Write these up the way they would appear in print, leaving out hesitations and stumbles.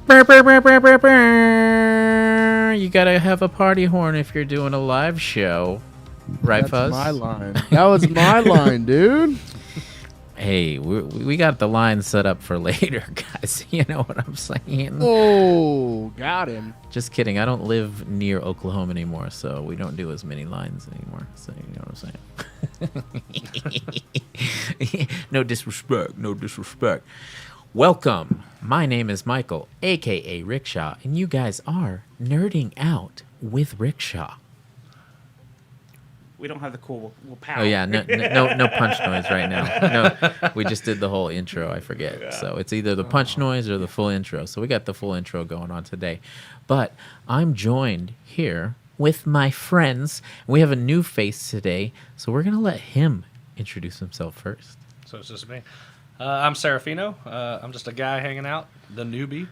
Brr, brr, brr, brr, brr, brr. You gotta have a party horn if you're doing a live show, right, That's Fuzz? my line. That was my line, dude. Hey, we got the line set up for later, guys. You know what I'm saying? Oh, got him. Just kidding. I don't live near Oklahoma anymore, so we don't do as many lines anymore. So you know what I'm saying? No disrespect. No disrespect. Welcome. My name is Michael, aka Rickshaw, and you guys are nerding out with Rickshaw. We don't have the cool pow. Oh yeah, no punch noise right now. No, we just did the whole intro. I forget. Yeah. So it's either the punch noise or the full intro. So we got the full intro going on today. But I'm joined here with my friends. We have a new face today, so we're gonna let him introduce himself first. So it's just me. I'm Serafino. I'm just a guy hanging out, the newbie.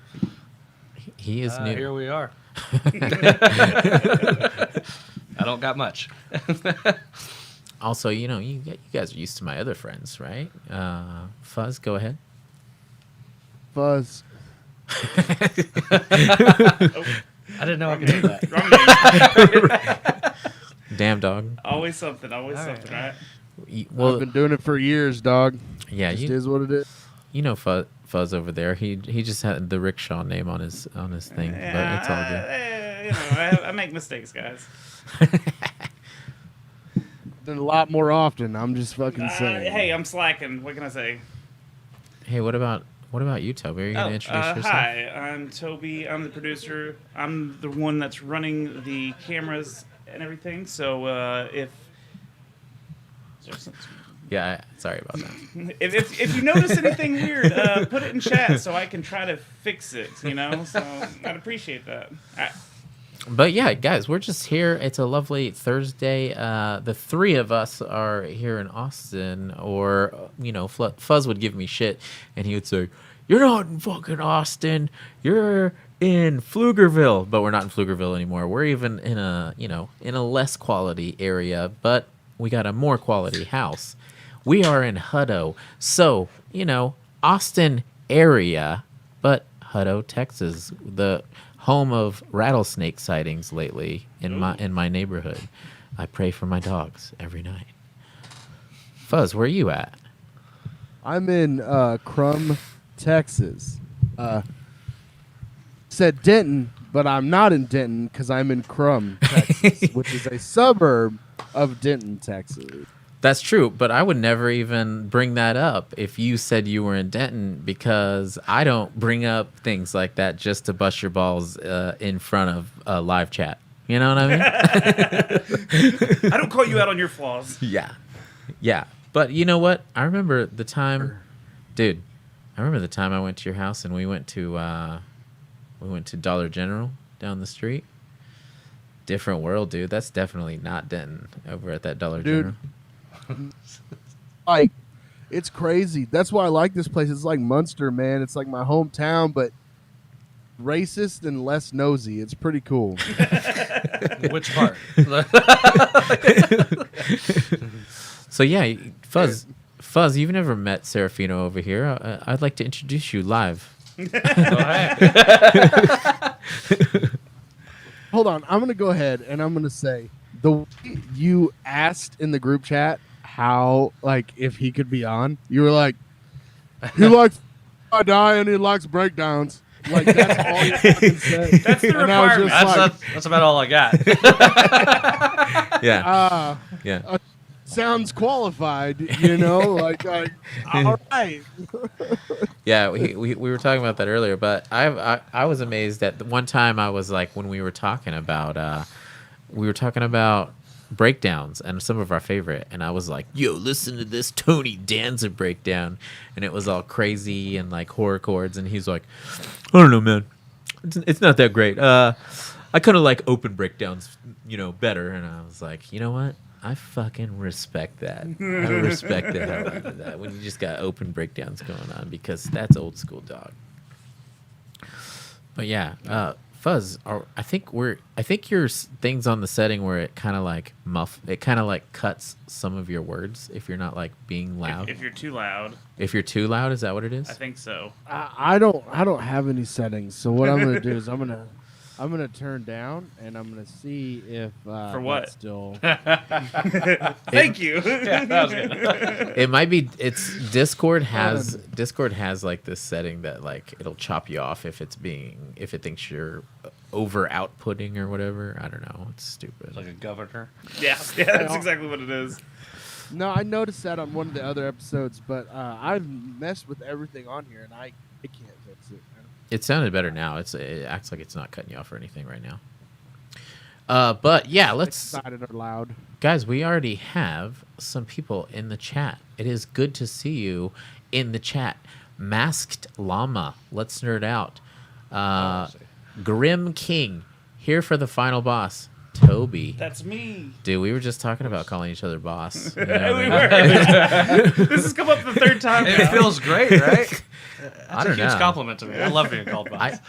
He is new. Here we are. I don't got much. Also, you know, you guys are used to my other friends, right? Fuzz, go ahead. Fuzz. I didn't know I could do that. Wrong name. Damn dog. Always something, All right. right. Well, I've been doing it for years, dog. yeah, Just is what it is. you know Fuzz over there. He just had the Rickshaw name on his thing, but it's all good. You know, I make mistakes, guys. Done a lot more often. I'm just fucking saying. Hey, I'm slacking. What can I say? Hey, what about you, Toby? Are you gonna introduce yourself? Hi, I'm Toby. I'm the producer. I'm the one that's running the cameras and everything. So if Yeah, sorry about that. if you notice anything weird, put it in chat so I can try to fix it. You know, so I'd appreciate that. But yeah, guys, we're just here. It's a lovely Thursday. The three of us are here in Austin, or you know, Fuzz would give me shit, and he would say, "You're not in fucking Austin. You're in Pflugerville." But we're not in Pflugerville anymore. We're even in a less quality area, but we got a more quality house. We are in Hutto, so you know, Austin area, but Hutto, Texas, the home of rattlesnake sightings lately in my neighborhood. I pray for my dogs every night. Fuzz, where are you at? I'm in Crum, Texas. Said Denton, but I'm not in Denton because I'm in Crum, Texas, which is a suburb of Denton, Texas. That's true, but I would never even bring that up if you said you were in Denton, because I don't bring up things like that just to bust your balls in front of a live chat. You know what I mean? I don't call you out on your flaws. Yeah. But you know what? I remember the time, dude. I remember the time I went to your house and we went to Dollar General down the street. Different world, dude. That's definitely not Denton over at that Dollar General. Like, it's crazy. That's why I like this place. It's like Munster, man. It's like my hometown, but racist and less nosy. It's pretty cool. Which part? So yeah, Fuzz, you've never met Serafino over here. I'd like to introduce you live. Hold on. I'm going to go ahead and I'm going to say the way you asked in the group chat how, like, if he could be on, you were like, he likes die and he likes breakdowns. Like, that's all you fucking said. That's the And I was requirement. just like, That's about all I got. Yeah, yeah. sounds qualified, you know? like all right. Yeah, we were talking about that earlier, but I was amazed that the one time I was like, when we were talking about breakdowns and some of our favorite, and I was like, yo, listen to this Tony Danza breakdown, and it was all crazy and like horror chords, and he's like, I don't know, man, it's not that great. I kind of like open breakdowns, you know, better. And I was like, you know what? I fucking respect that. I respect the hell out of that when you just got open breakdowns going on, because that's old school, dog. But yeah, Fuzz, I think your thing's on the setting where it kind of like it kind of like cuts some of your words if you're not like being loud. If you're too loud, If you're too loud, is that what it is? I think so. I don't have any settings. So what I'm gonna do is I'm gonna turn down and I'm gonna see if For what? that's still. Thank you. Yeah, that was good. It might be. It's Discord has like this setting that like it'll chop you off if it thinks you're over outputting or whatever. I don't know. It's stupid. Like a governor. Yeah, that's exactly what it is. No, I noticed that on one of the other episodes, but I've messed with everything on here and I can't fix it. It sounded better now. It acts like it's not cutting you off or anything right now. But yeah, let's Excited or loud. guys. We already have some people in the chat. It is good to see you in the chat. Masked Llama, let's nerd out. Grim King here for the final boss. Toby. That's me. Dude, we were just talking about calling each other boss. You know We what I mean? were. This has come up the third time. It now. feels great, right? That's I a don't huge know. compliment to me. I love being called boss.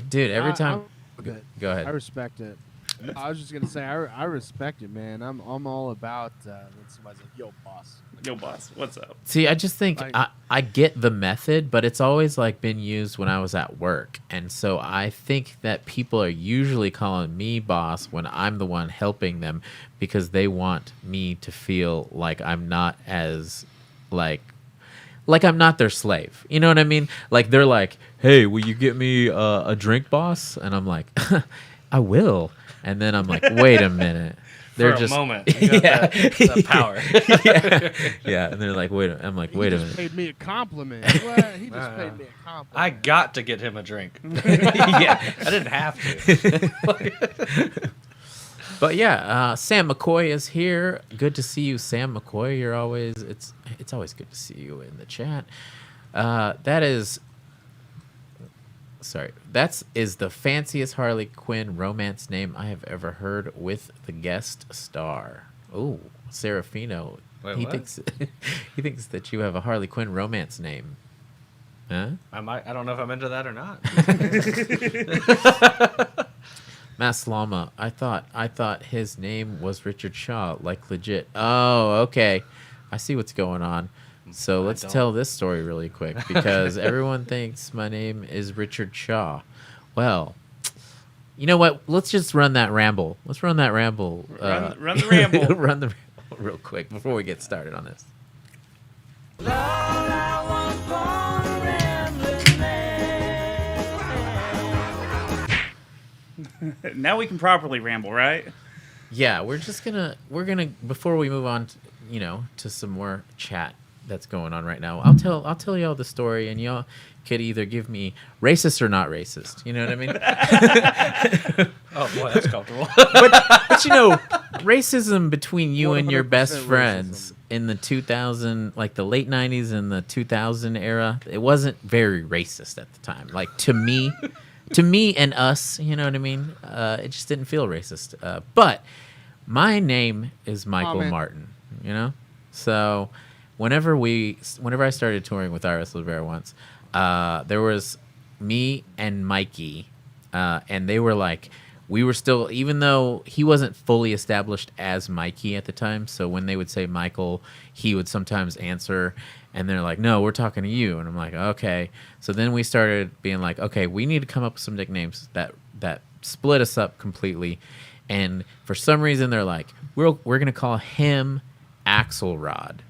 Dude, every time. Good. Go ahead. I respect it. No, I was just gonna say I respect it, man. I'm all about when somebody's like, "Yo, boss." Yo, boss, what's up? See, I just think Like- I get the method, but it's always like been used when I was at work. And so I think that people are usually calling me boss when I'm the one helping them because they want me to feel like I'm not as like I'm not their slave. You know what I mean? Like they're like, "Hey, will you get me a drink, boss?" And I'm like, "I will." And then I'm like, "Wait a minute." They're For just a moment. You got that power. yeah, and they're like, "Wait." I'm like, "Wait a He minute." just paid me a compliment. What? He just paid me a compliment. I got to get him a drink. Yeah. I didn't have to. But yeah, Sam McCoy is here. Good to see you, Sam McCoy. You're always it's always good to see you in the chat. That is the fanciest Harley Quinn romance name I have ever heard with the guest star. Oh, Serafino. Wait, he what? thinks he thinks that you have a Harley Quinn romance name. Huh? I don't know if I'm into that or not. Mass Llama. I thought his name was Richard Shaw, like legit. Oh, okay. I see what's going on. So let's don't. tell this story really quick because everyone thinks my name is Richard Shaw. Well, you know what? Let's just run that ramble. Let's run that ramble. Run the ramble. Run the ramble real quick before we get started on this. Now we can properly ramble, right? Yeah, we're gonna before we move on, to some more chat that's going on right now. I'll tell y'all the story, and y'all could either give me racist or not racist. You know what I mean? Oh boy, that's comfortable. but racism between you and your best 100% friends in the 2000, like the late 90s and the 2000 era, it wasn't very racist at the time. Like to me and us, you know what I mean? It just didn't feel racist. But my name is Michael man. Martin, So whenever I started touring with Iris Rivera once, there was me and Mikey, and they were like, we were still, even though he wasn't fully established as Mikey at the time, so when they would say Michael, he would sometimes answer, and they're like, "No, we're talking to you," and I'm like, "Okay." So then we started being like, "Okay, we need to come up with some nicknames that split us up completely," and for some reason they're like, "We're gonna call him Axelrod."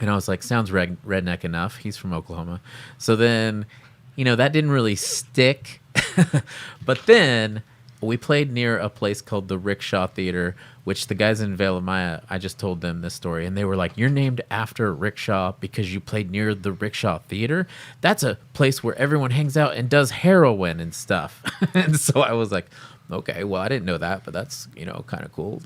And I was like, sounds redneck enough. He's from Oklahoma. So then, that didn't really stick. But then we played near a place called the Rickshaw Theater, which the guys in Vale of Maya, I just told them this story. And they were like, "You're named after Rickshaw because you played near the Rickshaw Theater? That's a place where everyone hangs out and does heroin and stuff." And so I was like, okay, well, I didn't know that, but that's, kind of cool.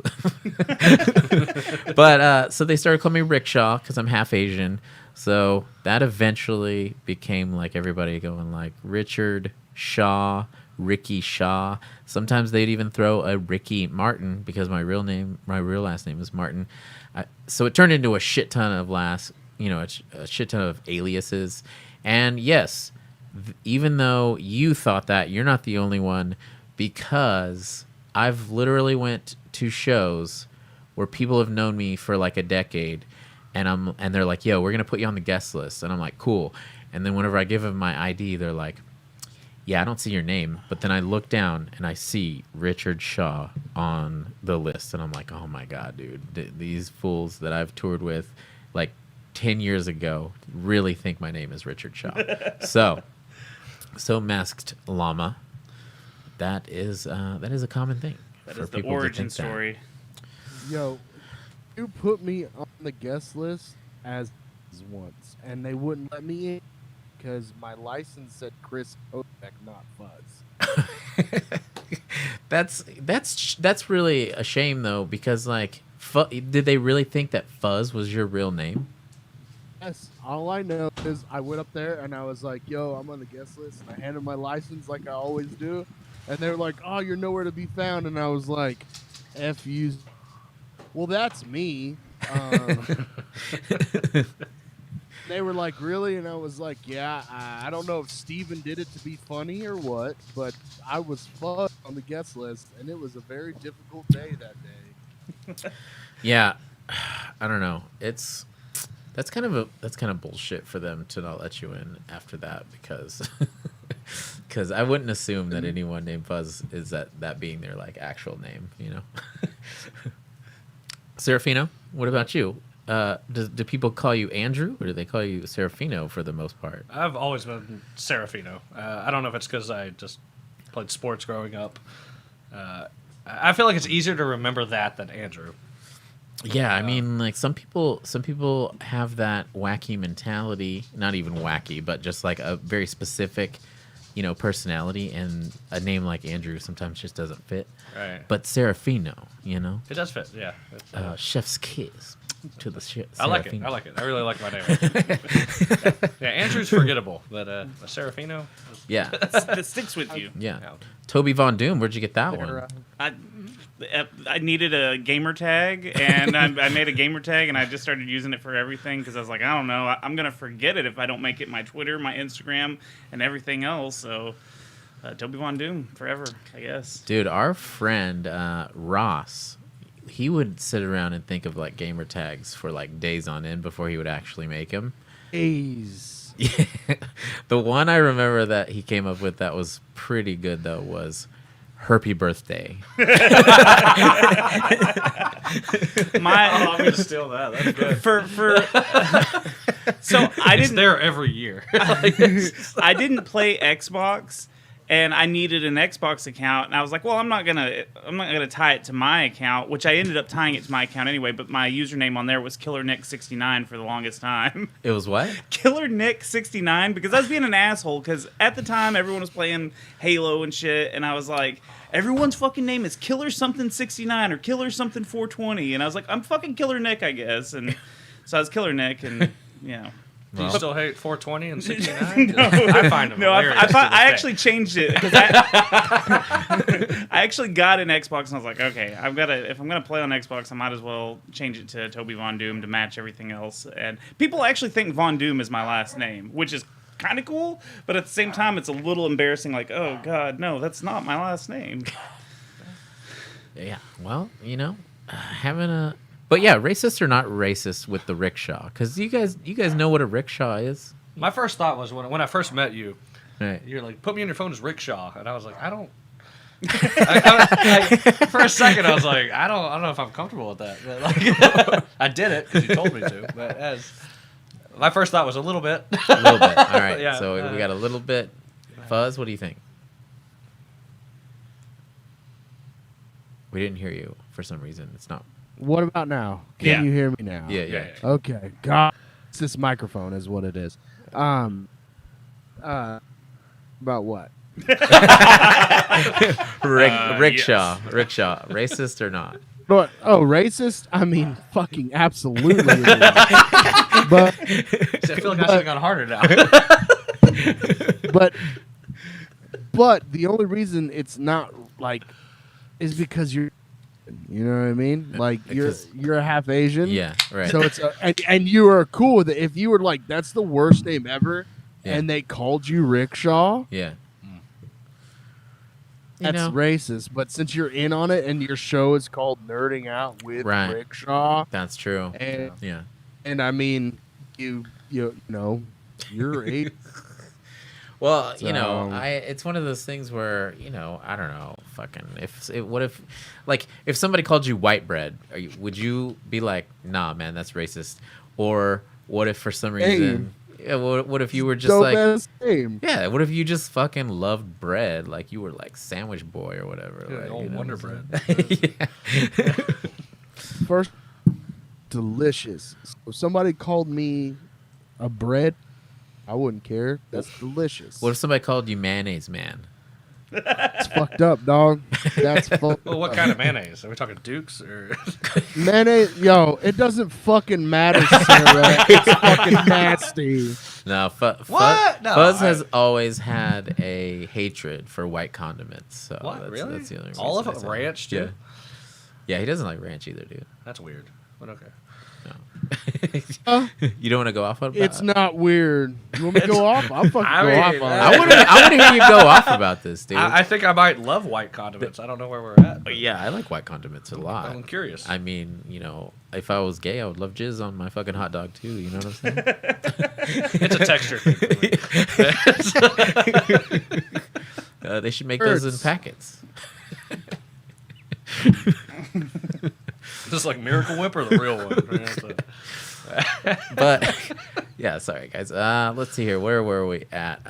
But so they started calling me Rickshaw because I'm half Asian. So that eventually became like everybody going like Richard Shaw, Ricky Shaw. Sometimes they'd even throw a Ricky Martin because my real last name is Martin. So it turned into a shit ton of a shit ton of aliases. And yes, even though you thought that, you're not the only one, because I've literally went to shows where people have known me for like a decade, and they're like, "Yo, we're gonna put you on the guest list," and I'm like, "Cool." And then whenever I give them my ID, they're like, "Yeah, I don't see your name," but then I look down and I see Richard Shaw on the list, and I'm like, "Oh my god, dude! These fools that I've toured with, like 10 years ago, really think my name is Richard Shaw." So Masked Llama, that is a common thing. That for is the people to origin think that. story. Yo, you put me on the guest list as once, and they wouldn't let me in because my license said Chris Kodak, not Fuzz. That's really a shame though, because like, did they really think that Fuzz was your real name? Yes, all I know is I went up there and I was like, "Yo, I'm on the guest list," and I handed my license like I always do, and they were like, "Oh, you're nowhere to be found," and I was like, "F you." Well, that's me. They were like, "Really?" And I was like, "Yeah, I don't know if Steven did it to be funny or what, but I was Fuzz on the guest list, and it was a very difficult day that day." Yeah, I don't know. That's kind of bullshit for them to not let you in after that, because I wouldn't assume that anyone named Fuzz is that being their like actual name, you know. Serafino, what about you? Do people call you Andrew, or do they call you Serafino for the most part? I've always been Serafino. I don't know if it's because I just played sports growing up. I feel like it's easier to remember that than Andrew. Yeah, I mean, like some people have that wacky mentality, not even wacky, but just like a very specific, personality, and a name like Andrew sometimes just doesn't fit. Right. But Serafino, It does fit, yeah. chef's kiss to the chef. I like it. I really like my name. Yeah, Andrew's forgettable, but Serafino. Yeah, That sticks with you. yeah. Toby Von Doom, where'd you get that They're, one? I needed a gamer tag, and I made a gamer tag, and I just started using it for everything because I was like, I don't know, I'm gonna forget it if I don't make it my Twitter, my Instagram, and everything else. So, Toby Von Doom forever, I guess. Dude, our friend Ross, he would sit around and think of like gamer tags for like days on end before he would actually make them. A's. Yeah. The one I remember that he came up with that was pretty good though was Herpy Birthday. I'm gonna steal that. That's good. So I It's didn't there every year. I didn't play Xbox, and I needed an Xbox account, and I was like, well, I'm not gonna tie it to my account, which I ended up tying it to my account anyway. But my username on there was Killer Nick 69 for the longest time. It was what? Killer Nick 69, because I was being an asshole, because at the time everyone was playing Halo and shit, and I was like, everyone's fucking name is Killer something 69 or Killer something 420, and I was like, I'm fucking Killer Nick, I guess. And so I was Killer Nick, and Do you still hate 420 and 69? No. I find them No, hilarious. I actually changed it because I actually got an Xbox, and I was like, okay, if I'm gonna play on Xbox, I might as well change it to Toby Von Doom to match everything else. And people actually think Von Doom is my last name, which is kind of cool, but at the same time, it's a little embarrassing. Like, oh god, no, that's not my last name. Yeah. Well, But yeah, racist or not racist with the rickshaw? Because you guys know what a rickshaw is, My first thought was when I first met you, right? you're like, put me in your phone as Rickshaw, and I was like, I don't. For a second, I was like, I don't know if I'm comfortable with that. But like, I did it because you told me to. But my first thought was a little bit. A little bit. All right. Yeah, So we got a little bit. Fuzz, what do you think? We didn't hear you for some reason. It's not. What about now? Can Yeah. you hear me now? Yeah. Okay. God, it's this microphone is what it is. About what? Rickshaw. Rickshaw. Racist or not? But racist? I mean, fucking absolutely. It is. But I feel like I should have gone harder now. but the only reason it's not like is because you know what I mean? Like you're a half Asian. Yeah. Right. So it's and you are cool with it. If you were like, that's the worst name ever, Yeah. and they called you rickshaw, Yeah. that's racist. But since you're in on it and your show is called Nerding Out with Right. Rickshaw, That's true. and Yeah. I mean, you know, you're a Well, So- it's one of those things where, I don't know, fucking, what if, like, if somebody called you white bread, would you be like, nah, man, that's racist? Or what if for some reason, what if you were just dope like, ass name. yeah, what if you just fucking loved bread, like you were like sandwich boy or whatever? Yeah, like, old you know Wonder what I'm Bread. saying? Yeah. First, delicious. If somebody called me a bread, I wouldn't care. That's delicious. What if somebody called you mayonnaise man? It's fucked up, dog. That's fucked Well, what up. kind of mayonnaise? Are we talking Dukes or? Mayonnaise? Yo, it doesn't fucking matter, Sarah. It's fucking nasty. No, What? No, Fuzz has always had a hatred for white condiments. So What, that's, really? That's the only All reason of I it say ranch, too? Yeah. Yeah, he doesn't like ranch either, dude. That's weird. But okay. Uh, You don't want to go off on It's not weird. You want me to go off? I'll fucking I go mean, off on I it. want to hear you go off about this, dude. I think I might love white condiments. I don't know where we're at. But yeah, I like white condiments a lot. I'm curious. I mean, if I was gay, I would love jizz on my fucking hot dog too. You know what I'm saying? It's a texture thing for me. They should make those in Hurts. packets. This is like Miracle Whip or the real one? Right? So- But yeah, sorry guys. Let's see here. Where were we at?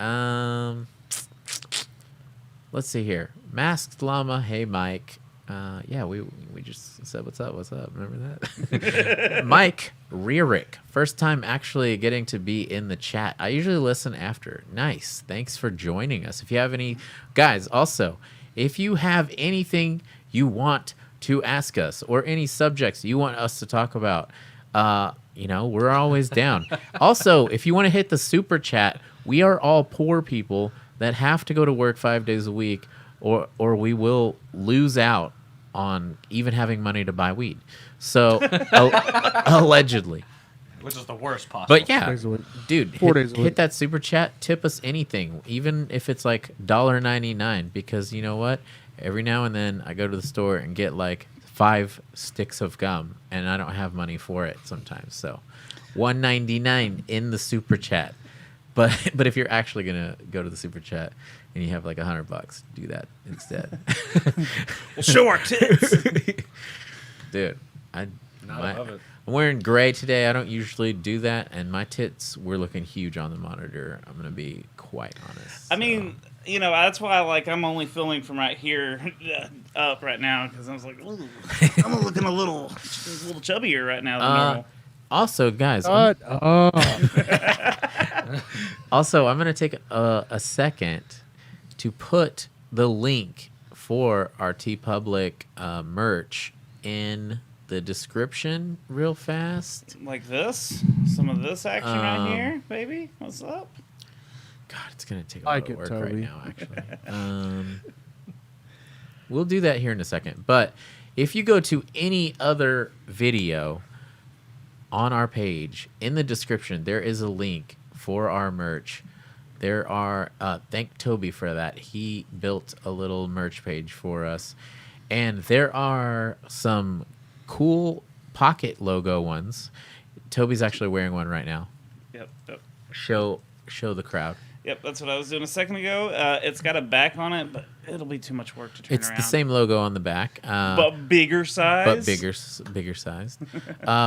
Let's see here. Masked Llama. Hey Mike. Yeah, we just said what's up. Remember that? Mike Rierick. First time actually getting to be in the chat. I usually listen after. Nice. Thanks for joining us. If you have any guys, also, if you have anything you want to ask us or any subjects you want us to talk about, we're always down. Also, if you want to hit the super chat, we are all poor people that have to go to work 5 days a week, or we will lose out on even having money to buy weed. So, allegedly. Which is the worst possible. But yeah, Days a week. dude, 4 days a week. hit that super chat. Tip us anything, even if it's like $1.99, because you know what? Every now and then I go to the store and get like 5 sticks of gum, and I don't have money for it sometimes. So, $1.99 in the super chat. But if you're actually gonna go to the super chat and you have like $100, do that instead. We'll show our tits. Dude, Not above it. I'm wearing gray today. I don't usually do that, and my tits were looking huge on the monitor. I'm gonna be quite honest. I mean, that's why I'm only filming from right here up right now because I was like, ooh, I'm looking a little chubbier right now than normal. Also, guys, Shut up. I'm gonna take a second to put the link for our TeePublic merch in the description real fast. Like this, some of this action right here, baby. What's up? God, it's gonna take a I lot like of it, work Toby. right now. Actually, we'll do that here in a second. But if you go to any other video on our page, in the description, there is a link for our merch. There are, thank Toby for that. He built a little merch page for us. And there are some cool pocket logo ones. Toby's actually wearing one right now. Yep. Show the crowd. Yep, that's what I was doing a second ago. It's got a back on it, but it'll be too much work to turn It's around. the same logo on the back. but bigger size. but bigger sized.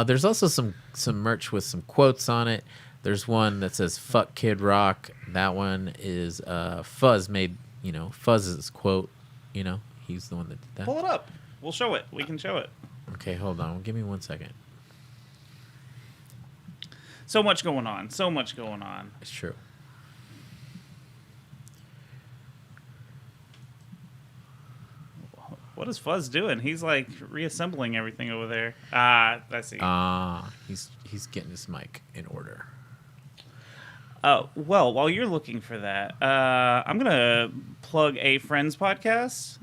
There's also some merch with some quotes on it. There's one that says "Fuck Kid Rock." That one is Fuzz made. Fuzz's quote. He's the one that did that. Pull it up. We'll show it. We can show it. Okay, hold on. Give me 1 second. So much going on. So much going on. It's true. What is Fuzz doing? He's like reassembling everything over there. I see. He's getting his mic in order. Well, while you're looking for that, I'm gonna plug a Friends podcast.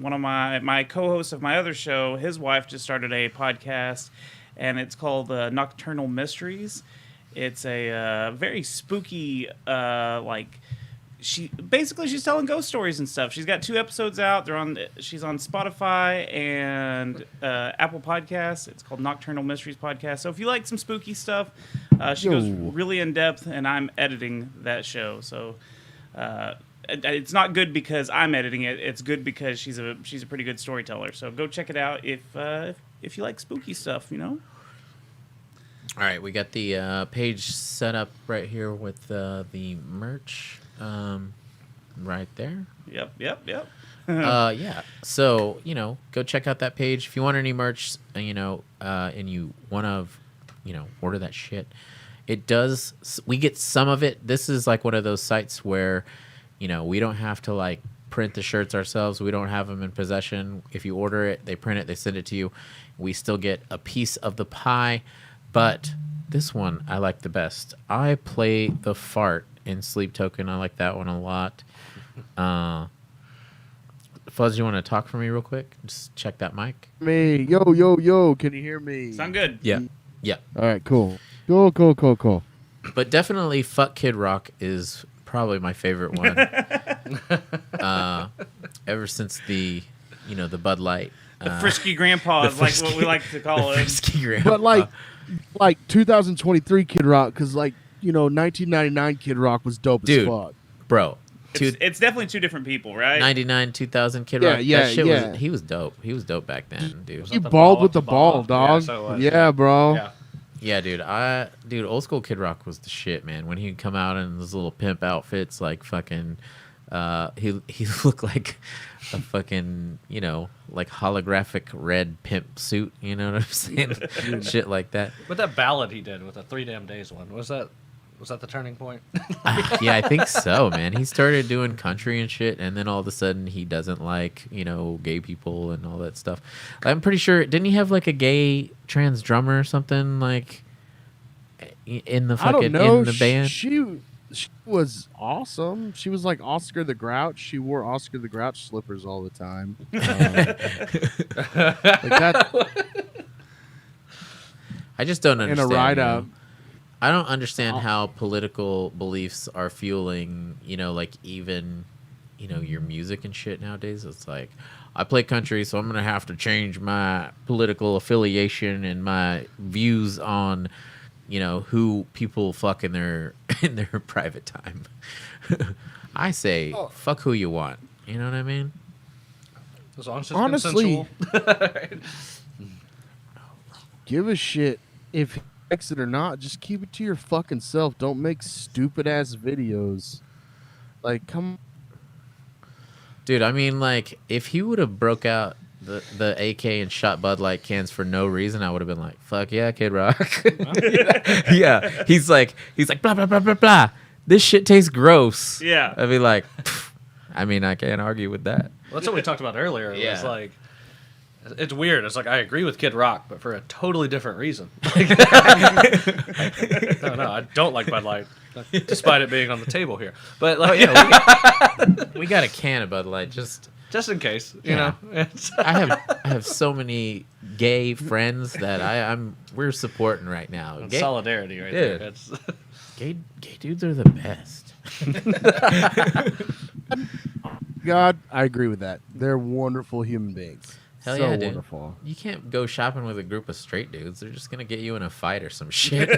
One of my co-hosts of my other show, his wife just started a podcast, and it's called Nocturnal Mysteries. It's a very spooky, like she's telling ghost stories and stuff. She's got 2 episodes out. She's on Spotify and Apple Podcasts. It's called Nocturnal Mysteries Podcast. So if you like some spooky stuff, she goes really in depth, and I'm editing that show. So it's not good because I'm editing it. It's good because she's a pretty good storyteller. So go check it out if you like spooky stuff. All right, we got the page set up right here with the merch right there. Yep. Yeah. So, go check out that page. If you want any merch, and you want to, order that shit, we get some of it. This is like one of those sites where, we don't have to like print the shirts ourselves. We don't have them in possession. If you order it, they print it, they send it to you. We still get a piece of the pie. But this one I like the best. I play the fart in Sleep Token. I like that one a lot. Fuzz, you want to talk for me real quick? Just check that mic. Me, yo, can you hear me? Sound good? Yeah. All right, cool. Cool. But definitely Fuck Kid Rock is probably my favorite one. Ever since the Bud Light. The frisky grandpa is like what we like to call it. Frisky grandpa. But like 2023 Kid Rock, because 1999 Kid Rock was dope as fuck. Bro. It's definitely 2 different people, right? 99, 2000 Kid Rock. Yeah, that shit yeah. he was dope. He was dope back then, dude. He balled with the ball, dog. Yeah, so it was. Yeah, bro. Yeah. Yeah, dude, old school Kid Rock was the shit, man. When he'd come out in those little pimp outfits, like fucking, he looked like a fucking, like holographic red pimp suit. You know what I'm saying? Shit like that. But that ballad he did with the 3 Damn Days one, was that the turning point? Yeah, I think so, man. He started doing country and shit, and then all of a sudden he doesn't like, gay people and all that stuff. I'm pretty sure, didn't he have like a gay trans drummer or something, like in the fucking in the band? She was awesome. She was like Oscar the Grouch. She wore Oscar the Grouch slippers all the time. Like that I just don't in understand. a ride up. I don't understand how political beliefs are fueling, like even, your music and shit nowadays. It's like, I play country, so I'm going to have to change my political affiliation and my views on, who people fuck in their private time. I say, fuck who you want. You know what I mean? As long as it's Honestly, consensual. give a shit if he likes it or not. Just keep it to your fucking self. Don't make stupid ass videos. Like, come. Dude, I mean, like, if he would have broke out the AK and shot Bud Light cans for no reason, I would have been like, fuck yeah, Kid Rock. Yeah. He's like, blah, blah, blah, blah, blah. This shit tastes gross. Yeah. I'd be like, I mean, I can't argue with that. Well, that's what we talked about earlier. Yeah. It's like, it's weird. It's like, I agree with Kid Rock, but for a totally different reason. No, I don't like Bud Light, despite it being on the table here. But like, We got a can of Bud Light. Just in case, you Yeah. know. It's, I have so many gay friends that we're supporting right now. Gay, solidarity right Dude. there. It's, gay dudes are the best. God, I agree with that. They're wonderful human beings. Hell so yeah, dude. wonderful. You can't go shopping with a group of straight dudes. They're just gonna get you in a fight or some shit.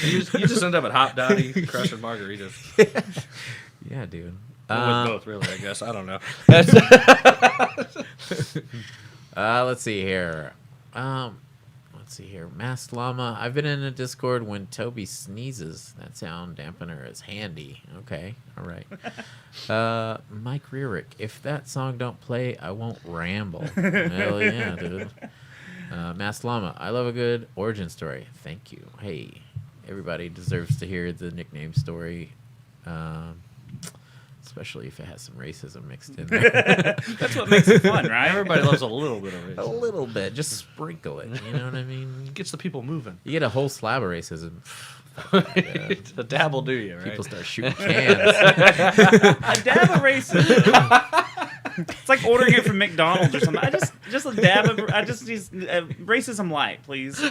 you just end up at Hop Dottie crushing margaritas. Yeah, dude. Well, with both, really, I guess. I don't know. Let's see here. Masked Llama. I've been in a Discord when Toby sneezes. That sound dampener is handy. Okay, all right. Mike Rearick. If that song don't play, I won't ramble. Hell yeah, dude. Masked Llama. I love a good origin story. Thank you. Hey, everybody deserves to hear the nickname story. Especially if it has some racism mixed in there. That's what makes it fun, right? Everybody loves a little bit of A racism. little bit. Just sprinkle it. You know what I mean? Gets the people moving. You get a whole slab of racism. A dab will do you, right? People start shooting cans. A dab of racism. It's like ordering it from McDonald's or something. Just a dab of racism light, please.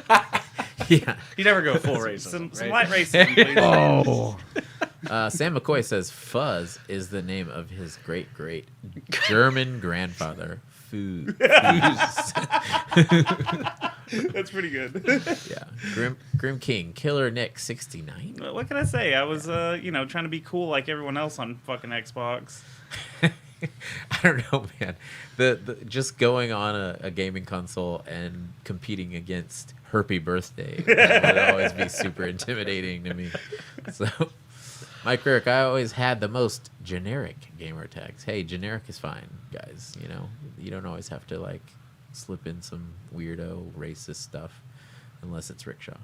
Yeah. You never go full racism. Some right? light racism, please. Oh, Sam McCoy says Fuzz is the name of his great German grandfather. Fuzz. That's pretty good. Yeah. Grim King, Killer Nick 69. What can I say? I was, trying to be cool like everyone else on fucking Xbox. I don't know, man. The just going on a gaming console and competing against Herpy Birthday would always be super intimidating to me. So, Mike Kirk, I always had the most generic gamer tags. Hey, generic is fine, guys. You don't always have to like slip in some weirdo racist stuff unless it's Rickshaw.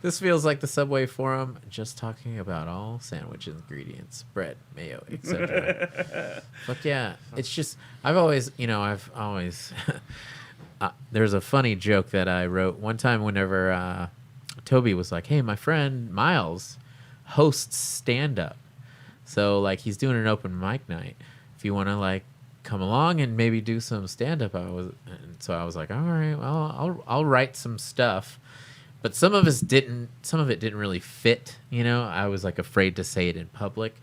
This feels like the Subway forum, just talking about all sandwich ingredients, bread, mayo, etc. Fuck yeah. It's just, I've always there's a funny joke that I wrote one time whenever Toby was like, hey, my friend Miles hosts stand-up. So, like, he's doing an open mic night. If you want to, like, come along and maybe do some stand-up, I was like, all right, well, I'll write some stuff. But some of it didn't really fit, I was, like, afraid to say it in public.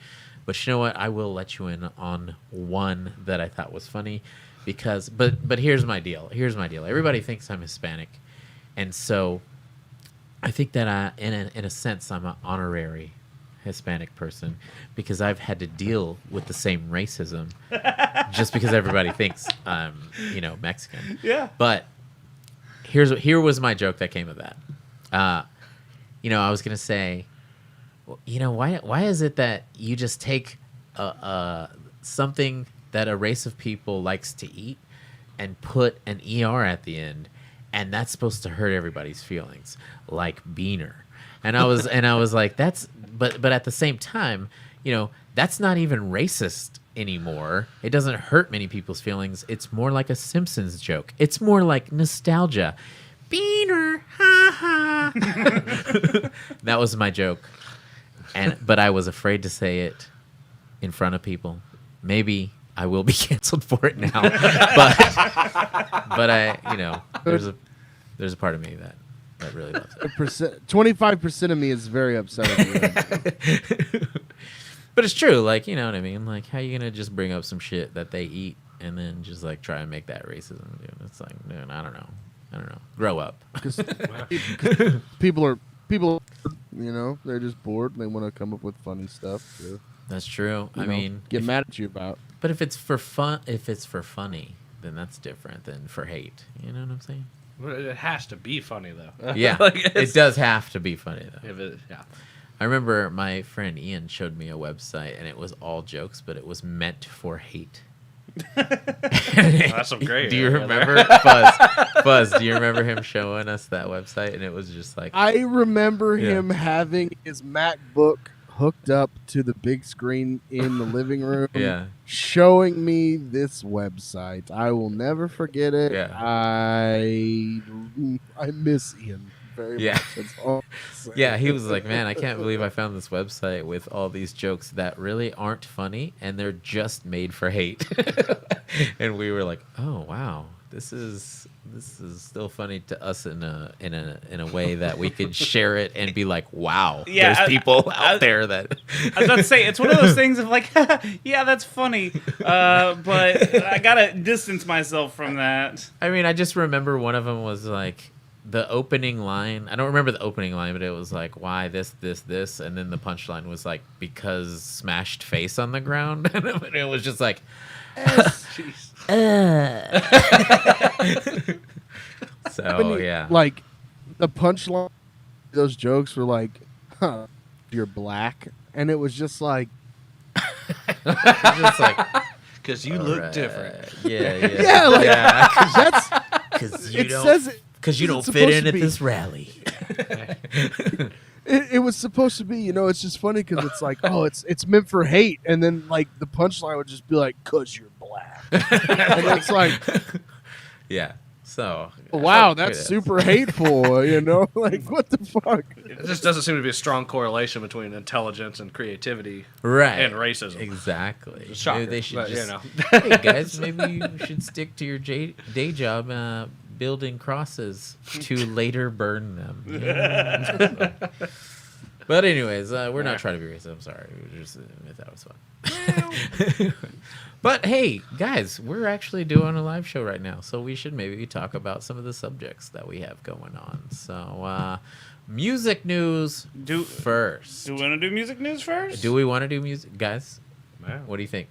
But you know what? I will let you in on one that I thought was funny. Because, but here's my deal. Everybody thinks I'm Hispanic. And so I think that in a sense, I'm an honorary Hispanic person because I've had to deal with the same racism just because everybody thinks I'm, Mexican. Yeah. But here was my joke that came of that. I was going to say, why is it that you just take something that a race of people likes to eat and put an ER at the end, and that's supposed to hurt everybody's feelings, like Beaner. And I was like, but at the same time, that's not even racist anymore. It doesn't hurt many people's feelings. It's more like a Simpsons joke. It's more like nostalgia. Beaner, ha ha. That was my joke. But I was afraid to say it in front of people. Maybe I will be canceled for it now, but I, there's a part of me that really loves it. 25% of me is very upset with you. But it's true, like, you know what I mean? Like, how you gonna just bring up some shit that they eat and then just like try and make that racism? Dude, it's like, dude, I don't know. Grow up. Because people, they're just bored and they want to come up with funny stuff. To, That's true. I mean, get mad at you about. But if it's for fun, if it's for funny, then that's different than for hate. You know what I'm saying? It has to be funny though. Yeah, it does have to be funny though. Yeah. I remember my friend Ian showed me a website, and it was all jokes, but it was meant for hate. That's some great. Do you remember Fuzz? Do you remember him showing us that website? And it was just like, I remember him having his MacBook hooked up to the big screen in the living room, showing me this website. I will never forget it. Yeah. I miss Ian very much. That's all. Yeah, he was like, man, I can't believe I found this website with all these jokes that really aren't funny and they're just made for hate. And we were like, oh wow, this is still funny to us in a way that we could share it and be like, wow, there's people out there that. I was about to say, it's one of those things of like, yeah, that's funny, but I gotta distance myself from that. I mean, I just remember one of them was like, the opening line, I don't remember the opening line, but it was like, why this, and then the punchline was like, because smashed face on the ground. And it was just like, so, yeah. Like, the punchline, those jokes were like, huh, you're black. And it was just like, because you look different. Yeah, like, that's, because you it don't. says it. Because you don't fit in at this rally. It was supposed to be, it's just funny because it's like, oh, it's meant for hate. And then, like, the punchline would just be like, because you're black. And it's like... Yeah. So Wow, oh, that's good. super hateful. You know, like what the fuck? It just doesn't seem to be a strong correlation between intelligence and creativity right and racism. Exactly. Shocker, Maybe they should but, just, you know. hey guys, maybe you should stick to your day job, building crosses to later burn them. Yeah. But anyways, we're not trying to be racist. I'm sorry. We just that was fun. But hey, guys, we're actually doing a live show right now, so we should maybe talk about some of the subjects that we have going on. So, music news first. Do we want to do music news first? Do we want to do music, guys? Yeah. What do you think,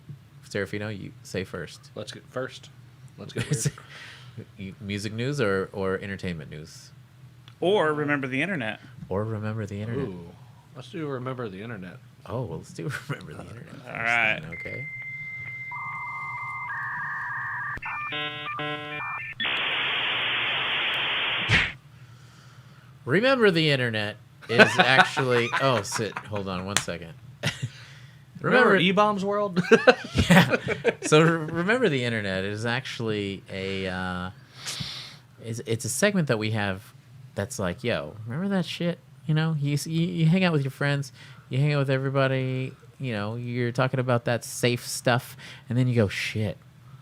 Serafino? You say first. Let's get first. Let's get weird. Music news or entertainment news, Or remember the internet. or remember the internet. Ooh, let's do remember the internet. Oh, well, let's do remember the internet. All first right. then, okay. Remember the internet is actually. Oh, hold on 1 second. Remember E-Bombs World? Yeah. So remember the internet is actually a. It's a segment that we have that's like, yo, remember that shit? You know, you hang out with your friends, you hang out with everybody. You know, you're talking about that safe stuff, and then you go, shit.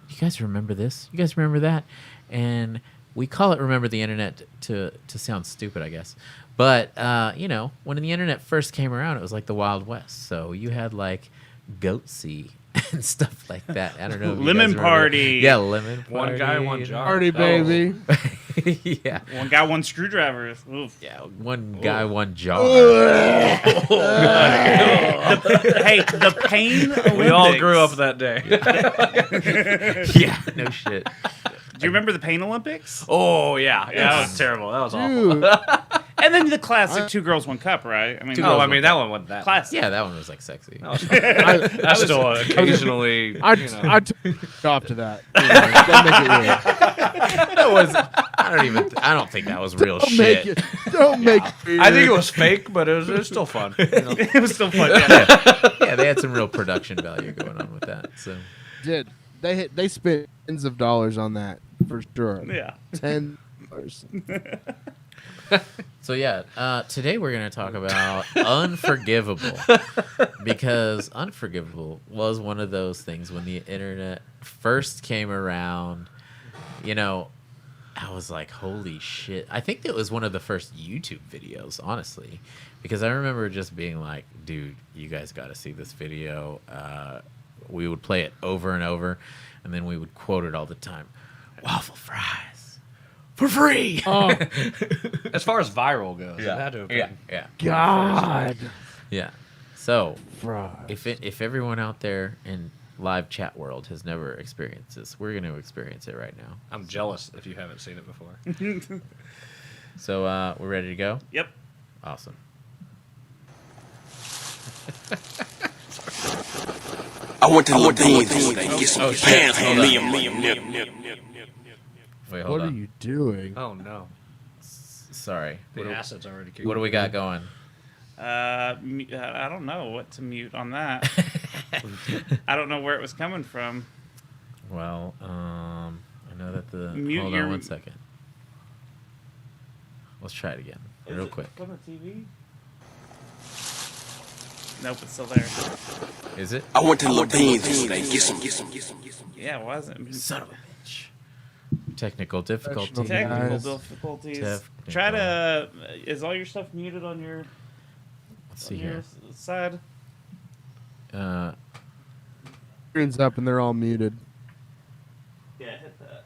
You guys remember this? You guys remember that? And we call it "Remember the Internet" to sound stupid, I guess. But you know, when the internet first came around, it was like the Wild West. So you had like Goatsy and stuff like that. I don't know. If you Lemon guys remember. Party. Yeah, Lemon Party. One guy, one jar. Party baby. Yeah. One guy, one screwdriver. Oof. Yeah, one guy, one jar. Hey, the pain Olympics. We all grew up that day. Yeah, no shit. Do you remember the Pain Olympics? Oh, yeah. That was terrible. That was awful. Dude, And then the classic Two Girls, One Cup, right? I mean, Two Oh, Girls, I mean, that one wasn't that. classic. Yeah, that one was like sexy. That's still occasionally, I you know. I took off to that. You know, don't make it weird. That was. I don't think that was real Don't make shit. it. Don't make it weird. I think it was fake, but it was still fun. You know? It was still fun. Yeah. Yeah, they had some real production value going on with that. So did. They spent tens of dollars on that for sure. Yeah. $10. So yeah, today we're gonna talk about Unforgivable, because Unforgivable was one of those things when the internet first came around. You know, I was like, holy shit! I think that was one of the first YouTube videos, honestly, because I remember just being like, dude, you guys got to see this video. We would play it over and over, and then we would quote it all the time. Waffle fries for free. Oh As far as viral goes, it had to have been. yeah. God. Yeah. So, Fries. if everyone out there in live chat world has never experienced this, we're going to experience it right now. I'm jealous if you haven't seen it before. So, we're ready to go? Yep. Awesome. I went to Levine's today, get some Oh, shit. pants for Hold me on. and my nigga. Wait, hold What are on. you doing? Oh, no. Sorry. The acid's already kicking. What do we got going? I don't know what to mute on that. I don't know where it was coming from. Well, I know that the... Mute hold your- on 1 second. Let's try it again, real quick. From the TV? Nope, it's still there. Is it? I went to Levine's today, get some. Yeah, it wasn't. Son of a bitch. Technical difficulty. Technical Guys. difficulties. Technical. Try to. Is all your stuff muted on your, Let's see on here. your side? Screen's up and they're all muted. Yeah, hit that.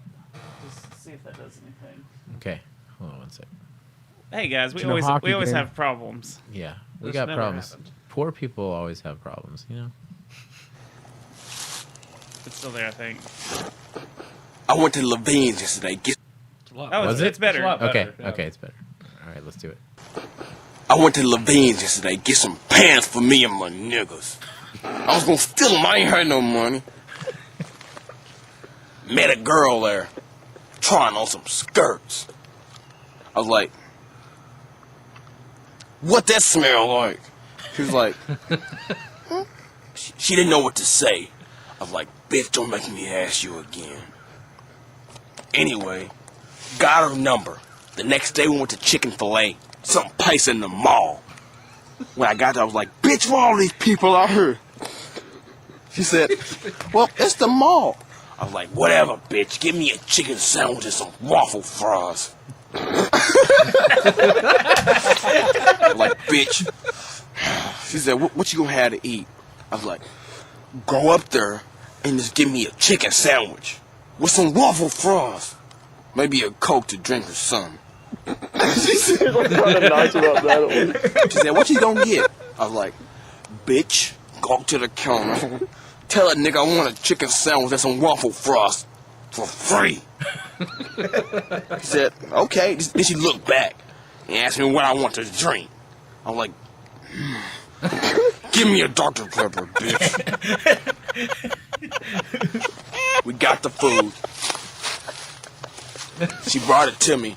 Just see if that does anything. Okay. Hold on 1 second. Hey guys, we It's no always hockey game. have problems. Yeah, we This got never problems. happened. Poor people always have problems, you know? It's still there, I think. I went to Levine's yesterday, get. It's a lot Oh, Was it's it? better. It's a lot Okay, better, yeah. okay, it's better. All right, let's do it. I went to Levine's yesterday, get some pants for me and my niggas. I was gonna steal them, I ain't had no money. Met a girl there, trying on some skirts. I was like, what that smell like? She was like, she didn't know what to say. I was like, bitch, don't make me ask you again. Anyway, Got her number. The next day we went to Chick-fil-A, some place in the mall. When I got there, I was like, bitch, where all these people out here? She said, well, it's the mall. I was like, whatever, bitch. Give me a chicken sandwich and some waffle fries. I'm like, bitch. She said, what you gonna have to eat? I was like, go up there and just give me a chicken sandwich with some waffle fries. Maybe a Coke to drink or something. She said, Nice about that. she said, what you gonna get? I was like, bitch, go up to the counter. Tell that nigga I want a chicken sandwich and some waffle fries for free. He said, okay. Then she looked back and asked me what I want to drink. I'm like, give me a Dr. Pepper, bitch. We got the food. She brought it to me,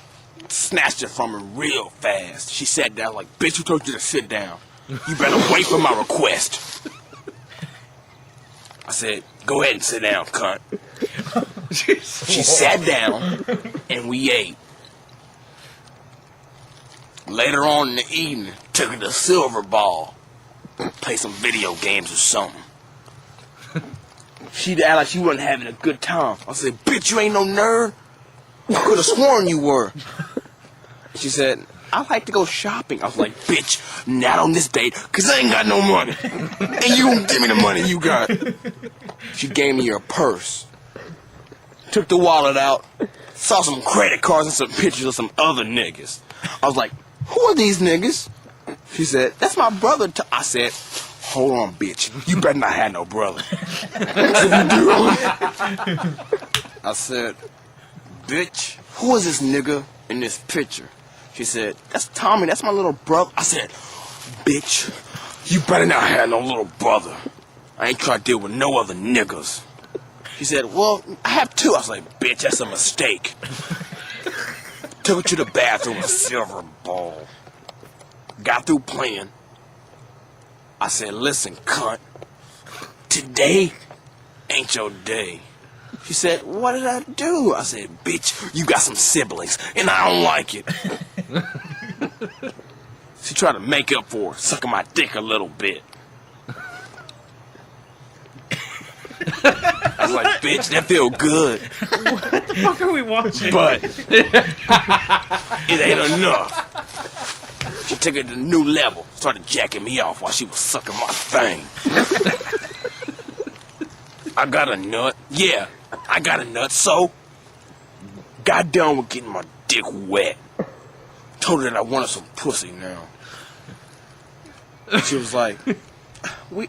snatched it from her real fast. She sat down like, bitch, who told you to sit down? You better wait for my request. I said, go ahead and sit down, cunt. She sat down, and we ate. Later on in the evening, took her to Silver Ball. Play some video games or something. She'd act like she wasn't having a good time. I said, bitch, you ain't no nerd. I could have sworn you were. She said, I like to go shopping. I was like, bitch, not on this date, because I ain't got no money. And you gonna give me the money you got. She gave me her purse. Took the wallet out. Saw some credit cards and some pictures of some other niggas. I was like, who are these niggas? She said, that's my brother. I said, hold on, bitch. You better not have no brother. I said, bitch, who is this nigga in this picture? She said, that's Tommy, that's my little brother. I said, bitch, you better not have no little brother. I ain't trying to deal with no other niggas. She said, well, I have two. I was like, bitch, that's a mistake. Took her to the bathroom with a Silver Ball. Got through playing. I said, listen, cunt, today ain't your day. She said, what did I do? I said, bitch, you got some siblings, and I don't like it. She tried to make up for it, sucking my dick a little bit. I was like, bitch, that feel good. What the fuck are we watching? But it ain't enough. She took it to a new level, started jacking me off while she was sucking my thing. I got a nut. Yeah, I got a nut, so got done with getting my dick wet. Told her that I wanted some pussy now. She was like,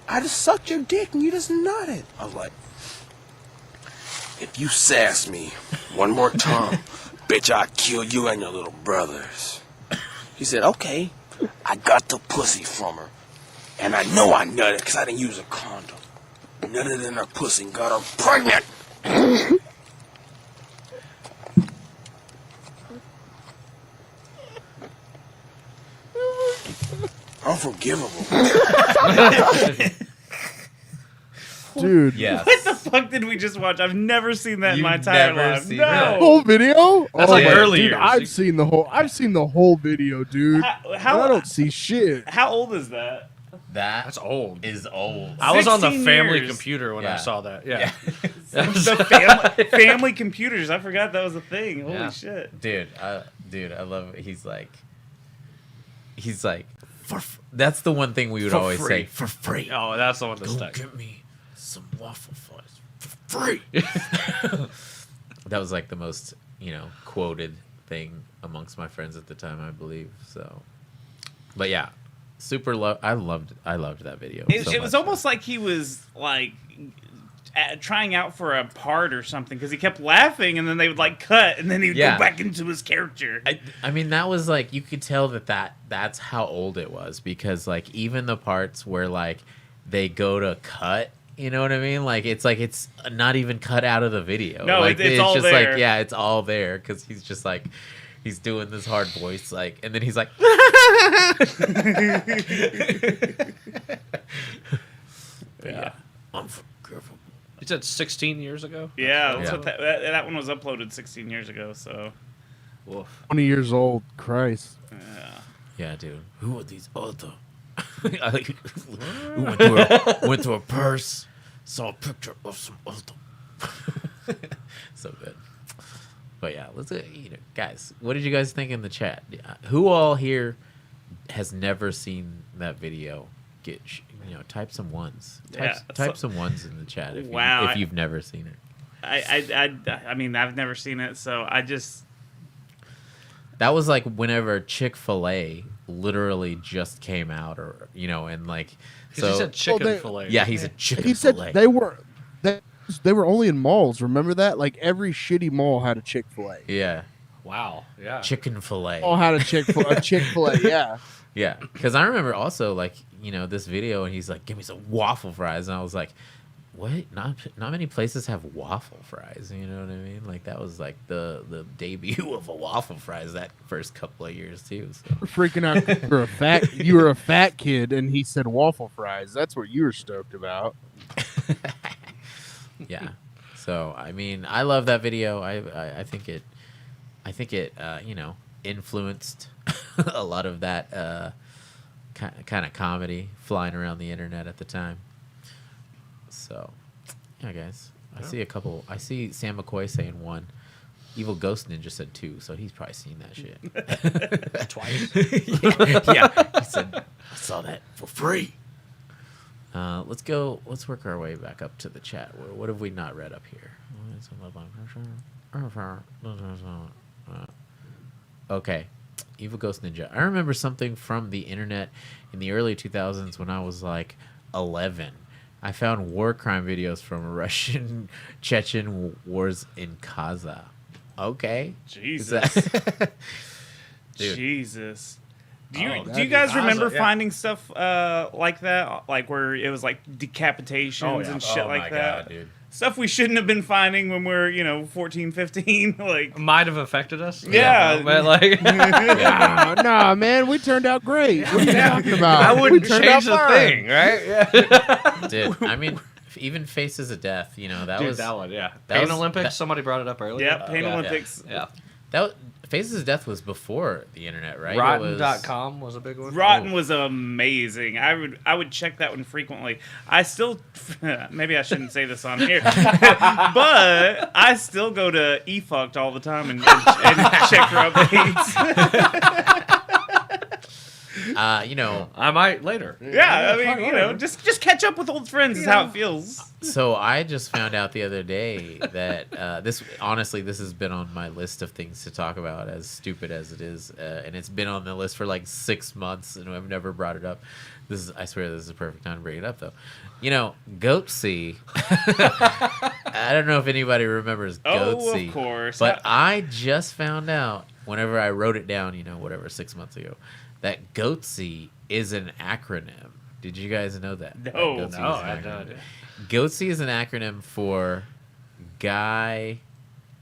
I just sucked your dick and you just nutted. I was like, if you sass me one more time, bitch, I'll kill you and your little brothers. He said, okay. I got the pussy from her. And I know I nutted because I didn't use a condom. Nutted in her pussy and got her pregnant. Unforgivable. Dude. Yes. What the fuck did we just watch? I've never seen that in You've my entire never life. seen No. that? Whole video? That's like my- early dude, years. I've seen the whole video, dude. How- I don't see shit. How old is that? That's old. Is old. I was on the 16 family years. computer when Yeah. I saw that. Yeah. The family computers. I forgot that was a thing. Holy Yeah. shit. Dude, I love it. He's like, that's the one thing we would For always free. say, for free. Oh, that's the one to Go stick. get me some waffle fries for free. That was like the most, quoted thing amongst my friends at the time, I believe. So, but yeah, I loved that video. It so was much. almost like he was like trying out for a part or something because he kept laughing and then they would like cut and then he would Yeah. go back into his character. I mean, that was like, you could tell that's how old it was, because like even the parts where like they go to cut, you know what I mean? Like it's not even cut out of the video. No, like, it's all just there. like, yeah, it's all there because he's just like, he's doing this hard voice, like, and then he's like, yeah, unforgivable. You said 16 years ago? Yeah, that's Yeah. what that one was uploaded 16 years ago. So Woof. 20 years old. Christ. Yeah, dude. Who are these other? I went to a purse, saw a picture of some other. So good. But yeah, let's guys. What did you guys think in the chat? Who all here has never seen that video? Type some ones. Type some ones in the chat if you've never seen it. I mean, I've never seen it, so I just. That was like whenever Chick-fil-A literally just came out, or and like. So He said chicken fillet. yeah, he said Chick-fil-A. He said they were only in malls. Remember that? Like every shitty mall had a Chick-fil-A. Yeah, Wow. Yeah. chicken fillet. All had a Chick-fil-A. Yeah. Yeah, because I remember also like this video, and he's like, "Give me some waffle fries," and I was like, "What? Not many places have waffle fries." You know what I mean? Like that was like the debut of a waffle fries that first couple of years too. So. Freaking out. You were a fat kid, and he said waffle fries. That's what you were stoked about. Yeah. So I mean, I love that video. I think it influenced a lot of that kind of comedy flying around the internet at the time. So, yeah, guys. I see a couple. I see Sam McCoy saying 1. Evil Ghost Ninja said 2, so he's probably seen that shit. Twice. Yeah. He said, I saw that for free. Let's go. Let's work our way back up to the chat. What have we not read up here? Okay. Evil Ghost Ninja. I remember something from the internet in the early 2000s when I was like 11. I found war crime videos from Russian Chechen wars in Kaza. Okay. Jesus. Dude. Jesus. Do Oh, you that guys is remember awesome, yeah. finding stuff like that? Like where it was like decapitations and shit like that? God, dude. Stuff we shouldn't have been finding when we're 14, 15. Like, Might have affected us. Yeah. But like, Nah, man, we turned out great. What are you talking about? I wouldn't We turned change the out fine. thing, right? Yeah. Dude, I mean, even Faces of Death, that Dude, was that one, yeah. that Pain was- Olympics. that- Somebody brought it up earlier. yeah, Pain yeah. Olympics. Yeah. Faces of Death was before the internet, right? Rotten.com was a big one. Rotten was amazing. I would check that one frequently. I still maybe I shouldn't say this on here, but I still go to eFucked all the time and check for updates. I might later. Yeah, I mean, just catch up with old friends is how it feels. So I just found out the other day that this has been on my list of things to talk about, as stupid as it is, and it's been on the list for like 6 months, and I've never brought it up. I swear this is the perfect time to bring it up, though. Goatsy. I don't know if anybody remembers Goatsy. Oh, of course. But I just found out whenever I wrote it down, 6 months ago, that Goatsy is an acronym. Did you guys know that? No. Goatsy is No, an I had no acronym. idea. Goatsy is an acronym for Guy.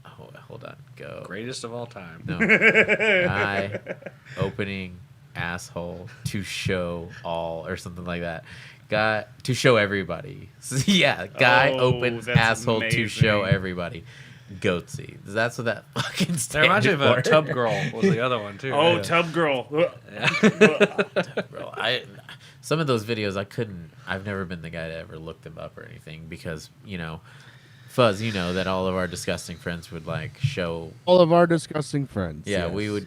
Oh, hold on. Go. Greatest of all time. No. Guy opening asshole to show all or something like that. Guy to show everybody. So, yeah, guy open that's asshole to show amazing. everybody. Goatsy. That's what that fucking It stands reminds me of for. Tub Girl was the other one too. Oh, right? Tub Girl. Bro, some of those videos I've never been the guy to ever look them up or anything because, Fuzz, that all of our disgusting friends would like show. All of our disgusting friends. Yeah, yes.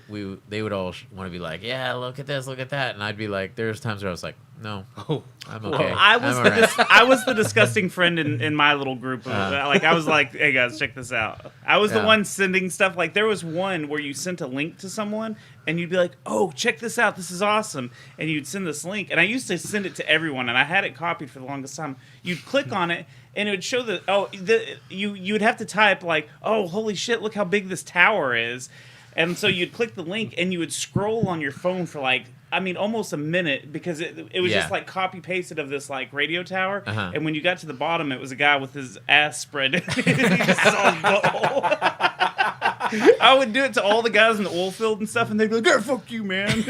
they would all want to be like, yeah, look at this, look at that, and I'd be like, there's times where I was like, no, I'm okay. I was I'm the all right. I was the disgusting friend in my little group. I was like, hey guys, check this out. I was the Yeah. one sending stuff. Like there was one where you sent a link to someone and you'd be like, oh, check this out. This is awesome. And you'd send this link. And I used to send it to everyone, and I had it copied for the longest time. You'd click on it and it would show you'd have to type like, oh, holy shit, look how big this tower is. And so you'd click the link and you would scroll on your phone for almost a minute because it was Yeah. just like copy pasted of this like radio tower. Uh-huh. And when you got to the bottom, it was a guy with his ass spread. You just saw his butthole. I would do it to all the guys in the oil field and stuff, and they'd be like, "Yeah, fuck you, man."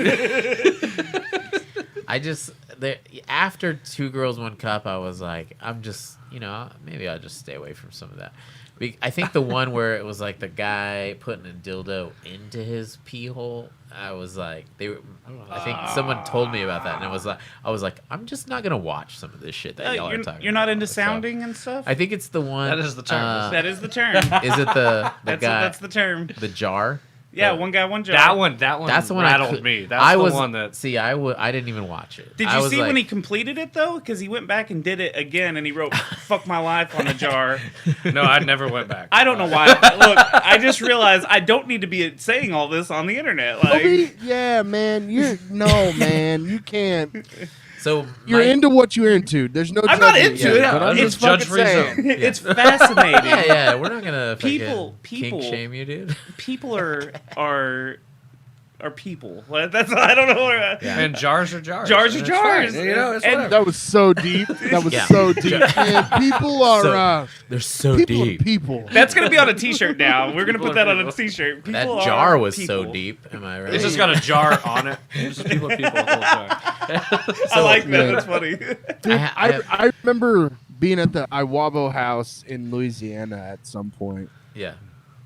After Two Girls, One Cup, I was like, I'm just, maybe I'll just stay away from some of that. I think the one where it was like the guy putting a dildo into his pee hole. I was like, I think someone told me about that, and I was like, I'm just not gonna watch some of this shit that y'all are talking. You're not about. into So, sounding and stuff. I think it's the one. That is the term. That is the term. Is it the guy? That's the term. The jar. Yeah, one guy, one jar. That one That's the one rattled me. That's I the was, one that. See, I didn't even watch it. Did I you was see like, when he completed it though? Because he went back and did it again, and he wrote "fuck my life" on the jar. No, I never went back. I don't know why. Look, I just realized I don't need to be saying all this on the internet. Like, Yeah, man. Man, you can't. So You're into what you're into. There's no. I'm not judging into yet, it. but I'm It's just fucking judge-free saying. zone. it's fascinating. Yeah, we're not gonna People- kink shame you, dude. People are people. Well, that's I don't know. Yeah. And jars are jars. Jars are And it's jars. fine. You know, it's And whatever. That was so deep. That was Yeah. so deep. Man, people are So- They're so people deep. are people. That's gonna be on a T-shirt now. We're gonna People put that are on a people. T-shirt. People That are jar was people. so deep. Am I right? It's just got a jar on it. It's just people, the whole time. I like that. man. That's funny. Dude, I- I remember being at the Iwabo house in Louisiana at some point. Yeah.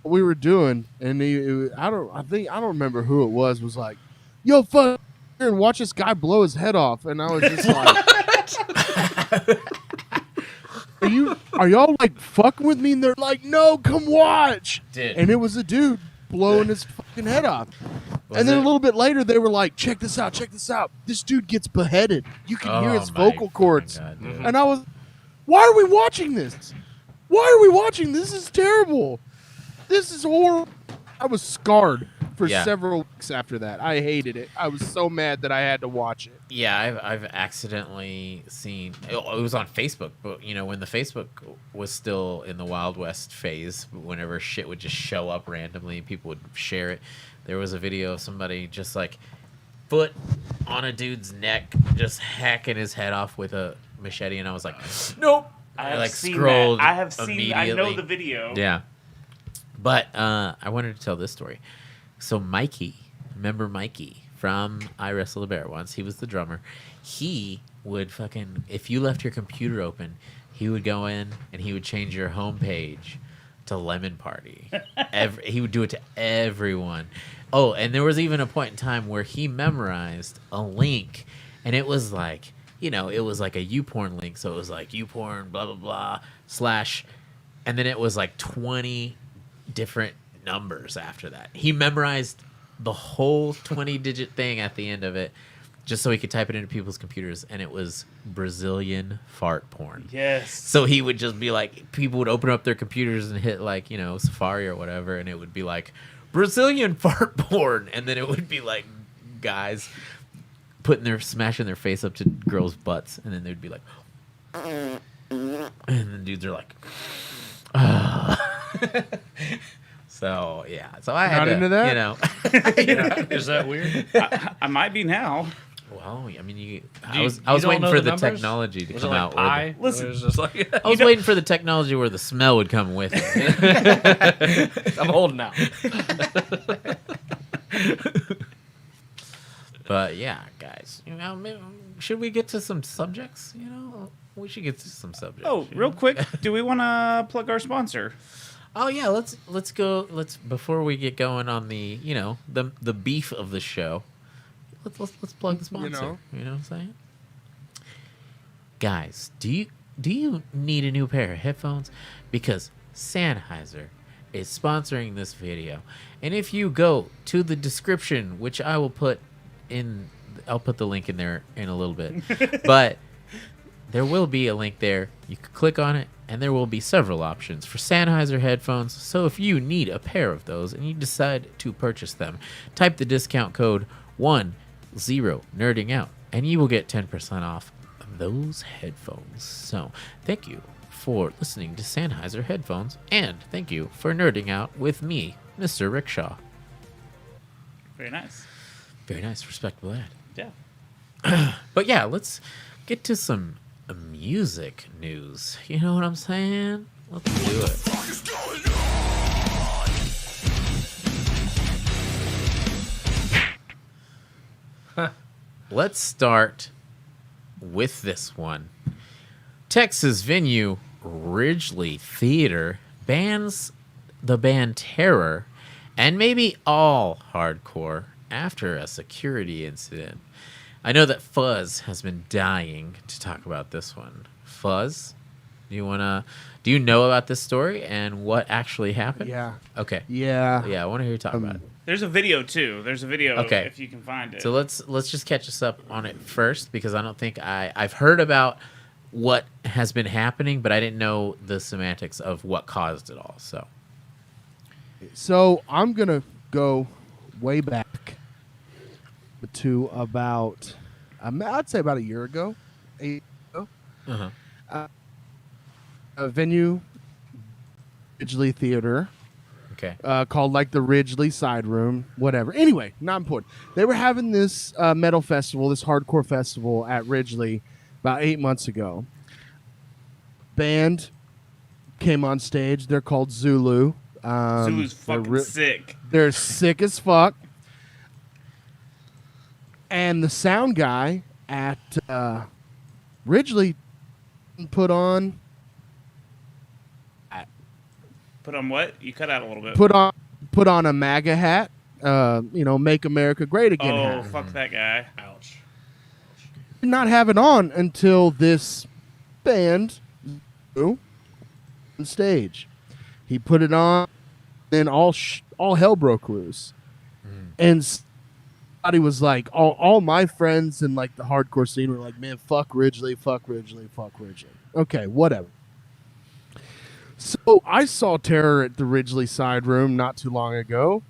We were doing, and I don't remember who it was like, "Yo, fuck here and watch this guy blow his head off," and I was just like, "Are y'all like fucking with me?" And they're like, "No, come watch." Did. And it was a dude blowing his fucking head off. Was And then it? a little bit later, they were like, "Check this out, check this out. This dude gets beheaded. You can hear his my vocal cords." fucking God, dude. And I was, "Why are we watching this? Why are we watching this? This is terrible. This is horrible." I was scarred for Yeah. several weeks after that. I hated it. I was so mad that I had to watch it. Yeah, I've accidentally seen. It was on Facebook, but when the Facebook was still in the Wild West phase, whenever shit would just show up randomly, people would share it. There was a video of somebody just like foot on a dude's neck, just hacking his head off with a machete, and I was like, nope. I have like seen scrolled that. I have seen. I know immediately. the video. Yeah. But I wanted to tell this story. So Mikey, remember Mikey from I Wrestle the Bear once? He was the drummer. He would fucking, if you left your computer open, he would go in and he would change your homepage to Lemon Party. He would do it to everyone. Oh, and there was even a point in time where he memorized a link, and it was like, it was like a YouPorn link. So it was like YouPorn, blah, blah, blah, / and then it was like 20 different numbers after that. He memorized the whole 20-digit thing at the end of it just so he could type it into people's computers, and it was Brazilian fart porn. Yes. So he would just be like, people would open up their computers and hit like, Safari or whatever, and it would be like Brazilian fart porn, and then it would be like guys smashing their face up to girls' butts, and then they'd be like, and then dudes are like, so yeah, so I had Not to, into that? Is that weird? I might be now. Well, I mean, I Do you- was you waiting don't know for the the numbers? technology to Was come it like out. pie? Listen. It was just like, I was waiting for the technology where the smell would come with it. I'm old now. But yeah, guys, should we get to some subjects? We should get to some subjects. Oh, real quick, do we want to plug our sponsor? Oh yeah, let's go. Before we get going on the the beef of the show. Let's plug the sponsor. You know what I'm saying? Guys, do you need a new pair of headphones? Because Sennheiser is sponsoring this video, and if you go to the description, which I'll put the link in there in a little bit, but there will be a link there. You can click on it, and there will be several options for Sennheiser headphones. So if you need a pair of those and you decide to purchase them, type the discount code 10nerding out, and you will get 10% off those headphones. So thank you for listening to Sennheiser headphones, and thank you for nerding out with me, Mr. Rickshaw. Very nice. Very nice, respectable ad. Yeah. But yeah, let's get to some music news. You know what I'm saying? Let's do it. Let's start with this one. Texas venue Ridgely Theater bans the band Terror and maybe all hardcore after a security incident. I know that Fuzz has been dying to talk about this one. Fuzz, do you know about this story and what actually happened? Yeah. Okay. Yeah. Yeah, I want to hear you talk about it. There's a video too. There's a video Okay. if you can find it. So let's just catch us up on it first, because I don't think I've heard about what has been happening, but I didn't know the semantics of what caused it all. So I'm gonna go way back to about, I'd say about a year ago, Uh-huh. a venue, Ridgely Theater, Okay. called like the Ridgely Side Room, whatever. Anyway, not important. They were having this metal festival, this hardcore festival at Ridgely about 8 months ago. Band came on stage. They're called Zulu. Zulu's they're fucking sick. They're sick as fuck. And the sound guy at Ridgely put on Put on what? You cut out a little bit. put on a MAGA hat. Make America Great Again oh, hat. fuck that guy. Ouch. Did not have it on until this band on stage. He put it on, then all hell broke loose. And somebody was like, all my friends in like the hardcore scene were like, man, fuck Ridgely, fuck Ridgely, fuck Ridgely. Okay, whatever. So I saw Terror at the Ridgely Side Room not too long ago.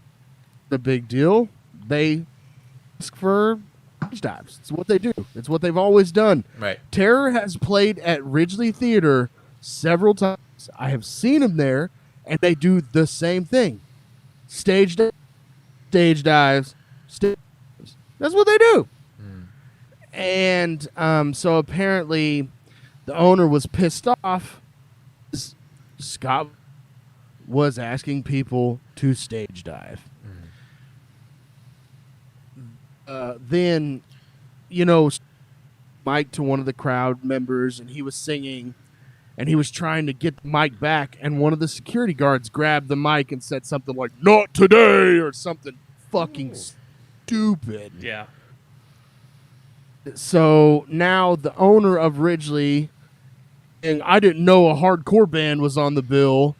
The big deal. They ask for stage dives. It's what they do. It's what they've always done. Right. Terror has played at Ridgely Theater several times. I have seen them there, and they do the same thing. Stage dives. That's what they do. And so apparently the owner was pissed off. Scott was asking people to stage dive. Then, Mike to one of the crowd members, and he was singing, and he was trying to get the mic back, and one of the security guards grabbed the mic and said something like, "Not today," or something fucking stupid. Yeah. So now the owner of Ridgely, and I didn't know a hardcore band was on the bill.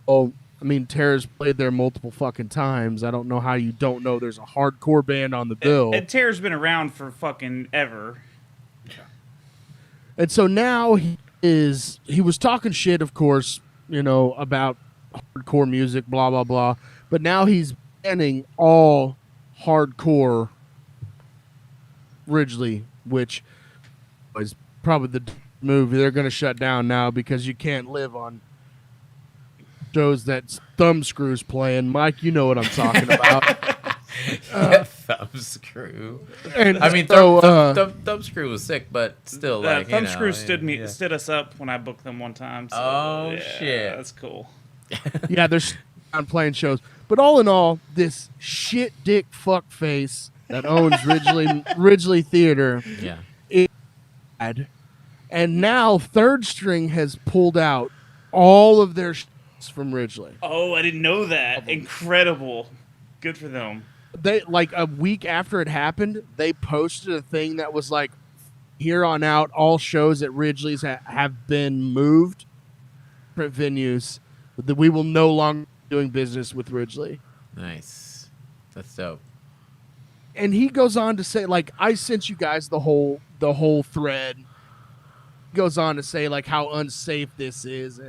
Oh, I mean, Terror's played there multiple fucking times. I don't know how you don't know there's a hardcore band on the bill. And Terror's been around for fucking ever. And so now he was talking shit, of course, about hardcore music, blah, blah, blah. But now he's banning all hardcore Ridgely, which is probably the move. They're going to shut down now because you can't live on shows that Thumbscrew's playing. Mike, you know what I'm talking about. Thumbscrew. And I mean, so, Thumbscrew was sick, but still, like, Thumbscrew yeah. stood us up when I booked them one time. So, Oh, yeah, shit. That's cool. yeah, they're on playing shows. But all in all, this shit dick fuck face that owns Ridgely Theater, Yeah. bad. And now Third String has pulled out all of their from Ridgely. Oh, I didn't know that. Incredible. Good for them. They like a week after it happened, they posted a thing that was like, here on out, all shows at Ridgely's have been moved to venues. That we will no longer be doing business with Ridgely. Nice. That's dope. And he goes on to say, like, I sent you guys the whole thread. He goes on to say like how unsafe this is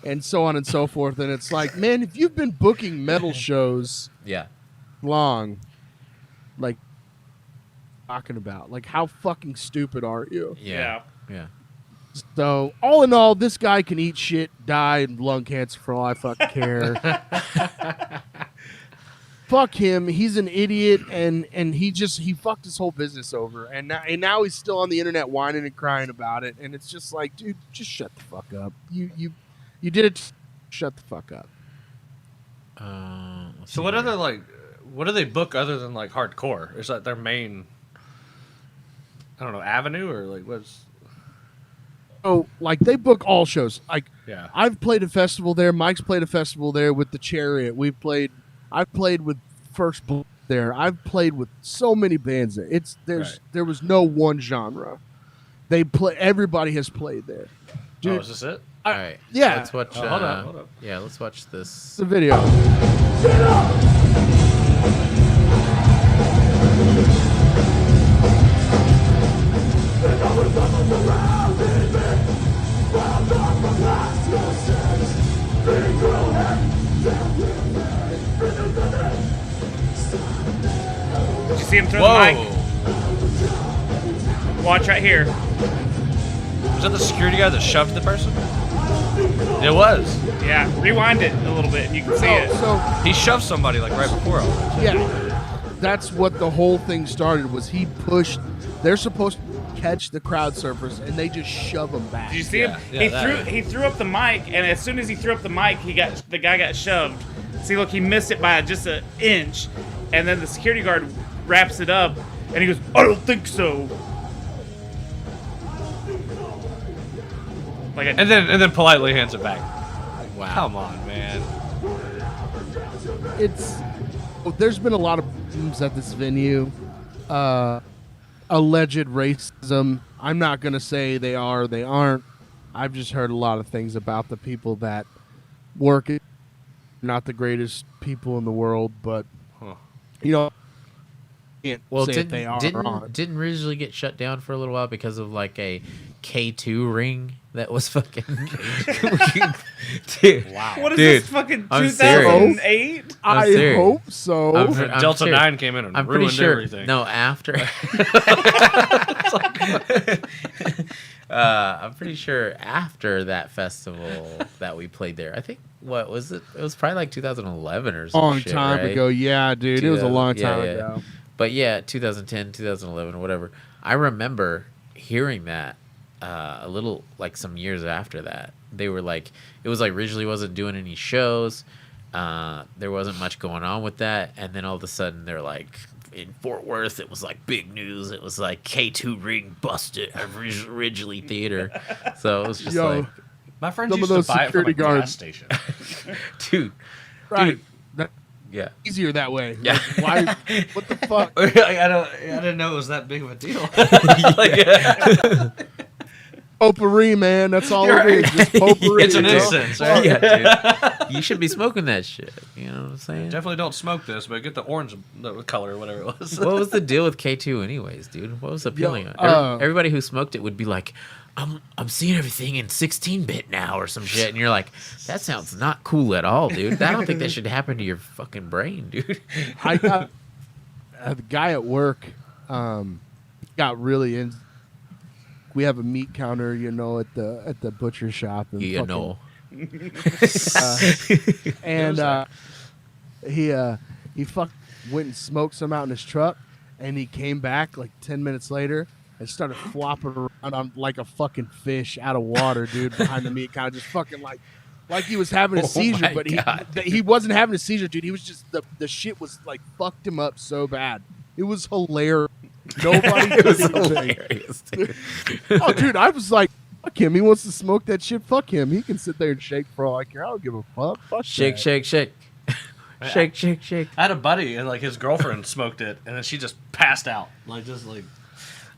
and so on and so forth. And it's like, man, if you've been booking metal shows Yeah. long, like, talking about, like, how fucking stupid are you? Yeah. Yeah. So all in all, this guy can eat shit, die of lung cancer for all I fucking care. Fuck him. He's an idiot, and he fucked his whole business over, and now he's still on the internet whining and crying about it, and it's just like, dude, just shut the fuck up. You did it. Shut the fuck up. So what do they book other than like hardcore? Is that their main, I don't know, avenue, or like what's? So like they book all shows. Like Yeah. I've played a festival there. Mike's played a festival there with the Chariot. I've played with First Blood there. I've played with so many bands there. Right. There was no one genre. They play. Everybody has played there. Dude, Oh, is this it? All right. yeah. Let's watch. Oh, hold up. Yeah, let's watch this. it's a video. Did you see him throw the Whoa. mic? Watch right here. Was that the security guy that shoved the person? It was. Yeah, rewind it a little bit and you can see it. So He shoved somebody like right before him. yeah, that's what the whole thing started. Was he pushed? They're supposed to catch the crowd surfers, and they just shove them back. Did you see Yeah, him? yeah, He threw up the mic, and as soon as he threw up the mic, the guy got shoved. See, look, he missed it by just an inch, and then the security guard wraps it up, and he goes, "I don't think so." Like And then politely hands it back. Wow. Come on, man. There's been a lot of problems at this venue. Alleged racism. I'm not gonna say they are, or they aren't. I've just heard a lot of things about the people that work it. Not the greatest people in the world, but you know, can't Well, say if they are or aren't. didn't originally get shut down for a little while because of like a K2 ring that was fucking. Dude, wow. what is Dude, this fucking I'm serious. 2008? I'm I serious. hope so. I'm Delta serious. 9 came in and I'm pretty ruined sure. everything. No, after. I'm pretty sure after that festival that we played there. I think what was it? It was probably like 2011 or something. long time ago, yeah, dude. It was a long time ago. But yeah, 2010, 2011, or whatever. I remember hearing that a little like some years after that. They were like, it was like originally wasn't doing any shows. There wasn't much going on with that, and then all of a sudden they're like in Fort Worth. It was like big news. It was like K2 ring busted at Ridgely Theater. So it was just Yo, like, My friends Some of used to those buy it from a security guards. gas station. dude, Right. That's yeah. easier that way. Yeah. Like, why? What the fuck? I didn't know it was that big of a deal. Like, Potpourri, man. That's all You're it is. Just potpourri. it's an you know? incense, right? Yeah, dude. You should be smoking that shit. You know what I'm saying? Definitely don't smoke this, but get the orange color or whatever it was. What was the deal with K2 anyways, dude? What was appealing? Yo, Everybody who smoked it would be like, I'm seeing everything in 16-bit now or some shit. And you're like, that sounds not cool at all, dude. I don't think that should happen to your fucking brain, dude. I got the guy at work got really in. We have a meat counter, you know, at the butcher shop. And You fucking- know. and he went and smoked some out in his truck, and he came back like 10 minutes later and started flopping around on like a fucking fish out of water, dude, behind the meat counter, just fucking like he was having a seizure, my but God, he wasn't having a seizure, dude. He was just the shit was like fucked him up so bad. It was hilarious. Nobody It was did anything. hilarious, dude. Oh, dude, I was like, fuck him. He wants to smoke that shit. Fuck him. He can sit there and shake for all I care. I don't give a fuck. Fuck Shake, that. shake, shake. Shake, shake, shake. I had a buddy and like his girlfriend smoked it, and then she just passed out, like just like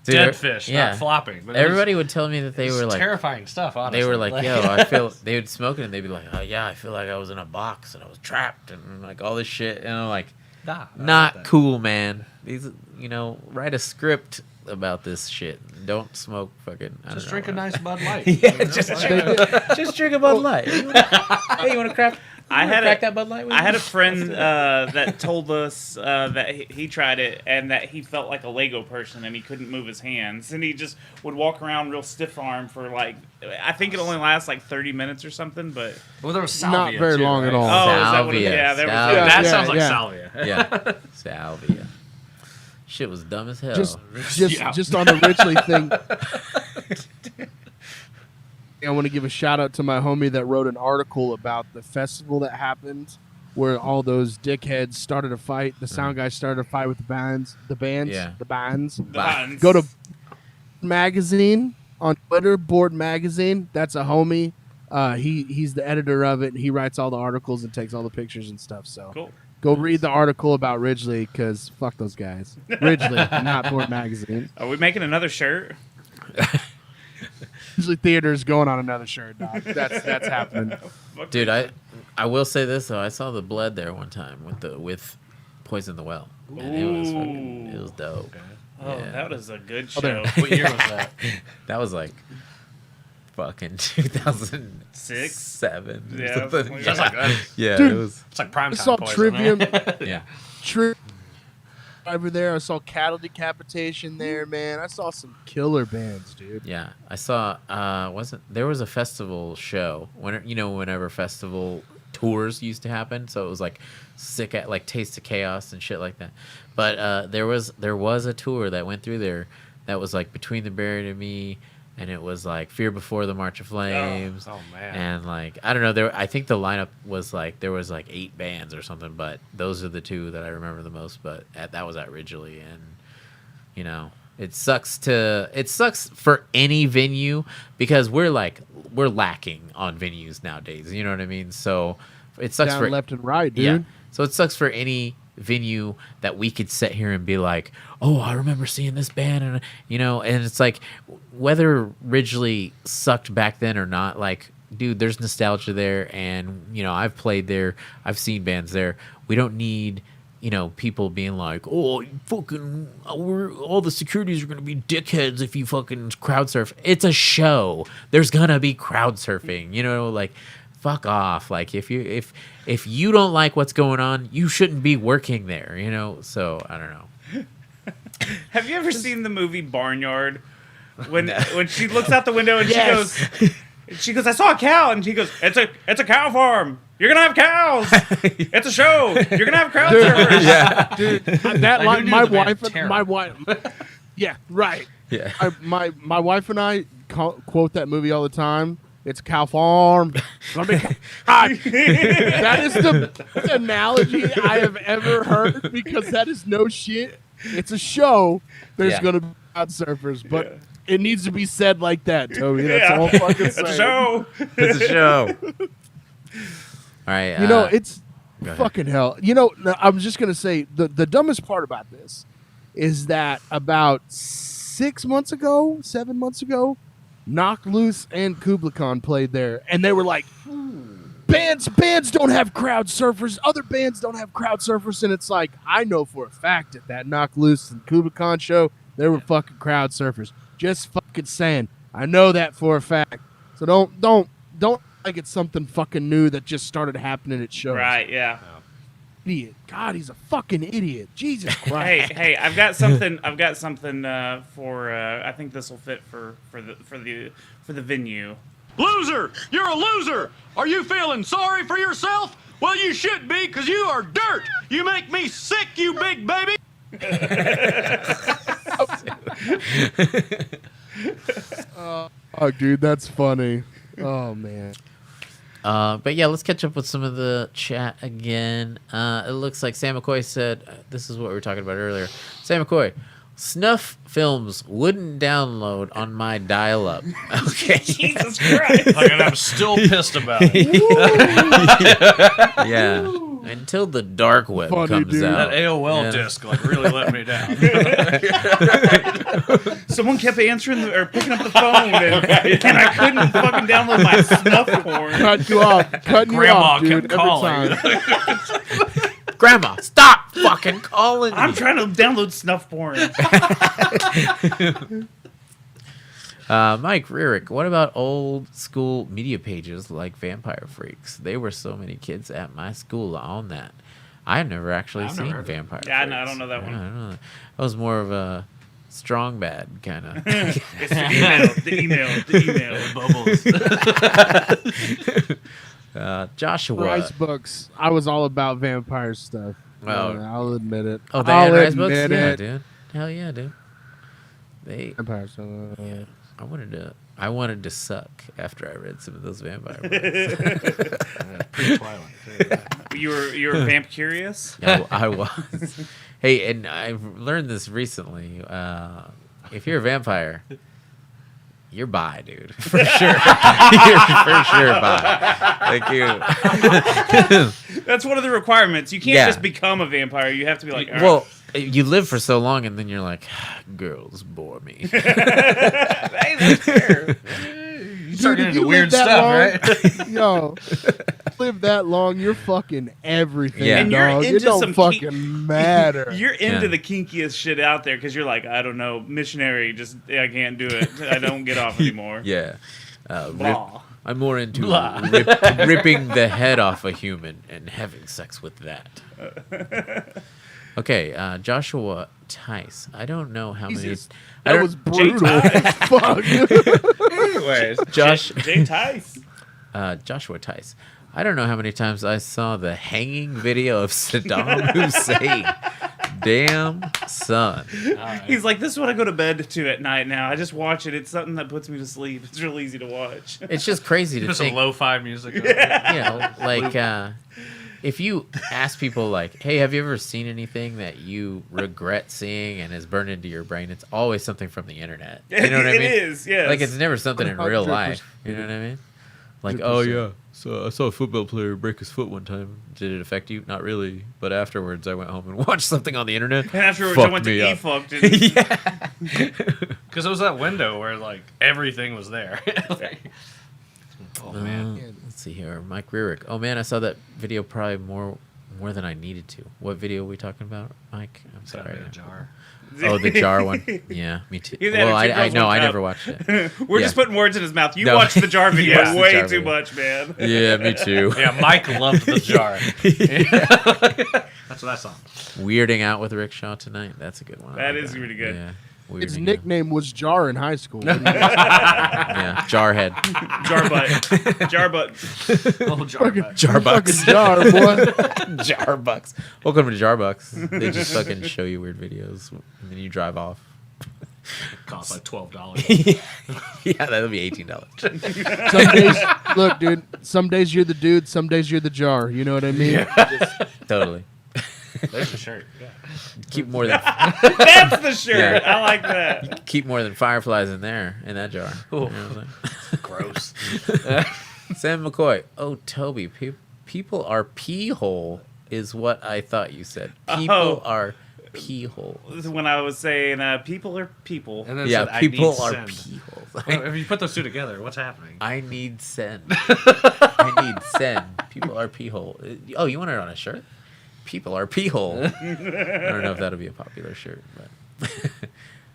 Dude, dead fish, yeah. not flopping. But it Everybody would tell me that they was were like, terrifying stuff. Honestly, they were like, yo, I feel. They would smoke it and they'd be like, oh yeah, I feel like I was in a box and I was trapped and like all this shit. And I'm like, nah, not cool, man. These, you know, write a script about this shit. Don't smoke fucking. I Just don't drink a know. nice Bud Light. Yeah, just drink a Bud Light. Hey, you want to crack? I had crack that Bud Light. With I had me? a friend that told us that he tried it and that he felt like a Lego person and he couldn't move his hands and he just would walk around real stiff arm for like I think it only lasts like 30 minutes or something. But Well, there was Not salvia. very too, long right? at all. oh, is that what it, Salvia. yeah, there was Salvia. That Yeah, sounds like yeah. salvia. Yeah, salvia. Shit was dumb as hell. Just on the Ridgely thing. I want to give a shout out to my homie that wrote an article about the festival that happened, where all those dickheads started a fight. The sound guys started a fight with the bands. Yeah. The bands. the buns. Go to magazine. on Twitter, Board Magazine. That's a homie. He's the editor of it, and he writes all the articles and takes all the pictures and stuff. So Cool. go read the article about Ridgely because fuck those guys. Ridgely, not Board Magazine. Are we making another shirt? Ridgely Theater's going on another shirt, dog. That's happening. Dude, I will say this though. I saw the Blood there one time with Poison the Well, and it was dope. Oh, Yeah. that was a good Oh, there. show. What year was that? That was like fucking 2007. Yeah, something. like That's like Yeah, Dude. it was. it's like prime I time saw poison. Trivium. Yeah. Over there, I saw Cattle Decapitation there, man. I saw some killer bands, dude. Yeah, I saw. There was a festival show whenever festival tours used to happen. So it was like sick at like Taste of Chaos and shit like that. But there was a tour that went through there that was like Between the Buried and Me, and it was like Fear Before the March of Flames. Oh, man. And like I don't know, I think the lineup was like there was like 8 bands or something, but those are the 2 that I remember the most. But that was at Ridgely, and you know it sucks for any venue because we're lacking on venues nowadays. You know what I mean? So it sucks Down for left and right, dude. yeah. So it sucks for any venue that we could sit here and be like, oh, I remember seeing this band, and and it's like whether Ridgely sucked back then or not, like, dude, there's nostalgia there, and I've played there, I've seen bands there. We don't need people being like, oh, fucking, all the securities are gonna be dickheads if you fucking crowd surf. It's a show. There's gonna be crowd surfing. Like, fuck off. Like, if you don't like what's going on, you shouldn't be working there. So I don't know. Have you ever seen the movie Barnyard? When she looks out the window and Yes. she goes, I saw a cow, and she goes, it's a cow farm. You're gonna have cows. It's a show. You're gonna have crowd surfers. Yeah. Dude, that I like knew my the band wife, Terror. my wife. Yeah, right. Yeah. My wife and I quote that movie all the time. It's a cow farm. Gonna be God, that is the best analogy I have ever heard because that is no shit. It's a show. There's Yeah. gonna be crowd surfers, but it needs to be said like that, Toby. That's all I'm fucking It's a saying. show. It's a show. All right. It's go ahead. fucking hell. I was just gonna say the dumbest part about this is that about 7 months ago, Knock Loose and Kubla Khan played there, and they were like, bands don't have crowd surfers. Other bands don't have crowd surfers, and it's like I know for a fact at that Knock Loose and Kubla Khan show there were fucking crowd surfers. Just fucking saying, I know that for a fact. So don't like it's something fucking new that just started happening at shows. Right, yeah. Idiot. God, he's a fucking idiot. Jesus Christ. Hey, I've got something for I think this will fit for the venue. Loser! You're a loser! Are you feeling sorry for yourself? Well, you should be, because you are dirt! You make me sick, you big baby! Oh, dude, that's funny. Oh, man. But yeah, let's catch up with some of the chat again. It looks like Sam McCoy said, this is what we were talking about earlier. Sam McCoy, snuff films wouldn't download on my dial-up. Okay. Jesus Christ. Like, and I'm still pissed about it. Yeah. Until the dark web Funny, comes dude. out. That AOL Yeah. disc like really let me down. Someone kept answering or picking up the phone, and I couldn't fucking download my snuff porn. Cut you off. Cutting you Grandma off, dude, kept every calling. time. Grandma, stop fucking calling I'm me. trying to download snuff porn. Mike Rierick, what about old school media pages like Vampire Freaks? They were so many kids at my school on that. I've never actually I've never seen heard of Vampire Yeah, Freaks. no, I don't know that one. I don't know. That was more of a strong bad kind of. It's the email. Joshua. Rice books. I was all about vampire stuff. Oh. I'll admit it. Oh, they I'll had Rice books? admit Yeah, it. dude. Hell yeah, dude. They. Vampire stuff. Yeah. I wanted to suck after I read some of those vampire books. Pre-Twilight. You were vamp curious? I was. Hey, and I've learned this recently. If you're a vampire, you're bi, dude. For sure. You're for sure bi. Thank you. That's one of the requirements. You can't Yeah. just become a vampire. You have to be like, all right. Well, you live for so long, and then you're like, girls bore me. Hey, that's fair. You start Dude, getting if you into weird live that stuff, right? Yo, live that long, you're fucking everything, Yeah. And you're dog. It into don't some fucking matter. You're into Yeah. the kinkiest shit out there because you're like, I don't know, missionary. Just I can't do it. I don't get off anymore. Yeah. Blah. I'm more into Blah. ripping the head off a human and having sex with that. Okay, Joshua Tice. I don't know how Jesus, many. that was brutal. Fuck. Anyways, Jay Tice. Joshua Tice. I don't know how many times I saw the hanging video of Saddam Hussein. Damn, son. He's like, this is what I go to bed to at night now. I just watch it. It's something that puts me to sleep. It's real easy to watch. It's just crazy to put some think. lo-fi music. On. You know, like if you ask people like, hey, have you ever seen anything that you regret seeing and has burned into your brain? It's always something from the internet. You know what I mean? It is, yes. Like it's never something in real 100%. life. You know what I mean? Like, 100%. oh yeah, so I saw a football player break his foot one time. Did it affect you? Not really. But afterwards, I went home and watched something on the internet. And afterwards, Fucked I went to me up. E-fucked. And Yeah. Because it was that window where like everything was there. Like, oh man. Let's see here, Mike Rearick. Oh man, I saw that video probably more than I needed to. What video are we talking about, Mike? I'm It's gotta sorry. be a jar. Oh, the jar one. Yeah, me too. Either that or Well, Two I Girls, know One I Cup. never watched it. We're Yeah. just putting words in his mouth. You No. watched the jar You video watched the way jar too video. much, man. Yeah, me too. Yeah, Mike loved the jar. That's what I saw. Weirding out with Rickshaw tonight. That's a good one. I That like is really good. Yeah. His Weirding nickname was Jar in high school. out. Yeah, Jarhead. Jar butt. Jar butt. Little jar. Fucking- back. Jarbucks. Fucking Jar, boy. Jarbucks. Welcome to Jarbucks. They just fucking show you weird videos and then you drive off. Cost like $12. Yeah, that'll be $18. Some days, look, dude. Some days you're the dude. Some days you're the Jar. You know what I mean? Totally. There's the shirt. Yeah. Keep more than That's the shirt. Yeah. I like that. keep more than fireflies in there in that jar. You know what I'm saying? Gross. Sam McCoy. Oh, Toby. People are pee hole is what I thought you said. People Oh. are pee hole. This is when I was saying people are people. And then it Yeah, said, people I are need send. pee holes. Well, if you put those two together, what's happening? I need send. I need send. People are pee hole. Oh, you want it on a shirt? People are pee hole. I don't know if that'll be a popular shirt, but I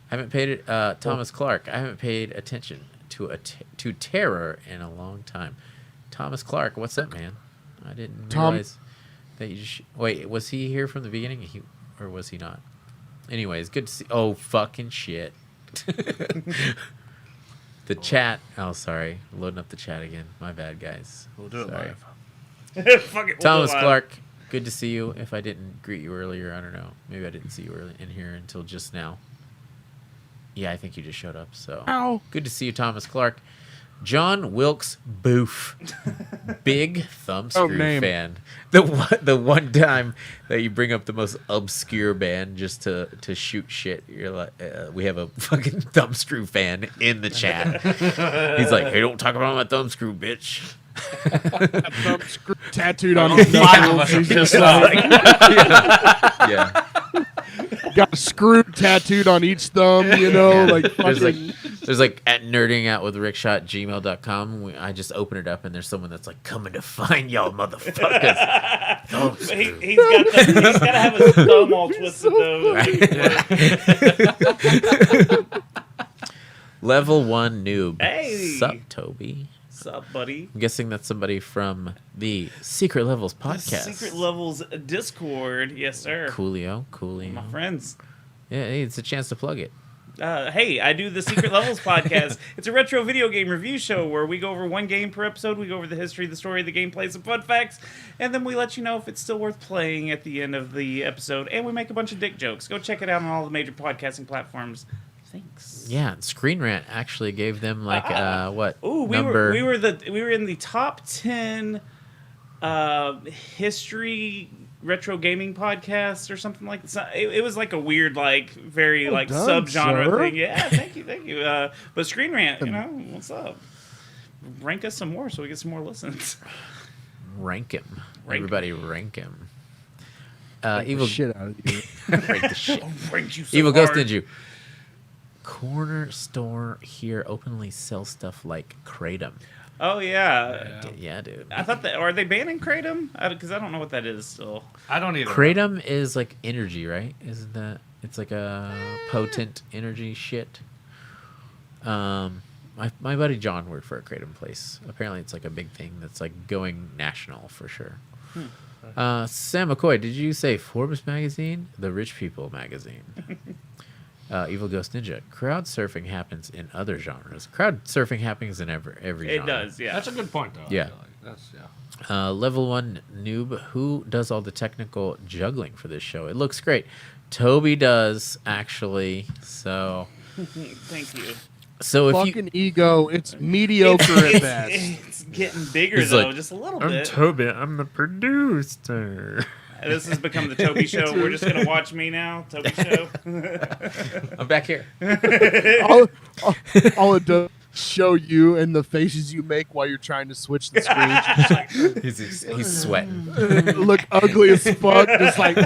haven't paid it. Thomas Clark. I haven't paid attention to terror in a long time. Thomas Clark, what's up, man? I didn't Tom- realize that you. Wait, was he here from the beginning, or was he not? Anyways, good to see. Oh, fucking shit. The chat. Oh, sorry. Loading up the chat again. My bad, guys. We'll do it Sorry. live. Fuck it, we'll Thomas do it live. Clark, good to see you. If I didn't greet you earlier, I don't know. Maybe I didn't see you early in here until just now. Yeah, I think you just showed up. So Ow. good to see you, Thomas Clark. John Wilkes Booth, big thumbscrew name. fan. The one time that you bring up the most obscure band just to shoot shit, you're like, we have a fucking thumbscrew fan in the chat. He's like, hey, don't talk about my thumbscrew, bitch. Thumb screw tattooed on his Five of knuckles. us are He's just pissed like, Yeah. got a screw tattooed on each thumb. You know, like There's fucking. like at nerding out with rickshot@gmail.com. I just open it up and there's someone that's like coming to find y'all motherfuckers. He's got to have his thumb all twisted though. Level 1 noob. Hey. Sup, Toby? What's up, buddy? I'm guessing that's somebody from the Secret Levels podcast. Secret Levels Discord, yes sir. Coolio. My friends. Yeah, hey, it's a chance to plug it. Hey, I do the Secret Levels podcast. It's a retro video game review show where we go over one game per episode. We go over the history, the story, the gameplay, some fun facts, and then we let you know if it's still worth playing at the end of the episode. And we make a bunch of dick jokes. Go check it out on all the major podcasting platforms. Thanks. Yeah, and Screen Rant actually gave them like what Ooh, we number? were in the top 10 history retro gaming podcast or something like that. It was like a weird, like very Well like done, subgenre sir. thing. Yeah, thank you. But Screen Rant, you know, what's up? Rank us some more so we get some more listens. Rank him. Rank Everybody rank him. Evil shit out of you. Rank the shit. Rank you so Evil Ghost hard. Ninja. Corner store here openly sells stuff like Kratom. Oh yeah. Yeah, dude. I thought that. Are they banning Kratom? Because I don't know what that is still. I don't either. Kratom is like energy, right? Isn't that? It's like a potent energy shit. My buddy John worked for a Kratom place. Apparently, it's like a big thing that's like going national for sure. Sam McCoy, did you say Forbes magazine? The Rich People magazine. Evil Ghost Ninja. Crowd surfing happens in other genres. Crowd surfing happens in every It genre. does, yeah. That's a good point, though. I Yeah. feel like. That's Level 1 noob. Who does all the technical juggling for this show? It looks great. Toby does, actually. So Thank you. if you... Fucking ego. It's mediocre at best. It's getting bigger He's though, like, just a little I'm bit. Toby. I'm the producer. This has become the Toby show. We're just gonna watch me now, Toby show. I'm back here. All it does is show you and the faces you make while you're trying to switch the screen. He's sweating. Look ugly as fuck. Just like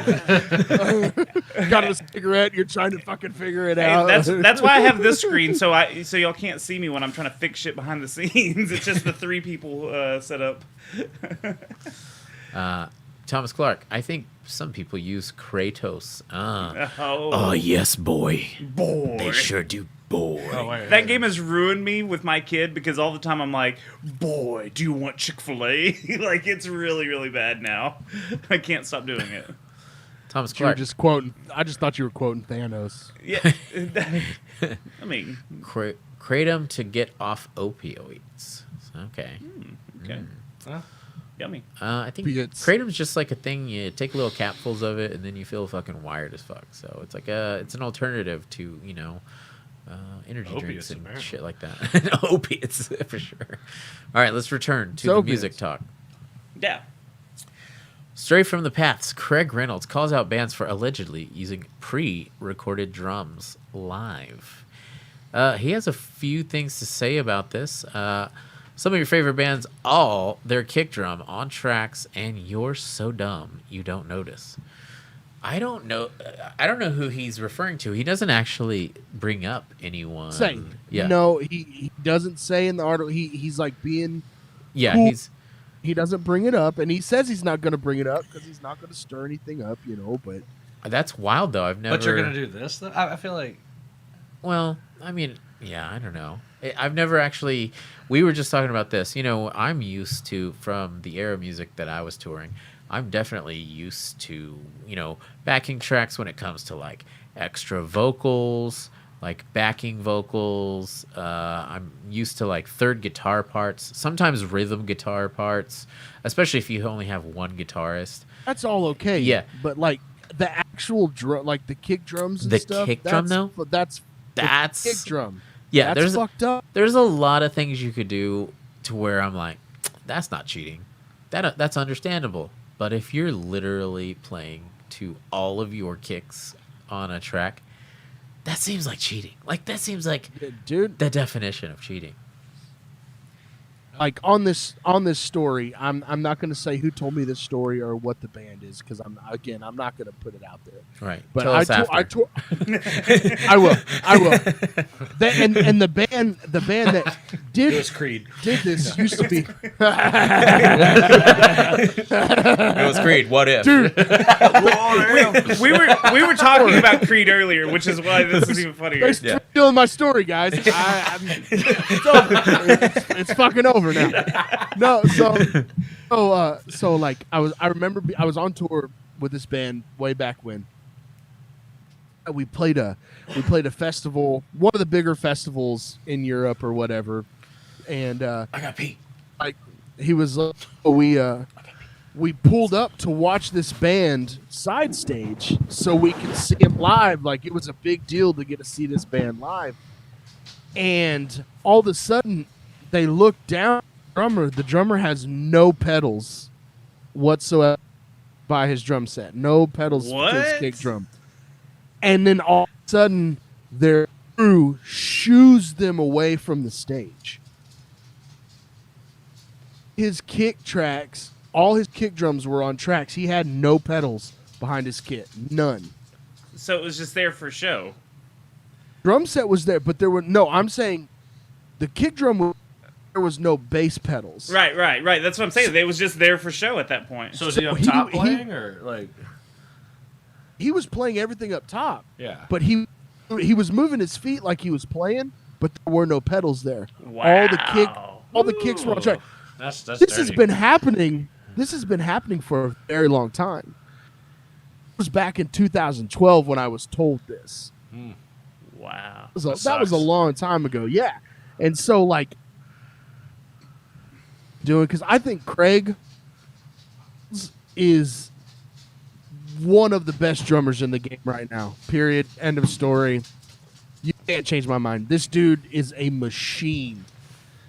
got a cigarette. You're trying to fucking figure it Hey, out. that's why I have this screen, so y'all can't see me when I'm trying to fix shit behind the scenes. It's just the three people set up. Thomas Clark. I think some people use Kratos. Oh, yes, boy. boy. They sure do, boy. That game has ruined me with my kid because all the time I'm like, boy, do you want Chick-fil-A? Like, it's really, really bad now. I can't stop doing it. Thomas You were Clark. just quoting. I just thought you were quoting Thanos. Yeah. I mean, Kratom to get off opioids. Okay. okay. Yummy. I think Opiates. Kratom's just like a thing. You take little capfuls of it, and then you feel fucking wired as fuck. So it's like it's an alternative to energy drinks Opiates, and apparently. shit like that. Opiates for sure. All right, let's return to the Opiates. music talk. Yeah. Straight from the Paths, Craig Reynolds calls out bands for allegedly using pre-recorded drums live. He has a few things to say about this. Some of your favorite bands, all their kick drum on tracks, and you're so dumb you don't notice. I don't know who he's referring to. He doesn't actually bring up anyone. Say no. He doesn't say in the article. He's like being. Yeah, cool. he doesn't bring it up, and he says he's not going to bring it up because he's not going to stir anything up, But that's wild though. I've never. But you're gonna do this, though? I feel like. Well, I mean, yeah, I don't know. I've never actually. We were just talking about this. I'm used to, from the era of music that I was touring, I'm definitely used to, backing tracks when it comes to like extra vocals, like backing vocals. I'm used to like third guitar parts, sometimes rhythm guitar parts, especially if you only have one guitarist. that's all okay. Yeah. But like the actual drum, like the kick drums and The stuff. kick drum, though? That's That's kick drum. Yeah, that's fucked up. There's a lot of things you could do to where I'm like, that's not cheating. That's understandable. But if you're literally playing to all of your kicks on a track, that seems like cheating. Like that seems like Dude, the definition of cheating. like on this story, I'm not going to say who told me this story or what the band is because I'm not going to put it out there. Right. But Tell us after. I will. And the band that It was Creed. did this used to be It was Creed. What if? dude. we were talking about Creed earlier, which is why this is even funnier. They're stealing my story, guys. It's over. It's fucking over now. No, so like I remember I was on tour with this band way back when. We played a festival, one of the bigger festivals in Europe or whatever, and I got pee. like he was we pulled up to watch this band side stage so we could see him live. Like it was a big deal to get to see this band live. And all of a sudden they look down at the drummer has no pedals whatsoever. by his drum set. No pedals to his What? kick drum. And then all of a sudden, their crew shoos them away from the stage. His kick tracks, all his kick drums were on tracks. He had no pedals behind his kit. None. So it was just there for show. Drum set was there, but there were no. I'm saying the kick drum. There was no bass pedals. Right. That's what I'm saying. They was just there for show at that point. So is he up he- top he- playing or like? He was playing everything up top, Yeah. but he was moving his feet like he was playing, but there were no pedals there. Wow. All the kicks were on track. That's This has dirty. been happening. This has been happening for a very long time. It was back in 2012 when I was told this. Wow. That was That a sucks. long time ago. Yeah, and so like doing because I think Craig is one of the best drummers in the game right now. Period. End of story. You can't change my mind. This dude is a machine.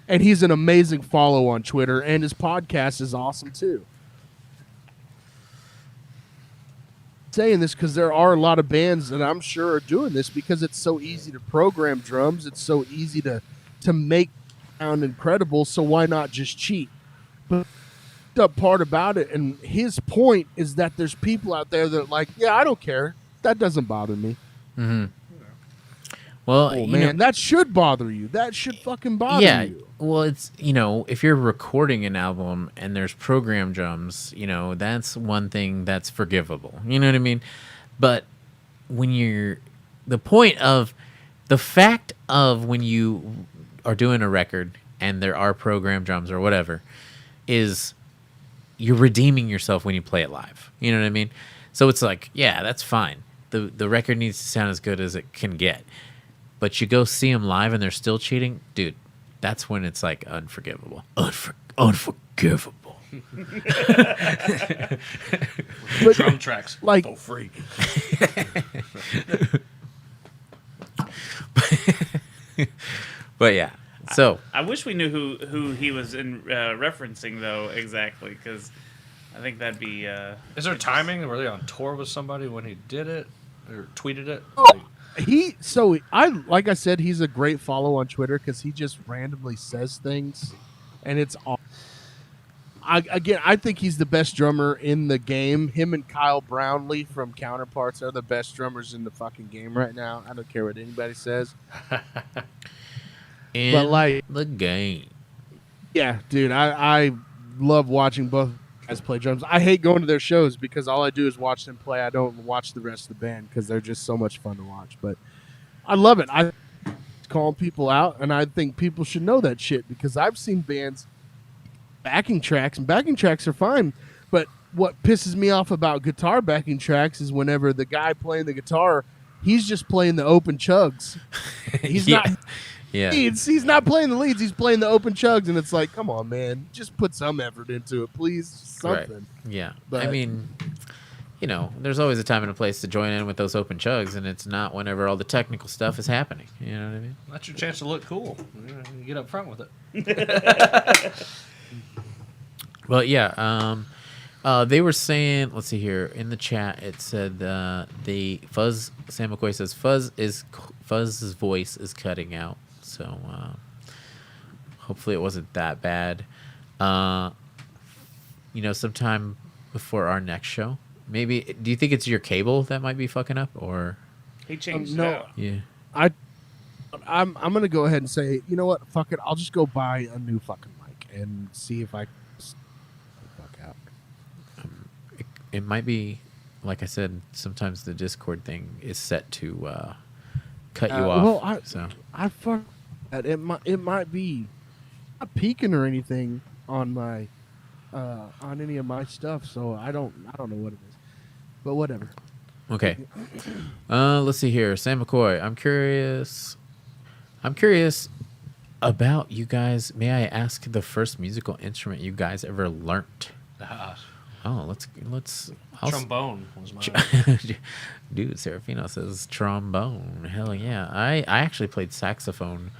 And he's an amazing follow on Twitter, and his podcast is awesome too. Saying this because there are a lot of bands that I'm sure are doing this because it's so easy to program drums. It's so easy to make sound incredible. So why not just cheat? But the part about it, and his point is that there's people out there that are like, yeah, I don't care. That doesn't bother me. Well, Oh you man, know, that should bother you. That should fucking bother yeah. you. Well, it's, you know, if you're recording an album and there's program drums, you know, that's one thing that's forgivable. You know what I mean? But when you're the point of the fact of when you are doing a record and there are program drums or whatever is you're redeeming yourself when you play it live. You know what I mean? So it's like, yeah, that's fine. The record needs to sound as good as it can get. But you go see them live and they're still cheating, dude. That's when it's like unforgivable. Unforgivable. But Drum tracks. like, Freak. But yeah. So I wish we knew who he was in referencing though exactly, because I think that'd be. Is there timing? Were they on tour with somebody when he did it or tweeted it? like I said, he's a great follow on Twitter because he just randomly says things, and it's all. I think he's the best drummer in the game. Him and Kyle Brownlee from Counterparts are the best drummers in the fucking game right now. I don't care what anybody says. in like- the game. Yeah, dude, I love watching both guys play drums. I hate going to their shows because all I do is watch them play. I don't watch the rest of the band because they're just so much fun to watch. But I love it. I call people out, and I think people should know that shit because I've seen bands backing tracks, and backing tracks are fine. But what pisses me off about guitar backing tracks is whenever the guy playing the guitar, he's just playing the open chugs. He's Yeah. not. Yeah. He's not playing the leads. He's playing the open chugs, and it's like, come on, man, just put some effort into it, please. Something. Right. Yeah. But- I mean, you know, there's always a time and a place to join in with those open chugs, and it's not whenever all the technical stuff is happening. You know what I mean? That's your chance to look cool. You get up front with it. Well, yeah. They were saying, let's see here in the chat. It said the Fuzz. Sam McCoy says Fuzz's voice is cutting out. So hopefully it wasn't that bad. You know, sometime before our next show, maybe. Do you think it's your cable that might be fucking up, or He changed no. it out. yeah? I'm gonna go ahead and say, you know what? Fuck it. I'll just go buy a new fucking mic and see if I can fuck out. It might be, like I said, sometimes the Discord thing is set to cut you off. Well, I fuck that. It might be not peaking or anything on my on any of my stuff, so I don't know what it is, but whatever. Okay. Let's see here. Sam McCoy. I'm curious about you guys. May I ask the first musical instrument you guys ever learnt? Oh, let's. Trombone was mine. Dude, Serafino says trombone. Hell yeah. I actually played saxophone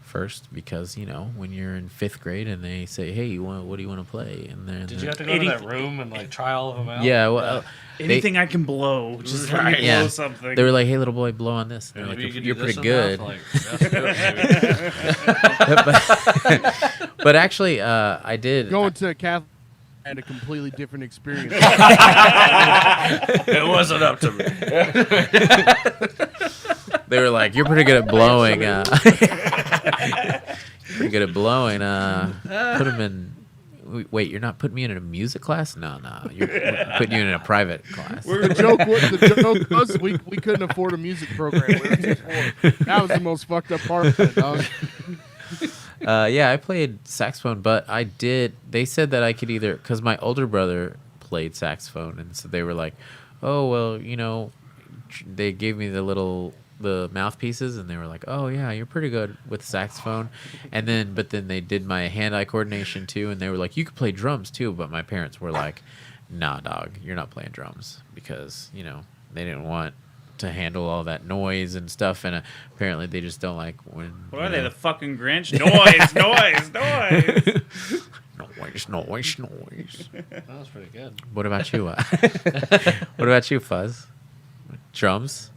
first because when you're in 5th grade and they say, "Hey, what do you want to play?" and then Did you have to go to that room and like try all of them out? Yeah, well, Anything I can blow, just let me blow yeah, something. they were like, "Hey, little boy, blow on this." And they're Maybe like, you could "You're do this pretty good." enough, like, that's good, maybe. But actually, I did. Going to a Catholic had a completely different experience. It wasn't up to me. They were like, "You're pretty good at blowing." Pretty good at blowing. Put him in. Wait, you're not putting me in a music class? No, you're putting you in a private class. The joke was we couldn't afford a music program. We were too poor. That was the most fucked up part of it, dog. Yeah, I played saxophone, but they said that I could either, because my older brother played saxophone, and so they were like, "Oh, well, they gave me the mouthpieces, and they were like, "Oh yeah, you're pretty good with saxophone." But then they did my hand-eye coordination too, and they were like, "You could play drums too." But my parents were like, "Nah, dog, you're not playing drums," because they didn't want to handle all that noise and stuff, and apparently they just don't like when. What are they, the fucking Grinch? Noise. Noise. That was pretty good. What about you? What about you, Fuzz? Drums?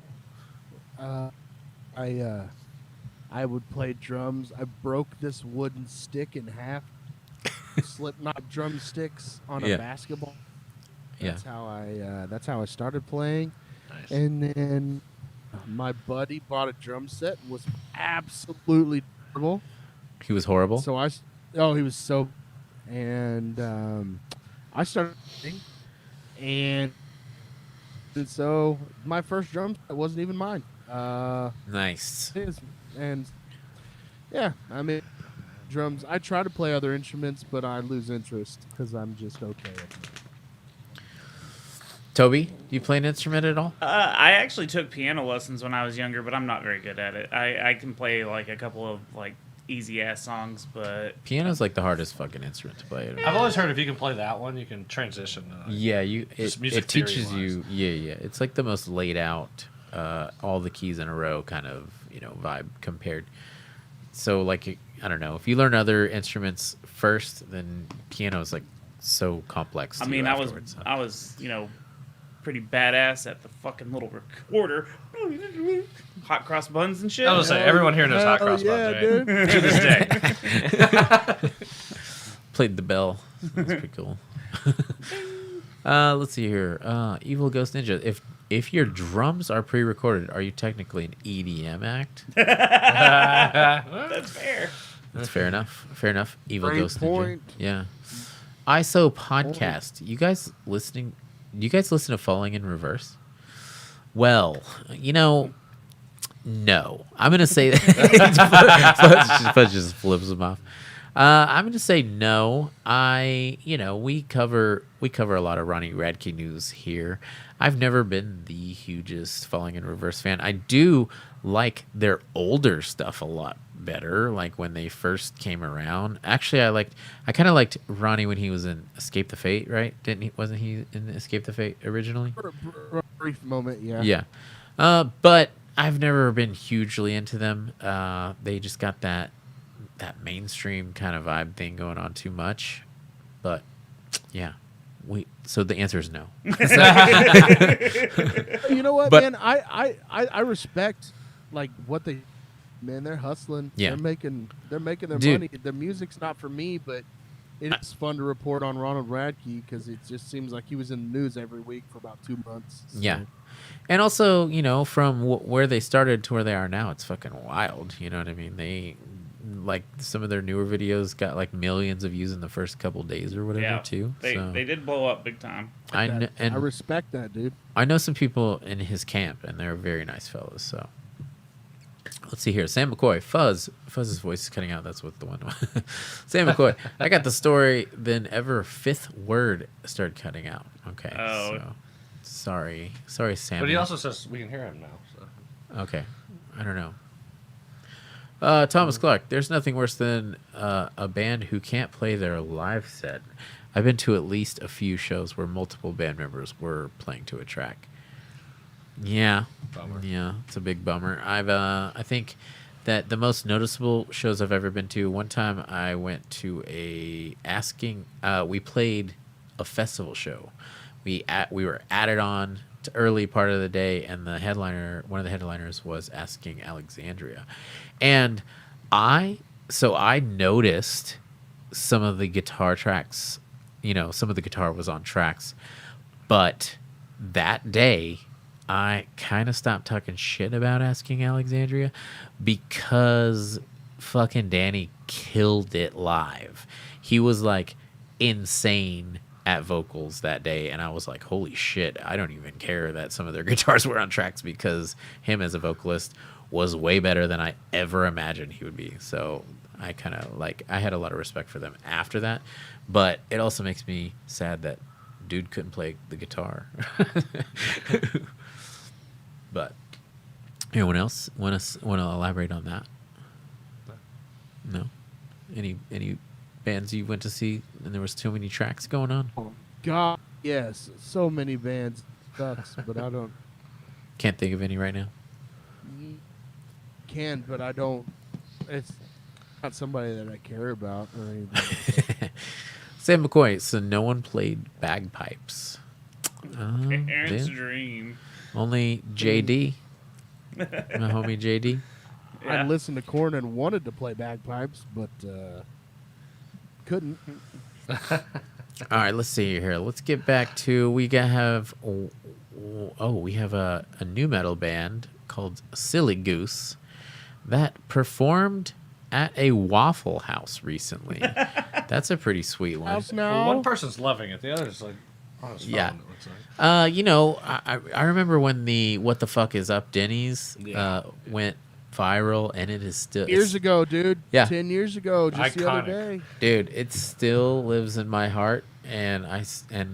I would play drums. I broke this wooden stick in half. Slipknot drumsticks on a Yeah. basketball. Yeah. That's how I started playing. Nice. And then my buddy bought a drum set and was absolutely terrible. He was horrible. So he was so, and I started playing, and so my first drum set wasn't even mine. Nice. And yeah, I mean, drums. I try to play other instruments, but I lose interest because I'm just okay at it. Toby, do you play an instrument at all? I actually took piano lessons when I was younger, but I'm not very good at it. I can play like a couple of like easy ass songs, but Piano's like the hardest fucking instrument to play. I've always heard if you can play that one, you can transition. To, like, Yeah, Just it music teaches theory-wise. you. Yeah. It's like the most laid out, all the keys in a row kind of vibe compared. So like I don't know, if you learn other instruments first, then piano is like so complex. To I mean, you I was afterwards, so. I was pretty badass at the fucking little recorder, hot cross buns and shit. I was gonna say everyone here knows hot Hell cross yeah, buns, right? dude. To this day. Played the bell. That's pretty cool. Let's see here. Evil Ghost Ninja. If your drums are pre-recorded, are you technically an EDM act? That's fair. That's fair enough. Fair enough. Evil Great Ghost point. Ninja. Yeah. ISO podcast. You guys listening? Do you guys listen to Falling in Reverse? Well, no. I'm gonna say that. Fudge just flips them off. I'm gonna say no. We cover a lot of Ronnie Radke news here. I've never been the hugest Falling in Reverse fan. I do like their older stuff a lot better, like when they first came around. Actually, I kind of liked Ronnie when he was in Escape the Fate, right? Wasn't he in Escape the Fate originally? For a brief moment, yeah. Yeah. But I've never been hugely into them. They just got that mainstream kind of vibe thing going on too much. But yeah. So the answer is no. You know what, But- man? I respect like what they're hustling. Yeah. They're making their Dude. money. The music's not for me, but it's fun to report on Ronald Radke because it just seems like he was in the news every week for about 2 months. So. Yeah. And also, from where they started to where they are now, it's fucking wild. You know what I mean? They, like, some of their newer videos got, like, millions of views in the first couple days or whatever, Yeah, too. they So did blow up big time. I I respect that, dude. I know some people in his camp, and they're very nice fellas. So let's see here. Sam McCoy, Fuzz's voice is cutting out. That's what the one. Sam McCoy, I got the story. Then ever fifth word started cutting out. Okay. Oh. So, sorry, Sam. But he also says we can hear him now. So. Okay. I don't know. Thomas Clark, there's nothing worse than a band who can't play their live set. I've been to at least a few shows where multiple band members were playing to a track. Yeah. Bummer. Yeah, it's a big bummer. I think that the most noticeable shows I've ever been to. One time I went to we played a festival show. We were added on to early part of the day, and one of the headliners was Asking Alexandria, and I noticed some of the guitar tracks. Some of the guitar was on tracks, but that day I kind of stopped talking shit about Asking Alexandria because fucking Danny killed it live. He was like insane at vocals that day, and I was like, holy shit, I don't even care that some of their guitars were on tracks, because him as a vocalist was way better than I ever imagined he would be. So I kind of I had a lot of respect for them after that, but it also makes me sad that dude couldn't play the guitar. But anyone else want to elaborate on that? No? Any bands you went to see and there was too many tracks going on? God, yes, so many bands sucks, but I don't Can't think of any right now. but I don't. It's not somebody that I care about or anything. Sam McCoy, so no one played bagpipes. Aaron's Dude. dream. Only JD. My homie JD. I Yeah. listened to Korn and wanted to play bagpipes, but couldn't. All right, let's see here. Let's get back to we have a new metal band called Silly Goose that performed at a Waffle House recently. That's a pretty sweet one. House Well, now. one person's loving it, the other's like on his phone. Yeah. It looks like. I remember when the What the Fuck Is Up Denny's Yeah. went viral, and it is still Years ago, dude. Yeah. 10 years ago, just the other Iconic. day. dude, it still lives in my heart, and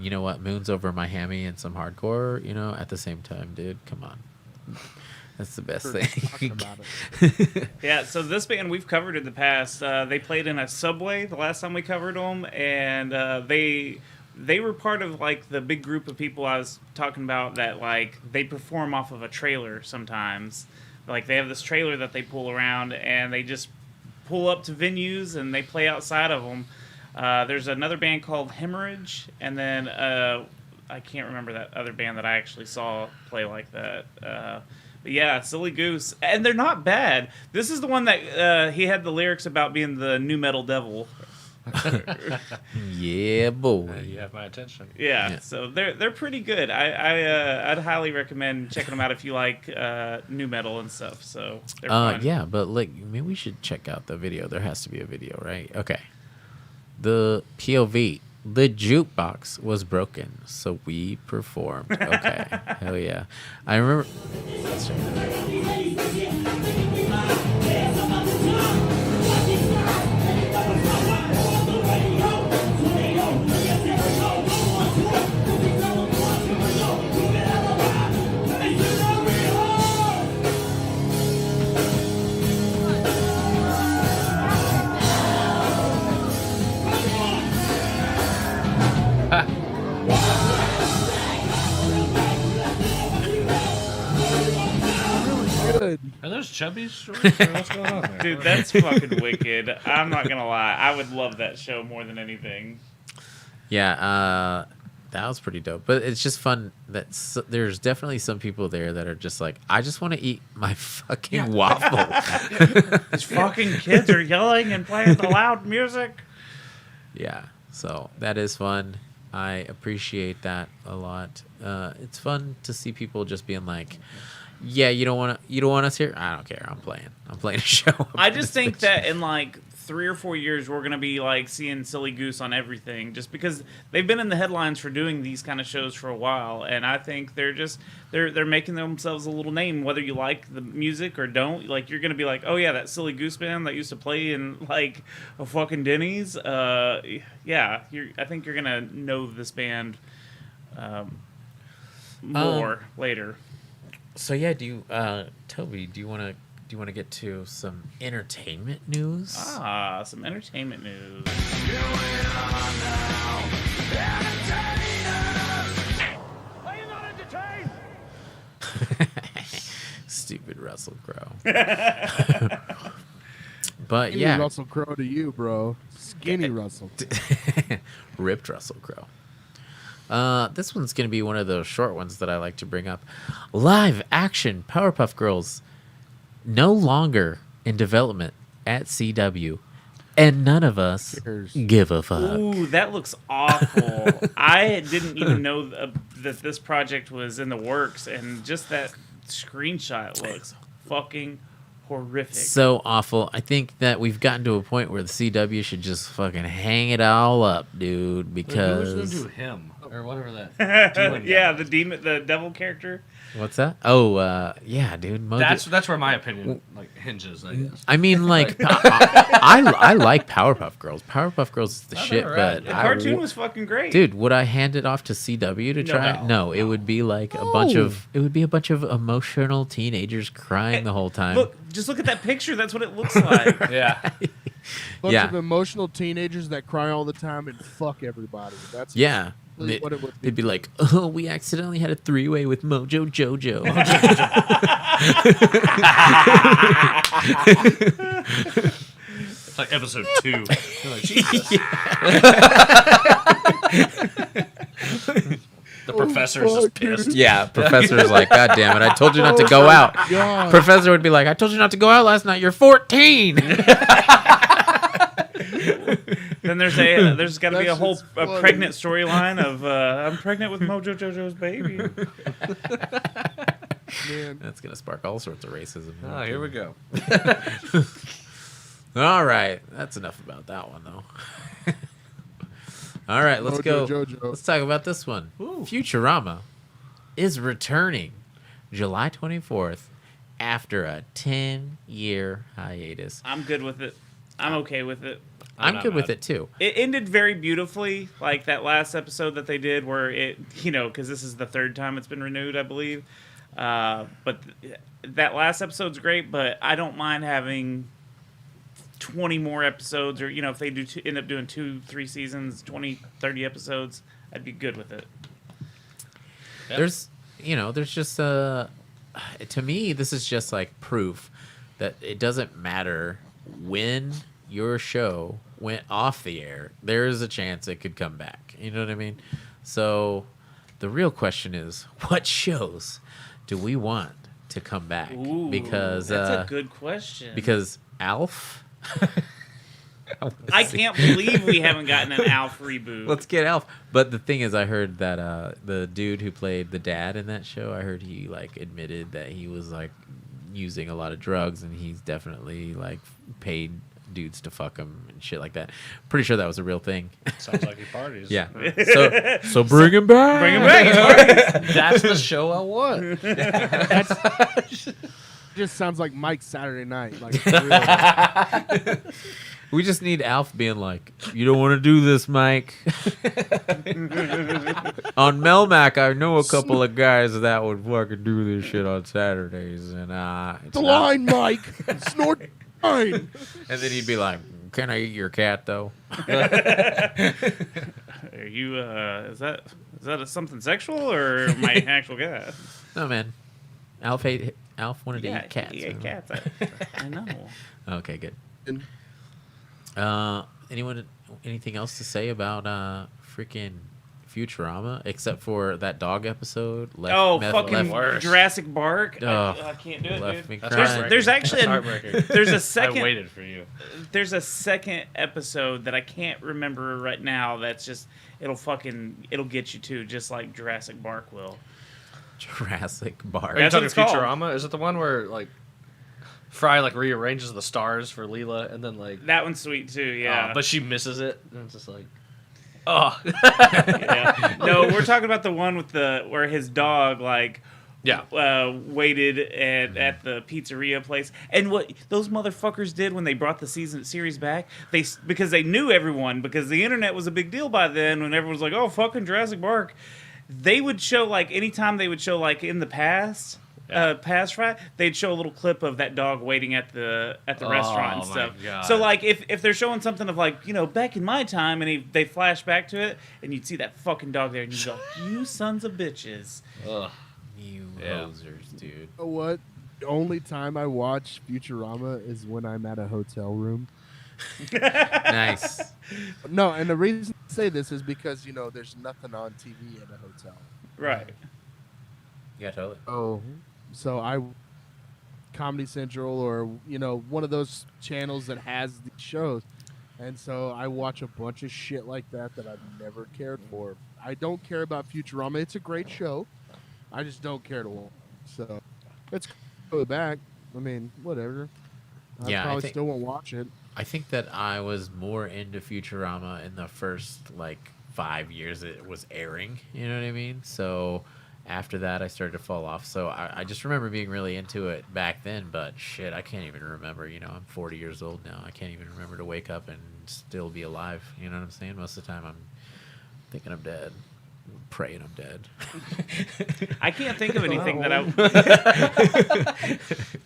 you know what, moons over my hammy and some hardcore, at the same time, dude. Come on, that's the best Talking thing. about it. Yeah, so this band we've covered in the past. They played in a Subway the last time we covered them, and they were part of like the big group of people I was talking about that like they perform off of a trailer sometimes. Like they have this trailer that they pull around, and they just pull up to venues and they play outside of them. There's another band called Hemorrhage, and then I can't remember that other band that I actually saw play like that. But yeah, Silly Goose, and they're not bad. This is the one that he had the lyrics about being the new metal devil. Yeah, boy. You have my attention. Yeah, Yeah. so they're pretty good. I'd highly recommend checking them out if you like new metal and stuff. So they're fun. Yeah, but maybe we should check out the video. There has to be a video, right? Okay. The POV. The jukebox was broken, so we performed. Okay. Hell yeah. I remember. Let's check it out. Good. Are those chubby shorts? Or what's going on there? Dude, that's fucking wicked. I'm not gonna lie. I would love that show more than anything. Yeah, that was pretty dope. But it's just fun that there's definitely some people there that are just like, I just want to eat my fucking waffle. These fucking kids are yelling and playing the loud music. Yeah, so that is fun. I appreciate that a lot. It's fun to see people just being like, "Yeah, you don't want us here. I don't care. I'm playing a show." I just think that in like 3 or 4 years, we're gonna be like seeing Silly Goose on everything, just because they've been in the headlines for doing these kind of shows for a while, and I think they're making themselves a little name, whether you like the music or don't. Like you're gonna be like, oh yeah, that Silly Goose band that used to play in like a fucking Denny's. Yeah, I think you're gonna know this band more later. So yeah, Toby, do you want to get to some entertainment news? Some entertainment news. Stupid Russell Crowe. But Skinny yeah, Russell Crowe to you, bro. Skinny Russell. ripped Russell Crowe. This one's going to be one of those short ones that I like to bring up. Live action Powerpuff Girls no longer in development at CW, and none of us Cheers. give a fuck. Ooh, that looks awful. I didn't even know that this project was in the works, and just that screenshot looks fucking horrific. So awful. I think that we've gotten to a point where the CW should just fucking hang it all up, dude, Who's because... gonna do him or whatever that? demon guy. Yeah, the devil character. What's that? Oh, yeah, dude. That's where my opinion like hinges. I guess. I mean, like, I like Powerpuff Girls. Powerpuff Girls is the Oh, shit, they're but right. The I cartoon w- was fucking great. dude, would I hand it off to CW to try? No, it would be like a bunch of emotional teenagers crying the whole time. Just look at that picture. That's what it looks like. Yeah. Bunch Yeah. of emotional teenagers that cry all the time and fuck everybody. That's Yeah. really what it would be. It'd be like, oh, we accidentally had a three-way with Mojo Jojo. It's like episode 2. You're like, Jesus. The professor's just pissed. Yeah, professor's like, God damn it, I told you not to go out. God. Professor would be like, I told you not to go out last night. You're 14. Then there's got to be a That whole shit's funny. pregnant storyline of I'm pregnant with Mojo Jojo's baby. Man. That's gonna spark all sorts of racism. Oh, here we go. All right, that's enough about that one, though. All right, let's go. Mojo Jojo. Let's talk about this one. Futurama is returning July 24th after a 10-year hiatus. I'm good with it. I'm okay with it. I'm not good with mad. it too. It ended very beautifully, like that last episode that they did, where it, because this is the third time it's been renewed, I believe. But that last episode's great, but I don't mind having 20 more episodes, or if they do end up doing 2-3 seasons, 20, 30 episodes, I'd be good with it. Yep. There's just to me, this is just like proof that it doesn't matter when your show went off the air, there is a chance it could come back. You know what I mean? So the real question is, what shows do we want to come back? Ooh, Because that's a good question. because Alf. I can't believe we haven't gotten an Alf reboot. Let's get Alf. But the thing is, I heard that the dude who played the dad in that show, I heard he like admitted that he was like using a lot of drugs, and he's definitely like paid dudes to fuck him and shit like that. Pretty sure that was a real thing. Sounds like he parties. Yeah. So bring him back. Bring him back. That's the show I want. Just sounds like Mike's Saturday night. Like, really. We just need Alf being like, "You don't want to do this, Mike." On Melmac, I know a couple of guys that would fucking do this shit on Saturdays, and it's The not- line, Mike. Snort the line. And then he'd be like, "Can I eat your cat, though?" Are you? Is that something sexual or my actual guy? No, man. Alf wanted to eat cats. He ate cats. I know. Okay, good. Anything else to say about freaking Futurama except for that dog episode? Fucking worse. Jurassic Park. Ugh. I can't do it, Left dude. me That's crying. heartbreaking. There's actually That's heartbreaking. there's a I second waited for you. there's a second episode that I can't remember right now. That's just it'll get you too, just like Jurassic Park will. Jurassic Park. Are you That's what talking it's called. Futurama? Is it the one where like Fry like rearranges the stars for Leela and then like That one's sweet too. Yeah, but she misses it and it's just like oh yeah. No, we're talking about the one with where his dog like yeah. waited at the pizzeria place, and what those motherfuckers did when they brought the series back, because they knew everyone, because the internet was a big deal by then when everyone was like, oh, fucking Jurassic Park. They would show like anytime they would show like in the past. Past Fry, they'd show a little clip of that dog waiting at the restaurant and my stuff. God. So like if they're showing something of like back in my time, and they flash back to it, and you'd see that fucking dog there, and you go, you sons of bitches. Ugh. You Yeah. losers, dude. You know what? only time I watch Futurama is when I'm at a hotel room. Nice. No, and the reason I say this is because there's nothing on TV at a hotel. Right. Yeah, totally. So I Comedy Central or one of those channels that has these shows, and so I watch a bunch of shit like that I've never cared for. I don't care about Futurama. It's a great show. I just don't care to watch. So it's go back. I mean, whatever. I Yeah, I probably think- still won't watch it. I think that I was more into Futurama in the first 5 years it was airing. You know what I mean? So after that, I started to fall off. So I just remember being really into it back then. But shit, I can't even remember. I'm 40 years old now. I can't even remember to wake up and still be alive. You know what I'm saying? Most of the time, I'm thinking I'm dead. Praying I'm dead. I can't think of anything that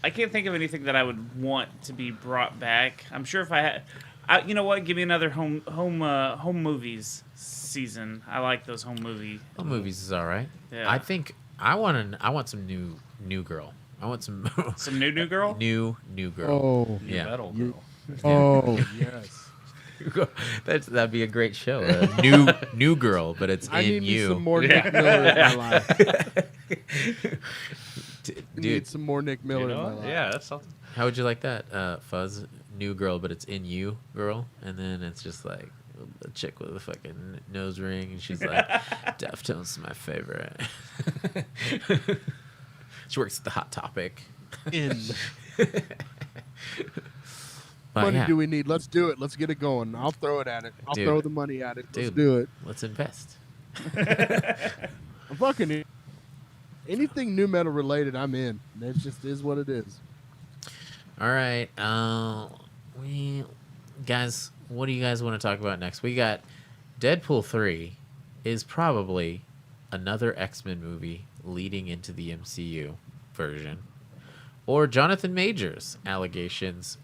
I can't think of anything that I would want to be brought back. I'm sure if I had, you know what? Give me another home movies season. I like those home movie. Well, movies is all right. Yeah. I think I want some new girl. I want some Some new girl. new girl. Oh, Yeah. Metal girl. oh yes. That'd be a great show. New girl, but it's I in need me you. some more Nick Miller in my life. I need Dude, some more Nick Miller in my life. Yeah, that's something. how would you like that, Fuzz? New girl, but it's in you, girl, and then it's just like a chick with a fucking nose ring, and she's like, "Deftones is my favorite." She works at the Hot Topic. In But money yeah, do we need? Let's do it. Let's get it going. I'll throw it at it. I'll Dude. throw the money at it. Let's Dude. do it. let's invest. I'm fucking anything new metal related. I'm in. It just is what it is. All right, guys, what do you guys want to talk about next? We got Deadpool 3 is probably another X-Men movie leading into the MCU version, or Jonathan Majors allegations,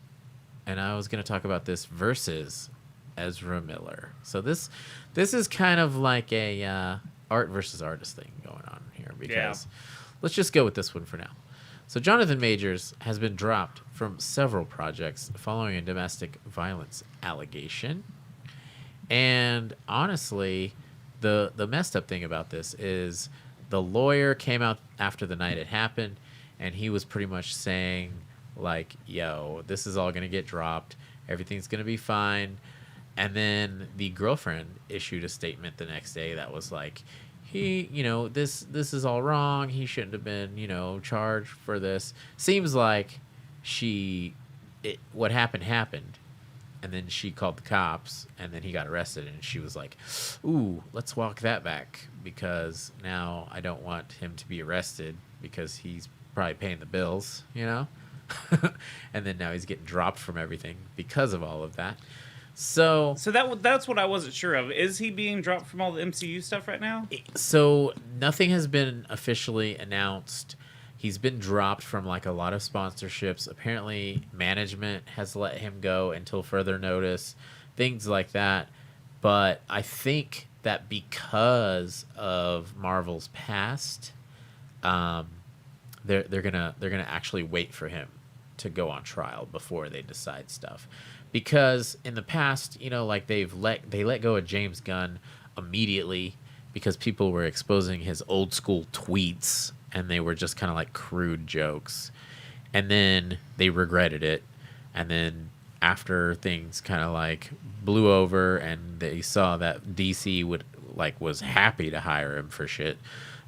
and I was going to talk about this versus Ezra Miller. So this is kind of like a art versus artist thing going on here, because let's just go with this one for now. So Jonathan Majors has been dropped from several projects following a domestic violence allegation. And honestly, the messed up thing about this is the lawyer came out after the night it happened, and he was pretty much saying, like, yo, this is all going to get dropped. Everything's going to be fine. And then the girlfriend issued a statement the next day that was like, this is all wrong. He shouldn't have been, charged for this. Seems like what happened. And then she called the cops, and then he got arrested, and she was like, ooh, let's walk that back, because now I don't want him to be arrested because he's probably paying the bills, And then now he's getting dropped from everything because of all of that. So that's what I wasn't sure of. Is he being dropped from all the MCU stuff right now? So nothing has been officially announced. He's been dropped from a lot of sponsorships. Apparently, management has let him go until further notice, things like that. But I think that because of Marvel's past, they're gonna actually wait for him to go on trial before they decide stuff. Because in the past, they let go of James Gunn immediately because people were exposing his old school tweets, and they were just kind of like crude jokes. And then they regretted it. And then after things kind of blew over and they saw that DC was happy to hire him for shit,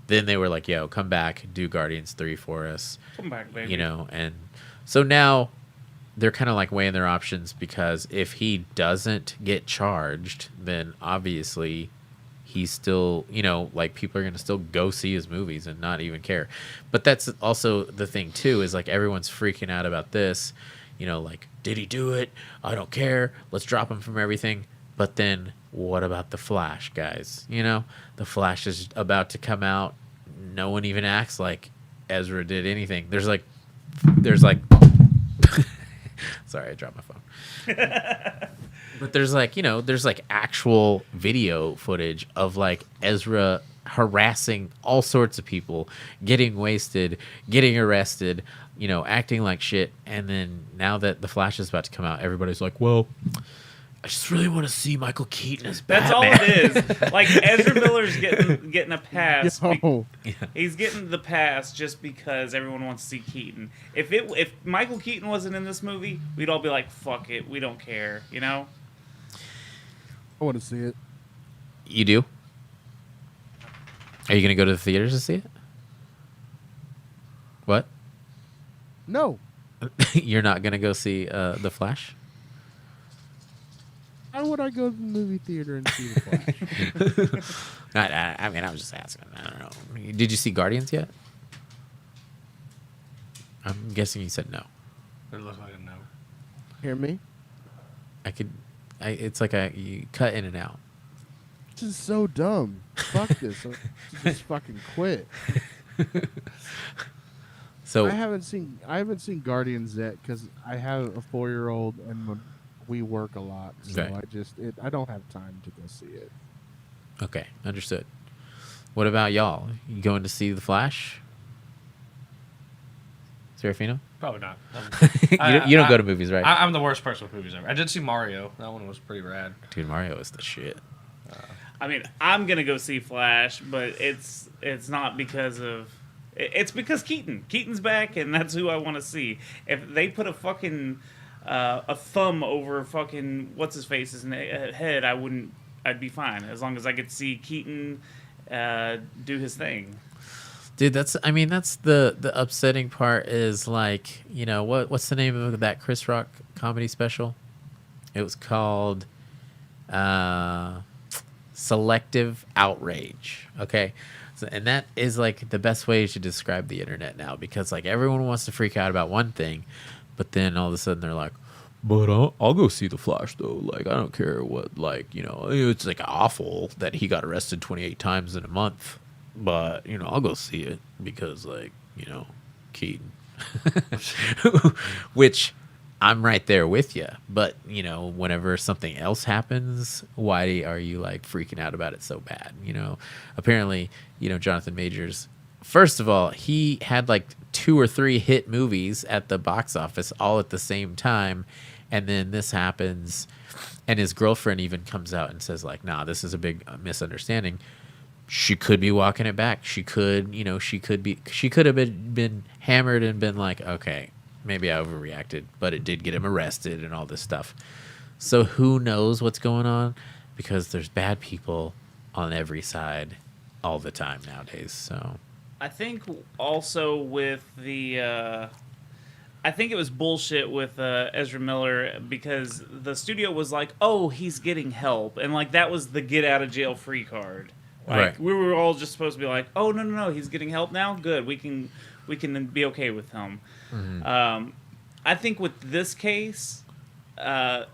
then they were like, yo, come back, do Guardians 3 for us. Come back, baby. And so now they're kind of weighing their options, because if he doesn't get charged, then obviously he's still, people are going to still go see his movies and not even care. But that's also the thing too, is everyone's freaking out about this, did he do it? I don't care. Let's drop him from everything. But then what about The Flash, guys? The Flash is about to come out. No one even acts like Ezra did anything. There's sorry, I dropped my phone. But there's actual video footage of Ezra harassing all sorts of people, getting wasted, getting arrested, acting like shit. And then now that The Flash is about to come out, everybody's like, well, I just really want to see Michael Keaton as That's Batman. all it is. Like Ezra Miller's getting a pass. Yo. He's getting the pass just because everyone wants to see Keaton. If Michael Keaton wasn't in this movie, we'd all be like, "Fuck it, we don't care," you know. I want to see it. You do? Are you going to go to the theaters to see it? What? No. You're not going to go see The Flash? Why would I go to the movie theater and see The Flash? I mean, I was just asking. I don't know. Did you see Guardians yet? I'm guessing you said no. It looks like a no. Hear me? It's like you cut in and out. This is so dumb. Fuck this. Just fucking quit. So I haven't seen Guardians yet because I have a 4-year-old and we work a lot, so Okay. I don't have time to go see it. okay, understood. What about y'all? You going to see The Flash? Serafino? Probably not. You don't go to movies, right? I'm the worst person with movies ever. I did see Mario. That one was pretty rad. Dude, Mario is the shit. I mean, I'm gonna go see Flash, but it's not because of. It's because Keaton's back, and that's who I want to see. If they put a fucking a thumb over fucking what's his face's head, I'd be fine as long as I could see Keaton do his thing. Dude, that's the upsetting part is like, what's the name of that Chris Rock comedy special? It was called Selective Outrage. Okay. And that is like the best way to describe the internet now, because like everyone wants to freak out about one thing, but then all of a sudden they're like, but I'll go see The Flash though. Like, I don't care what, like, it's like awful that he got arrested 28 times in a month, but I'll go see it because like, Keaton, which I'm right there with you. But, whenever something else happens, why are you like freaking out about it so bad? Apparently, Jonathan Majors, first of all, he had like 2 or 3 hit movies at the box office all at the same time. And then this happens. And his girlfriend even comes out and says like, nah, this is a big misunderstanding. She could be walking it back. She could, she could have been hammered and been like, okay, maybe I overreacted, but it did get him arrested and all this stuff. So who knows what's going on? Because there's bad people on every side all the time nowadays. So I think also with the, I think it was bullshit with Ezra Miller because the studio was like, oh, he's getting help. And like, that was the get out of jail free card. Like, right. We were all just supposed to be like, oh, no, he's getting help now? Good. We can be okay with him. Mm-hmm. I think with this case, I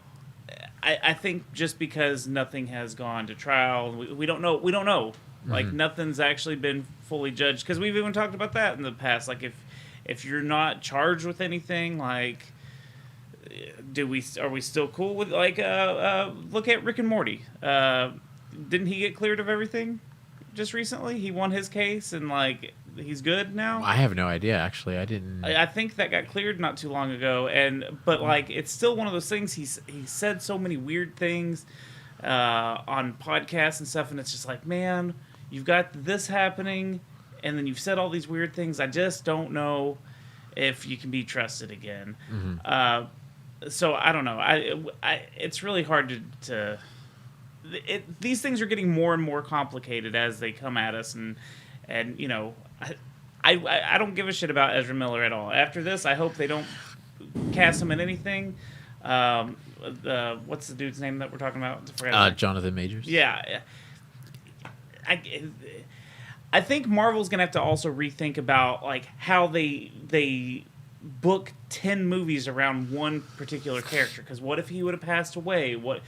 think just because nothing has gone to trial, we don't know. Mm-hmm. Like, nothing's actually been fully judged. Because we've even talked about that in the past. Like, if you're not charged with anything, like, are we still cool with, like, look at Rick and Morty. Didn't he get cleared of everything just recently? He won his case and like he's good now. I have no idea. Actually, I didn't. I think that got cleared not too long ago, but like it's still one of those things. He said so many weird things on podcasts and stuff, and it's just like, man, you've got this happening, and then you've said all these weird things. I just don't know if you can be trusted again. Mm-hmm. So I don't know. It's really hard to these things are getting more and more complicated as they come at us, and I don't give a shit about Ezra Miller at all. After this, I hope they don't cast him in anything. What's the dude's name that we're talking about? Jonathan Majors. Yeah, I think Marvel's gonna have to also rethink about like how they book 10 movies around one particular character. Because what if he would have passed away? What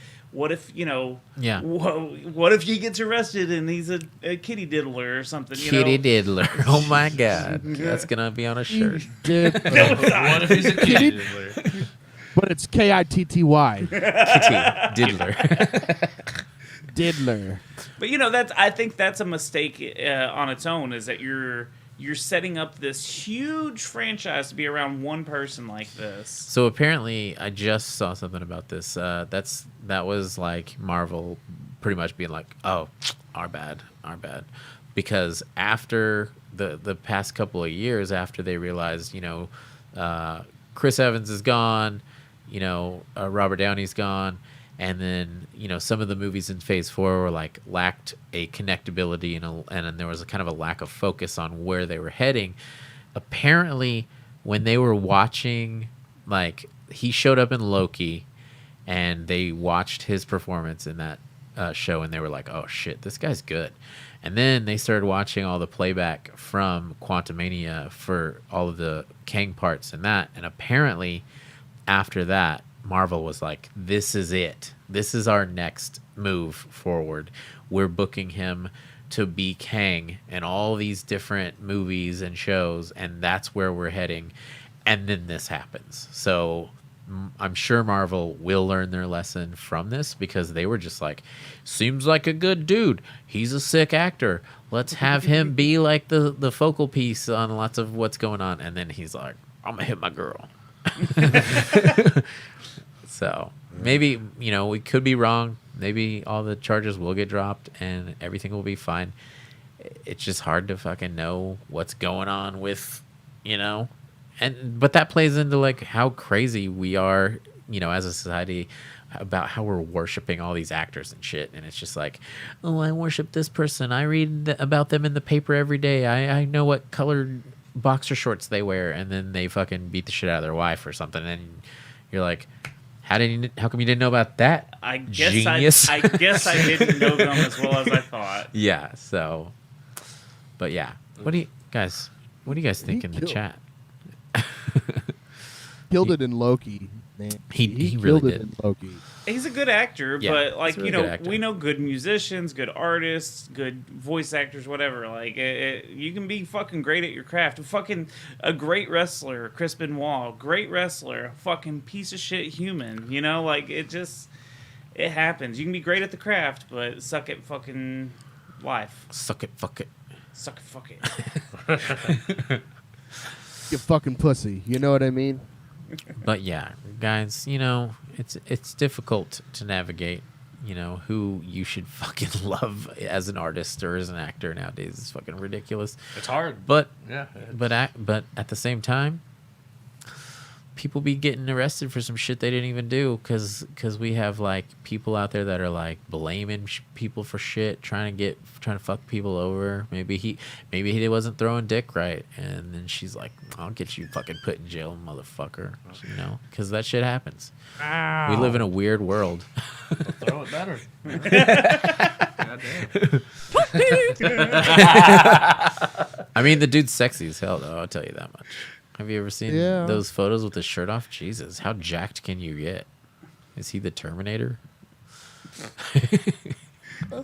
if, Yeah. What if he gets arrested and he's a kitty diddler or something? Kitty diddler. Oh my God. That's going to be on a shirt. What if he's a kitty diddler? But it's Kitty. Kitty diddler. Diddler. But I think that's a mistake on its own, is that you're you're setting up this huge franchise to be around one person like this. So apparently, I just saw something about this. That was like Marvel pretty much being like, "Oh, our bad," because after the past couple of years, after they realized, Chris Evans is gone, Robert Downey's gone, and then some of the movies in Phase 4 were like lacked a connectability and there was a kind of a lack of focus on where they were heading. Apparently, when they were watching, like, he showed up in Loki, and they watched his performance in that show, and they were like, "Oh shit, this guy's good." And then they started watching all the playback from Quantumania for all of the Kang parts and that. And apparently, after that, Marvel was like, "This is it. This is our next move forward. We're booking him to be Kang in all these different movies and shows, and that's where we're heading." And then this happens. So I'm sure Marvel will learn their lesson from this, because they were just like, "Seems like a good dude. He's a sick actor. Let's have him be like the focal piece on lots of what's going on." And then he's like, "I'm gonna hit my girl." So maybe, we could be wrong. Maybe all the charges will get dropped and everything will be fine. It's just hard to fucking know what's going on with, but that plays into like how crazy we are, as a society, about how we're worshiping all these actors and shit. And it's just like, "Oh, I worship this person. I read about them in the paper every day. I know what colored boxer shorts they wear," and then they fucking beat the shit out of their wife or something. And you're like, how come you didn't know about that? I guess genius? I guess I didn't know them as well as I thought. Yeah. So, but yeah, what do you guys think in the killed- chat? Killed it in Loki, man. He killed really it did. in Loki. He's a good actor, Yeah, but like he's a really good actor. we know good musicians, good artists, good voice actors, whatever. Like you can be fucking great at your craft. Fucking a great wrestler, Chris Benoit, great wrestler, a fucking piece of shit human. Like it happens. You can be great at the craft, but suck at fucking life. Suck it, fuck it. Suck it, fuck it. You fucking pussy. You know what I mean? But yeah, guys, it's difficult to navigate, who you should fucking love as an artist or as an actor nowadays. It's fucking ridiculous. It's hard. But Yeah. but at the same time, people be getting arrested for some shit they didn't even do, because we have like people out there that are like blaming people for shit, trying to fuck people over. Maybe he wasn't throwing dick right, and then she's like, "I'll get you fucking put in jail, motherfucker," because that shit happens. We live in a weird world. Throw it better. I mean, the dude's sexy as hell, though. I'll tell you that much. Have you ever seen those photos with his shirt off? Jesus, how jacked can you get? Is he the Terminator? All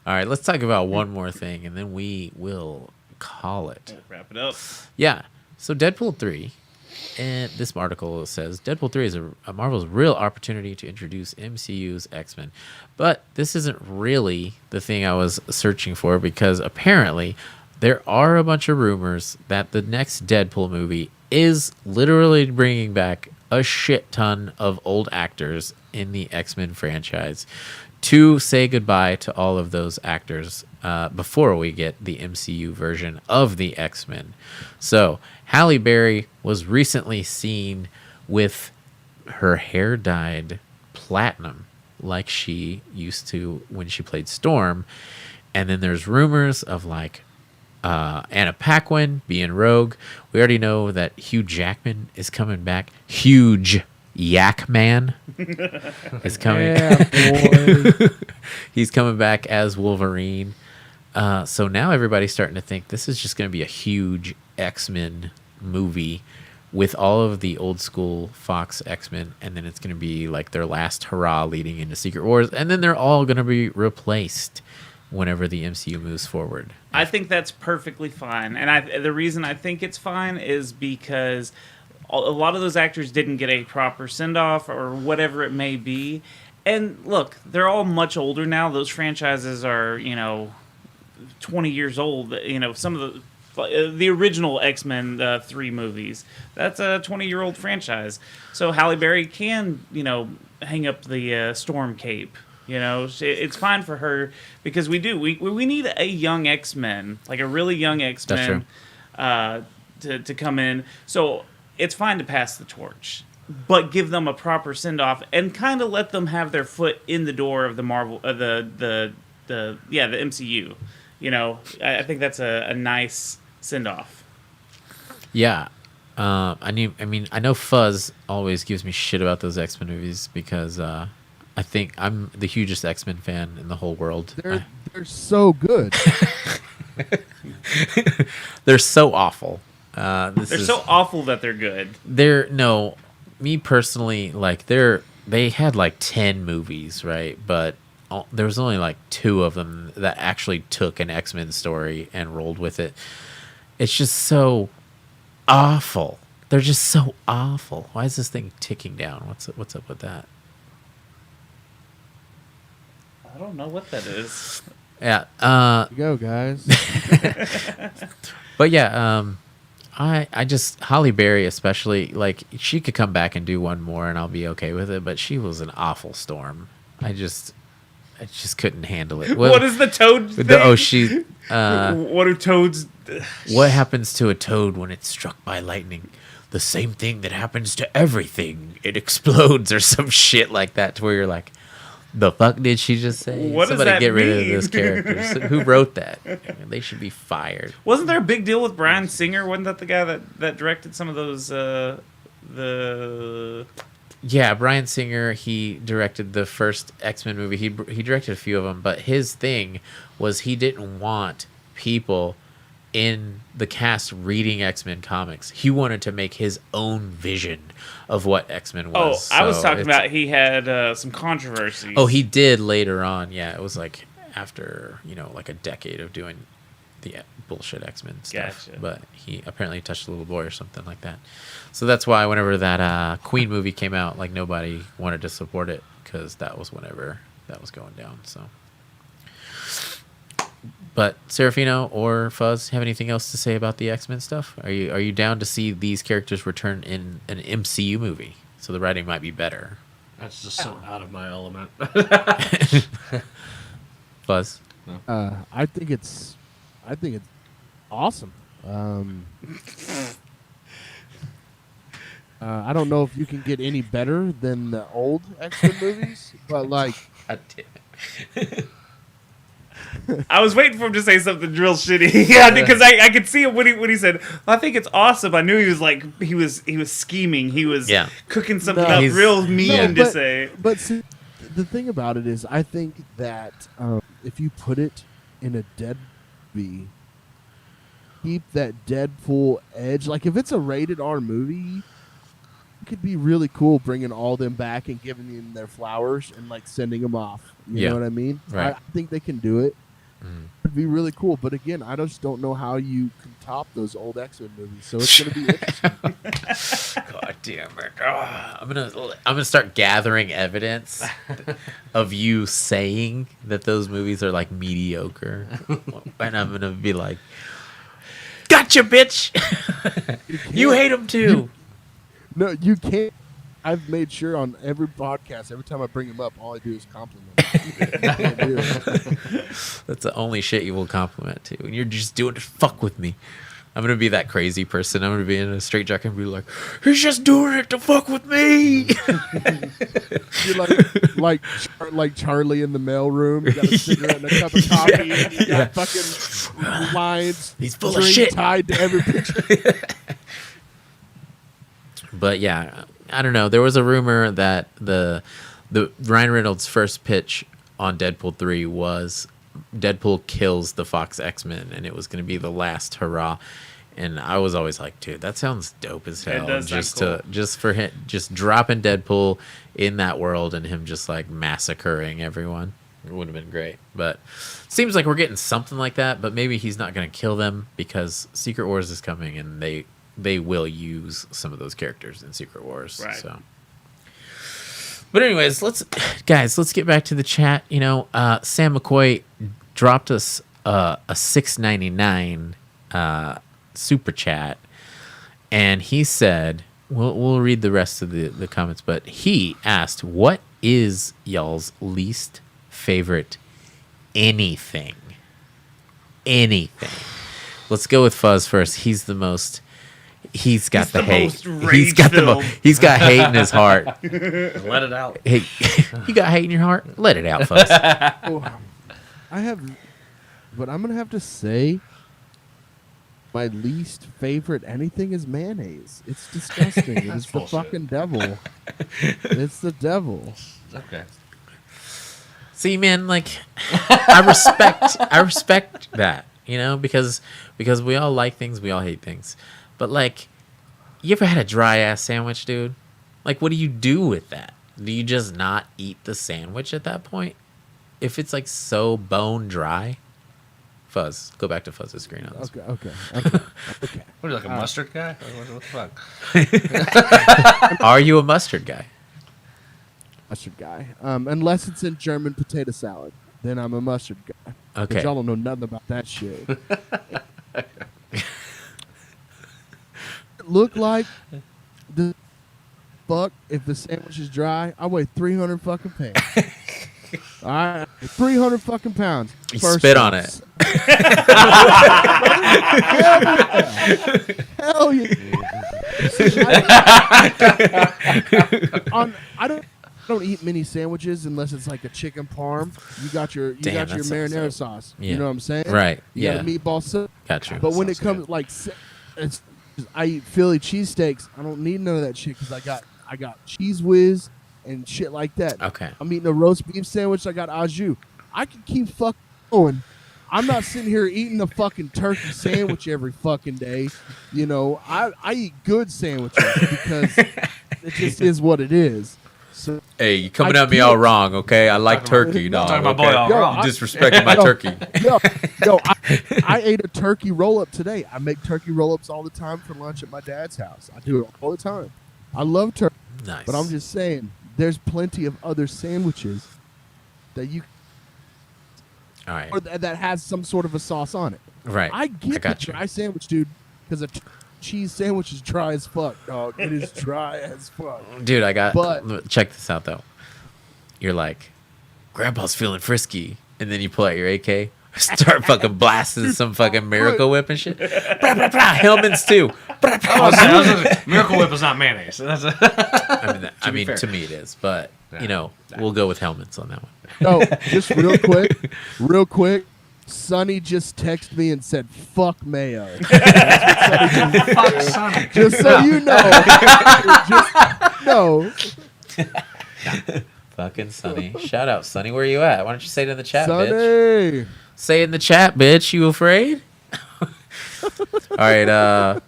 right, let's talk about one more thing, and then we will call it. Wrap it up. Yeah. So Deadpool 3, and this article says Deadpool 3 is a Marvel's real opportunity to introduce MCU's X-Men. But this isn't really the thing I was searching for, because apparently there are a bunch of rumors that the next Deadpool movie is literally bringing back a shit ton of old actors in the X-Men franchise to say goodbye to all of those actors before we get the MCU version of the X-Men. So Halle Berry was recently seen with her hair dyed platinum like she used to when she played Storm. And then there's rumors of like Anna Paquin being Rogue. We already know that Hugh Jackman is coming back. Huge Yak Man is coming. Yeah, boy. He's coming back as Wolverine. So now everybody's starting to think this is just going to be a huge X-Men movie with all of the old school Fox X-Men, and then it's going to be like their last hurrah leading into Secret Wars, and then they're all going to be replaced whenever the MCU moves forward. I think that's perfectly fine, and the reason I think it's fine is because a lot of those actors didn't get a proper send-off or whatever it may be. And look, they're all much older now. Those franchises are, 20 years old. Some of the the original X-Men 3 movies. That's a 20-year-old franchise. So Halle Berry can, hang up the Storm cape. It's fine for her because we need a young X-Men, like a really young X-Men to come in. So it's fine to pass the torch, but give them a proper send-off and kind of let them have their foot in the door of the Marvel the MCU. I think that's a nice send-off. Yeah. I know Fuzz always gives me shit about those X-Men movies because I think I'm the hugest X-Men fan in the whole world. They're so good. They're so awful. They're so awful that they're good. Me personally, like they had like 10 movies, right? But there was only like 2 of them that actually took an X-Men story and rolled with it. It's just so awful. They're just so awful. Why is this thing ticking down? What's up with that? I don't know what that is. Yeah. Go, guys. But yeah, I just Halle Berry especially, like, she could come back and do one more and I'll be okay with it, but she was an awful Storm. I just couldn't handle it. What is the Toad thing? What do toads? What happens to a toad when it's struck by lightning? The same thing that happens to everything. It explodes or some shit like that, to where you're like, the fuck did she just say? What Somebody does that get rid mean? of this character. Who wrote that? They should be fired. Wasn't there a big deal with Bryan Singer? Wasn't that the guy that directed some of those? Yeah, Bryan Singer, he directed the first X-Men movie. He directed a few of them, but his thing was he didn't want people in the cast reading X-Men comics. He wanted to make his own vision of what X-Men was. Oh, I was talking about he had some controversies. Oh, he did later on. Yeah, it was like after, like a decade of doing the bullshit X-Men stuff. Gotcha. But he apparently touched a little boy or something like that. So that's why whenever that Queen movie came out, like, nobody wanted to support it because that was whenever that was going down. So, but Serafino or Fuzz, have anything else to say about the X-Men stuff? Are you down to see these characters return in an MCU movie? So the writing might be better. That's just so out of my element. Fuzz. I think it's awesome. I don't know if you can get any better than the old X-Men movies, but like, God damn it. I was waiting for him to say something real shitty. Yeah, because I could see him when he said, "I think it's awesome." I knew he was like he was scheming. He was cooking something up real mean to say. But see, the thing about it is, I think that if you put it in a Deadpool movie, keep that Deadpool edge. Like if it's a rated R movie, it could be really cool bringing all them back and giving them their flowers and like sending them off. You know what I mean? Right. I think they can do it. It'd be really cool, but again, I just don't know how you can top those old X-Men movies. So it's going to be interesting. God damn it! I'm gonna start gathering evidence of you saying that those movies are like mediocre, and I'm gonna be like, "Gotcha, bitch! You hate them too." No, you can't. I've made sure on every podcast, every time I bring them up, all I do is compliment. That's the only shit you will compliment to, and you're just doing it to fuck with me. I'm gonna be that crazy person. I'm gonna be in a straight jacket and be like, "He's just doing it to fuck with me." You're like Charlie in the mailroom. You got a cigarette and a cup of coffee. You got fucking lines. He's full of drink shit. tied to every picture. But yeah, I don't know. There was a rumor that the Ryan Reynolds' first pitch on Deadpool 3 was Deadpool kills the Fox X-Men, and it was going to be the last hurrah. And I was always like, dude, that sounds dope as hell. It does sound cool. For him, just dropping Deadpool in that world and him just like massacring everyone. It would have been great. But seems like we're getting something like that, but maybe he's not going to kill them because Secret Wars is coming and they will use some of those characters in Secret Wars. Right. So, but anyways, let's get back to the chat. Sam McCoy dropped us a $6.99 super chat, and he said, we'll read the rest of the comments, but he asked, what is y'all's least favorite anything? Let's go with Fuzz first. He's the most. He's got the hate. He's got he's got hate in his heart. Let it out. Hey, you got hate in your heart? Let it out, Fuzz. I have, but I'm gonna have to say, my least favorite anything is mayonnaise. It's disgusting. It's the bullshit. fucking devil. It's the devil. Okay. See, man, like I respect that, you know, because we all like things, we all hate things. But like, you ever had a dry ass sandwich, dude? Like, what do you do with that? Do you just not eat the sandwich at that point? If it's like so bone dry? Fuzz, go back to Fuzz's screen on this. Okay. What are you, like a mustard guy? What the fuck? Are you a mustard guy? Mustard guy. Unless it's in German potato salad, then I'm a mustard guy. Okay. But y'all don't know nothing about that shit. Look like the fuck if the sandwich is dry. I weigh 300 fucking pounds. All right, 300 fucking pounds. You spit on it. Hell yeah. I don't eat many sandwiches unless it's like a chicken parm. You got your Damn, that marinara sounds sauce. Yeah. You know what I'm saying? Right. You got a meatball sauce. Got you. But when it sounds comes like, I eat Philly cheesesteaks. I don't need none of that shit because I got Cheese Whiz and shit like that. Okay. I'm eating a roast beef sandwich. I got au jus. I can keep fucking going. I'm not sitting here eating a fucking turkey sandwich every fucking day. You know, I eat good sandwiches because it just is what it is. So Hey, you coming I at me can't- all wrong, okay? I like turkey, dog. Talking about okay? boy all Yo, wrong. I- Disrespecting my turkey. Yo, I ate a turkey roll-up today. I make turkey roll-ups all the time for lunch at my dad's house. I do it all the time. I love turkey, Nice. but I'm just saying, there's plenty of other sandwiches that you all right. or that has some sort of a sauce on it. Right. I get the got you. dry sandwich, dude, because a cheese sandwich is dry as fuck, dog. It is dry as fuck. Dude, I got. But- Check this out though. You're like, Grandpa's feeling frisky, and then you pull out your AK, start fucking blasting some fucking Miracle Whip and shit. Blah, blah, blah. Hellman's too. Blah, blah. I was gonna say, Miracle Whip is not mayonnaise. That's I mean, fair. to me it is, but Yeah. you know, we'll go with Hellman's on that one. No, just real quick. Sonny just texted me and said, "Fuck mayo." Just so you know. Just know. Fucking Sonny. Shout out, Sonny. Where you at? Why don't you say it in the chat, bitch? Sonny. Say it in the chat, bitch. You afraid? All right.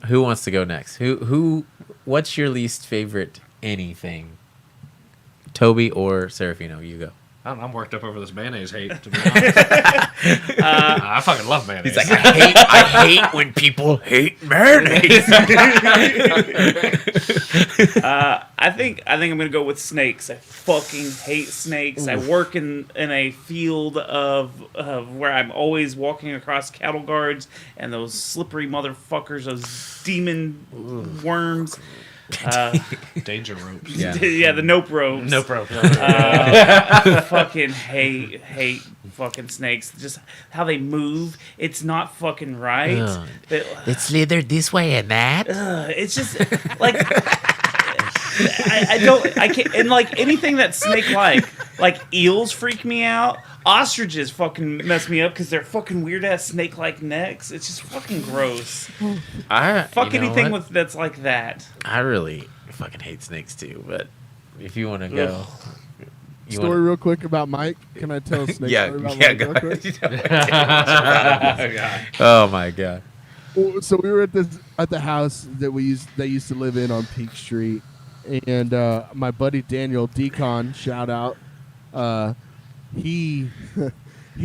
Who wants to go next? Who? What's your least favorite anything? Toby or Serafino? You go. I'm worked up over this mayonnaise hate, to be honest. I fucking love mayonnaise. He's like, I hate when people hate mayonnaise. I think I'm gonna go with snakes. I fucking hate snakes. I work in a field of where I'm always walking across cattle guards and those slippery motherfuckers, those demon worms. Danger ropes. Yeah. The nope ropes. No problem. Fucking hate fucking snakes. Just how they move. It's not fucking right. Ugh. But, It slithered this way and that. it's just like I can't, and like anything that's snake like eels freak me out. Ostriches fucking mess me up because they're fucking weird ass snake like necks. It's just fucking gross. Fuck You know anything what? with that's like that. I really fucking hate snakes too, but if you want to go, Story real quick about Mike. Can I tell a snake yeah, story about yeah, Mike go real quick? ahead. Oh my god. So we were at the house that they used to live in on Peak Street, and my buddy Daniel Decon, shout out, he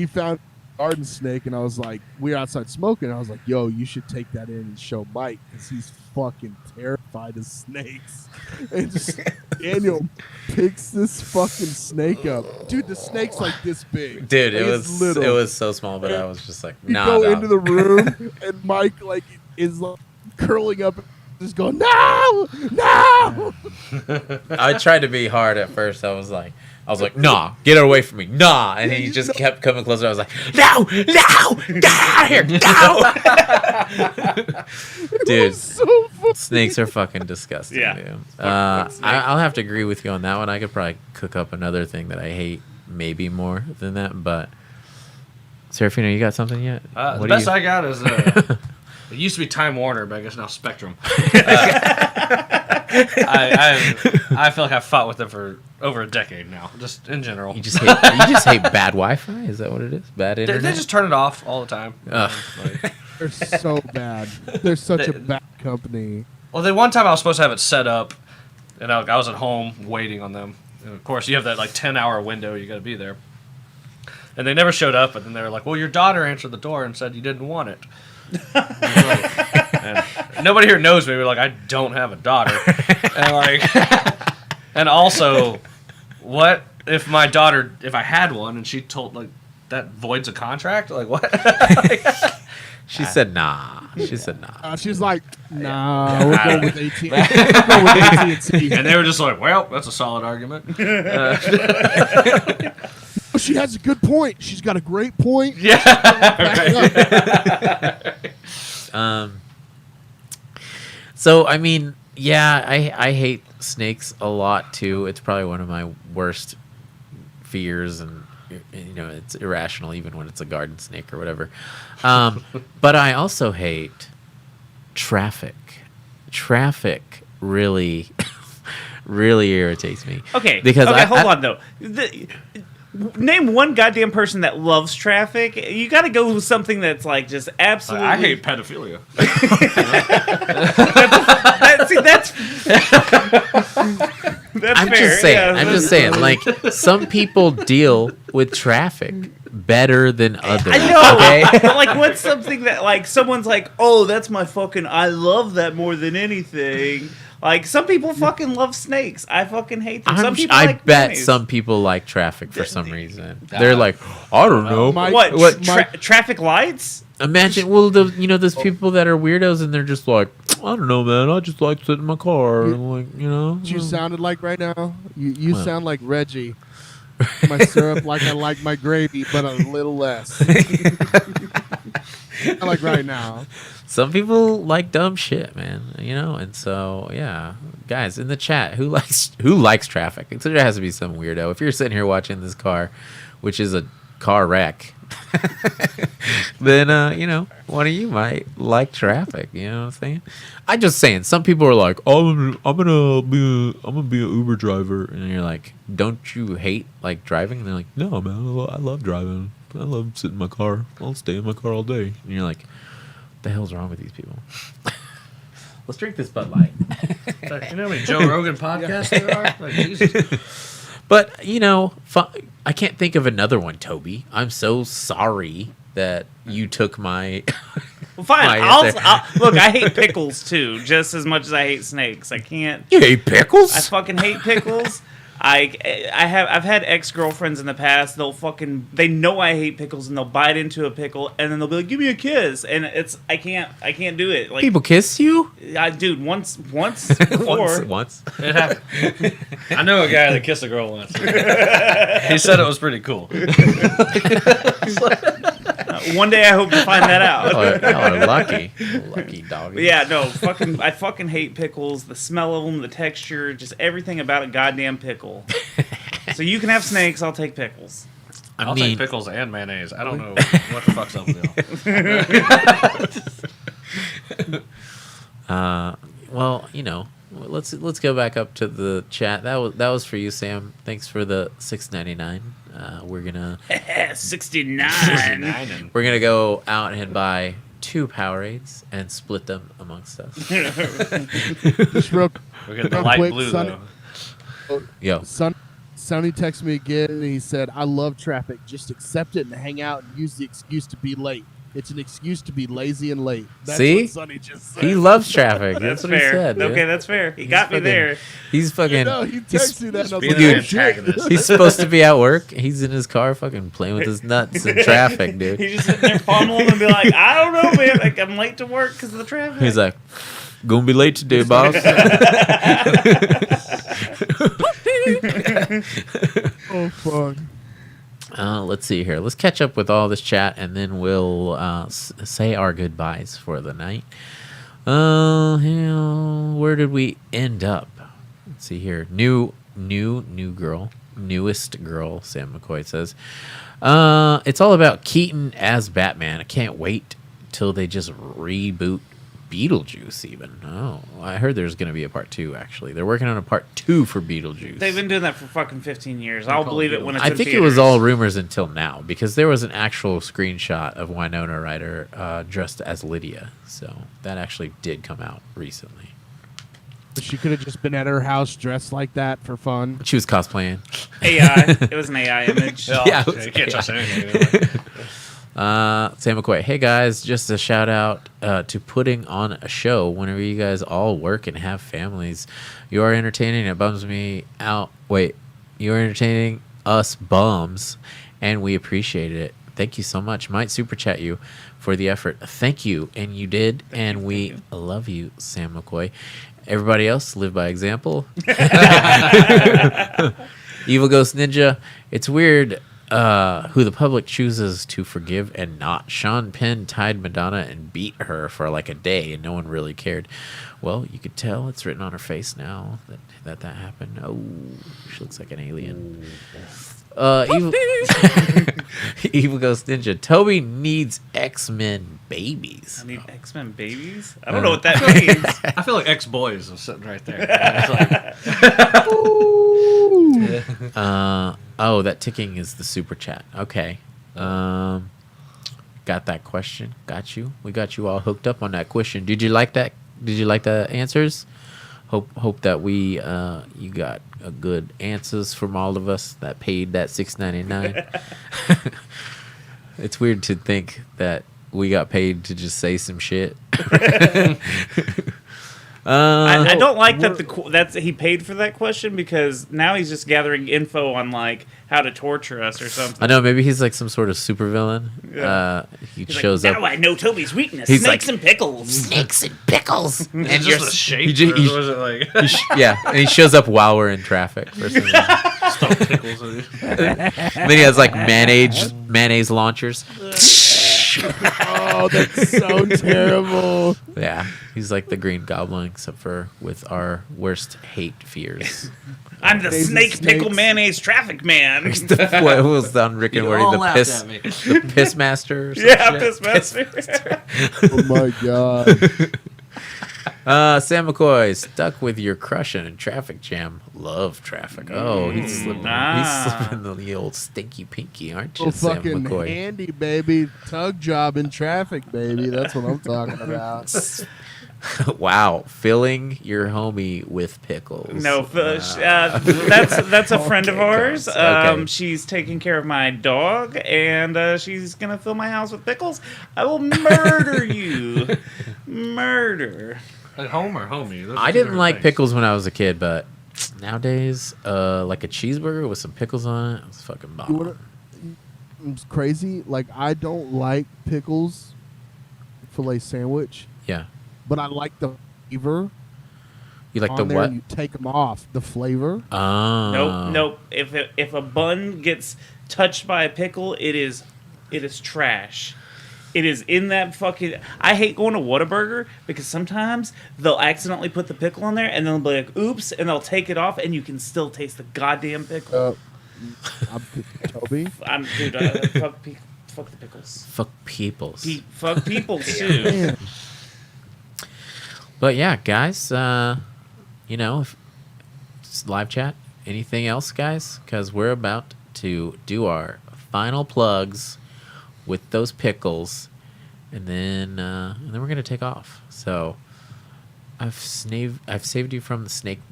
found a garden snake, and I was like, we were outside smoking, and I was like, yo, you should take that in and show Mike because he's fucking terrified of snakes. And just Daniel picks this fucking snake up. Dude, the snake's like this big. Dude, Like, it it's was little. it was so small, but I was just like, You nah, go dog. into the room, and Mike like is like curling up, just going, no, no. I tried to be hard at first. I was like, nah, get her away from me, nah. And he just kept coming closer. I was like, no, get out of here, go. Dude, So funny. snakes are fucking disgusting. Yeah. Dude. Fuck snake. I'll have to agree with you on that one. I could probably cook up another thing that I hate, maybe more than that. But Serafino, you got something yet? The What do best you- I got is it used to be Time Warner, but I guess now Spectrum. I feel like I've fought with them for over a decade now, just in general. You just hate bad Wi-Fi? Is that what it is? Bad They internet? just turn it off all the time. Ugh. Like- They're so bad. They're such a bad company. well, the one time I was supposed to have it set up, and I was at home waiting on them. And of course, you have that like 10-hour window you got to be there. And they never showed up, and then they were like, "Well, your daughter answered the door and said you didn't want it." And nobody here knows me. We're like, I don't have a daughter, and like, and also, what if my daughter, if I had one, and she told like that voids a contract? Like what? She said nah. She said nah. She's like, nah, we're going with AT&T. We're going with AT&T. And they were just like, well, that's a solid argument. Oh, she has a good point. She's got a great point. Yeah. So I mean, yeah, I hate snakes a lot too. It's probably one of my worst fears, and you know, it's irrational even when it's a garden snake or whatever. But I also hate traffic. Traffic really, really irritates me. Okay. Because hold on though. Name one goddamn person that loves traffic. You got to go with something that's like just absolutely. I hate pedophilia. That's I'm fair. just saying. Yeah, I'm that's- just saying. Like some people deal with traffic better than others. I know. Okay. But like, what's something that like someone's like, oh, that's my fucking. I love that more than anything. Like some people fucking love snakes. I fucking hate them. Some people I like bet bunnies. some people like traffic for some reason. They're like, I don't know. Mike- What? Mike- Traffic lights? Imagine, well, those people that are weirdos and they're just like, I don't know, man. I just like sitting in my car, and like, you know. What you sounded like right now? You What? sound like Reggie. My syrup like I like my gravy, but a little less. I like right now. Some people like dumb shit, man. You know, and so yeah, guys in the chat, who likes traffic? There has to be some weirdo. If you're sitting here watching this car, which is a car wreck, then you know, one of you might like traffic. You know what I'm saying? I'm just saying. Some people are like, oh, I'm gonna be an Uber driver, and you're like, don't you hate like driving? And they're like, no, man, I love driving. I love sitting in my car. I'll stay in my car all day. And you're like, what the hell's wrong with these people? Let's drink this Bud Light. You know how many Joe Rogan podcasts there are? Like, Jesus. But, you know, I can't think of another one, Toby. I'm so sorry that you took my... Well, fine. My I'll, answer. look, I hate pickles too, just as much as I hate snakes. I can't. You hate pickles? I fucking hate pickles. I've had ex-girlfriends in the past. They know I hate pickles and they'll bite into a pickle and then they'll be like, "Give me a kiss," and I can't do it. Like, People kiss you? dude, once before. Once. It happened. I know a guy that kissed a girl once. He said it was pretty cool. One day I hope to find that out. Y'all are lucky. Lucky dog. But yeah, no, I fucking hate pickles. The smell of them, the texture, just everything about a goddamn pickle. So you can have snakes, I'll take pickles. I'll mean- take pickles and mayonnaise. I don't know what the fuck's up with y'all. Well, you know, let's go back up to the chat. That was for you, Sam. Thanks for the $6.99. We're gonna 69. We're gonna go out and buy 2 Powerades and split them amongst us. Just real We're getting the Real light quick, blue, Sonny. though. Yo, Sonny texted me again and he said, I love traffic. Just accept it and hang out and use the excuse to be late. It's an excuse to be lazy and late. That's See? what Sonny just said. He loves traffic. That's That's what he fair. said. Dude. Okay, that's fair. He got me fucking- there. He's fucking. No, he he's, texted me that, and I was being like, an oh, shit. antagonist. he's supposed to be at work. He's in his car, fucking playing with his nuts in traffic, dude. He's just sitting there fondling and be like, I don't know, man. Like, I'm late to work because of the traffic. He's like, gonna be late today, boss. Oh, fuck. Let's see here. Let's catch up with all this chat, and then we'll say our goodbyes for the night. Where did we end up? Let's see here. New girl, newest girl. Sam McCoy says, "It's all about Keaton as Batman. I can't wait till they just reboot Beetlejuice. Even I heard there's going to be a part 2. Actually, they're working on a part 2 for Beetlejuice. They've been doing that for fucking 15 years. I'll believe it when it's I in think it theaters. was all rumors until now because there was an actual screenshot of Winona Ryder dressed as Lydia. So that actually did come out recently. She could have just been at her house dressed like that for fun. She was cosplaying. AI. It was an AI image. Yeah, it was you can't trust anything. Sam McCoy, hey guys, just a shout out to putting on a show whenever you guys all work and have families. You are entertaining. It bums me out. Wait, you are entertaining us bums, and we appreciate it. Thank you so much. Might super chat you for the effort. Thank you, and you did, and we love you, Sam McCoy. Everybody else, live by example. Evil Ghost Ninja, it's weird who the public chooses to forgive and not. Sean Penn tied Madonna and beat her for like a day, and no one really cared. Well, you could tell it's written on her face now that happened. Oh, she looks like an alien. Evil Ghost Ninja. Toby needs X-Men babies. I need X-Men babies? I don't know what that means. I feel like ex-boys are sitting right there. It's like, Oh, that ticking is the super chat. Okay. Got that question. Got you. We got you all hooked up on that question. Did you like that? Did you like the answers? Hope that we you got a good answers from all of us that paid that $6.99. It's weird to think that we got paid to just say some shit. I don't like that that's he paid for that question because now he's just gathering info on like how to torture us or something. I know, maybe he's like some sort of supervillain. Yeah. He He's shows like, up. now I know Toby's weakness. He's Snakes like- and pickles. Snakes and pickles. and And just the shape. he ju- he- or was it like yeah, and he shows up while we're in traffic. For some reason. stuffed pickles? And then he has like mayonnaise launchers. Oh, that's so terrible. Yeah, he's like the Green Goblin, except for with our worst hate fears. I'm the Days and snake pickle snakes. mayonnaise traffic man. What was on Rick and You Morty? all The laughed piss, at me. the piss master. Or some Yeah, shit? piss master. Oh my god. Sam McCoy, stuck with your crush in a traffic jam. Love traffic. Oh, he's slipping. Ah. He's slipping the old stinky pinky, aren't you, Oh, Sam fucking McCoy? handy, baby. Tug job in traffic, baby. That's what I'm talking about. Wow, filling your that's with pickles. No, that's a friend of Okay, ours. gross. Okay. She's taking care of my dog, and she's gonna fill my house with pickles. I will murder you, murder. Like home or homie? Those are I two didn't different like things. pickles when I was a kid, but nowadays, like a cheeseburger with some pickles on it, it's fucking You bomb. wanna- It's crazy. Like, I don't like pickles filet sandwich, Yeah, but I like the flavor you like on the there. what? You take them off. The flavor. Oh, Nope. If a bun gets touched by a pickle, it is trash. It is in that fucking. I hate going to Whataburger because sometimes they'll accidentally put the pickle on there and they'll be like, "Oops," and they'll take it off and you can still taste the goddamn pickle. I'm Toby. Fuck the pickles. Fuck peoples. Fuck people too. Man, But yeah, guys, if it's live chat, anything else, guys? Because we're about to do our final plugs with those pickles, and then we're gonna take off. So I've saved you from the snakes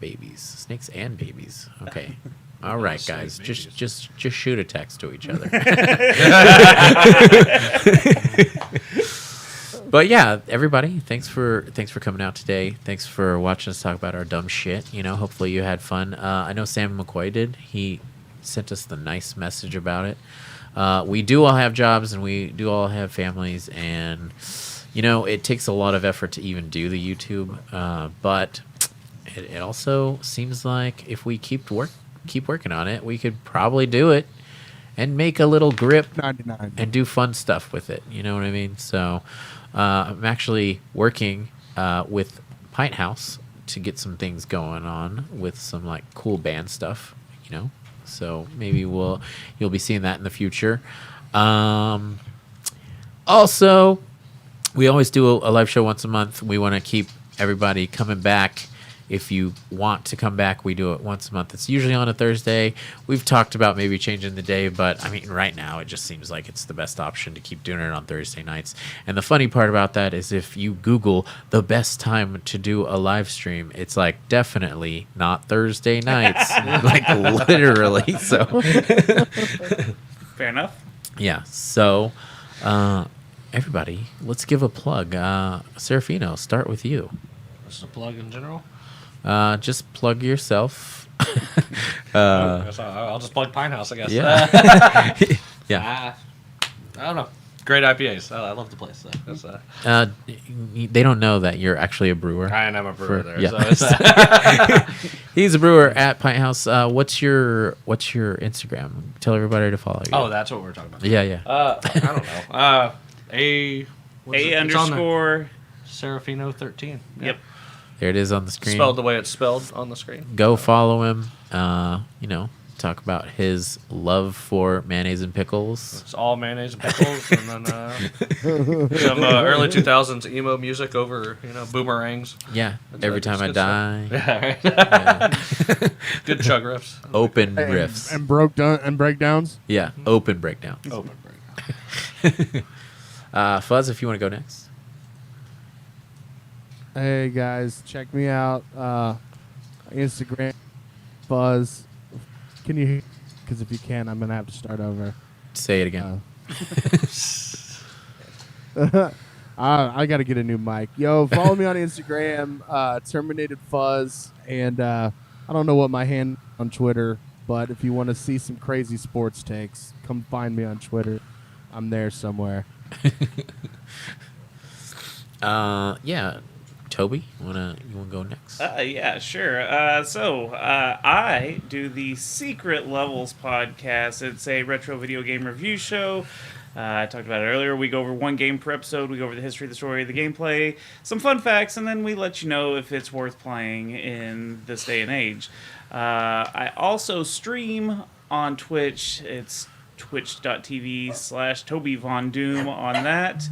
and babies. Okay. All right, snake guys, babies. just shoot a text to each other. But yeah, everybody, thanks for coming out today. Thanks for watching us talk about our dumb shit. You know, hopefully you had fun. I know Sam McCoy did. He sent us the nice message about it. We do all have jobs and we do all have families, and you know, it takes a lot of effort to even do the YouTube. But it also seems like if we keep working on it, we could probably do it and make a little grip 99. and do fun stuff with it. You know what I mean? So I'm actually working with Pint House to get some things going on with some like cool band stuff, you know. So maybe you'll be seeing that in the future. Also, we always do a live show once a month. We want to keep everybody coming back. If you want to come back, we do it once a month. It's usually on a Thursday. We've talked about maybe changing the day, but I mean, right now it just seems like it's the best option to keep doing it on Thursday nights. And the funny part about that is if you Google the best time to do a live stream, it's like definitely not Thursday nights, like literally. So, Fair enough. yeah. So, everybody, let's give a plug. Serafino, start with you. Just a plug in general. Just plug yourself. I'll just plug Pine House, I guess. Yeah. Yeah. I don't know. Great IPAs. I love the place. They don't know that you're actually a brewer. I am a brewer there. Yeah. So it's, He's a brewer at Pint House. What's your Instagram? Tell everybody to follow you. oh, that's what we're talking about. Yeah. I don't know. It's on there. A_. Serafino 13. Yeah. Yep. There it is on the screen. Spelled the way it's spelled on the screen. Go follow him. You know, talk about his love for mayonnaise and pickles. It's all mayonnaise and pickles, and then some early 2000s emo music over, boomerangs. Yeah. That's Every it. time It's I good die. Yeah, right. Good chug riffs. Open riffs. And breakdowns. Yeah. Open breakdowns. Open break. Fuzz, if you want to go next. Hey guys, check me out. Instagram, Buzz. Can you hear? Because if you can, I'm gonna have to start over. Say it again. I got to get a new mic. Yo, follow me on Instagram, Terminated Fuzz, and I don't know what my hand on Twitter, but if you want to see some crazy sports takes, come find me on Twitter. I'm there somewhere. Yeah. Toby, you wanna go next? Yeah, sure. So I do the Secret Levels podcast. It's a retro video game review show. I talked about it earlier. We go over one game per episode. We go over the history, the story, the gameplay, some fun facts, and then we let you know if it's worth playing in this day and age. I also stream on Twitch. It's twitch.tv/Toby Von Doom on that.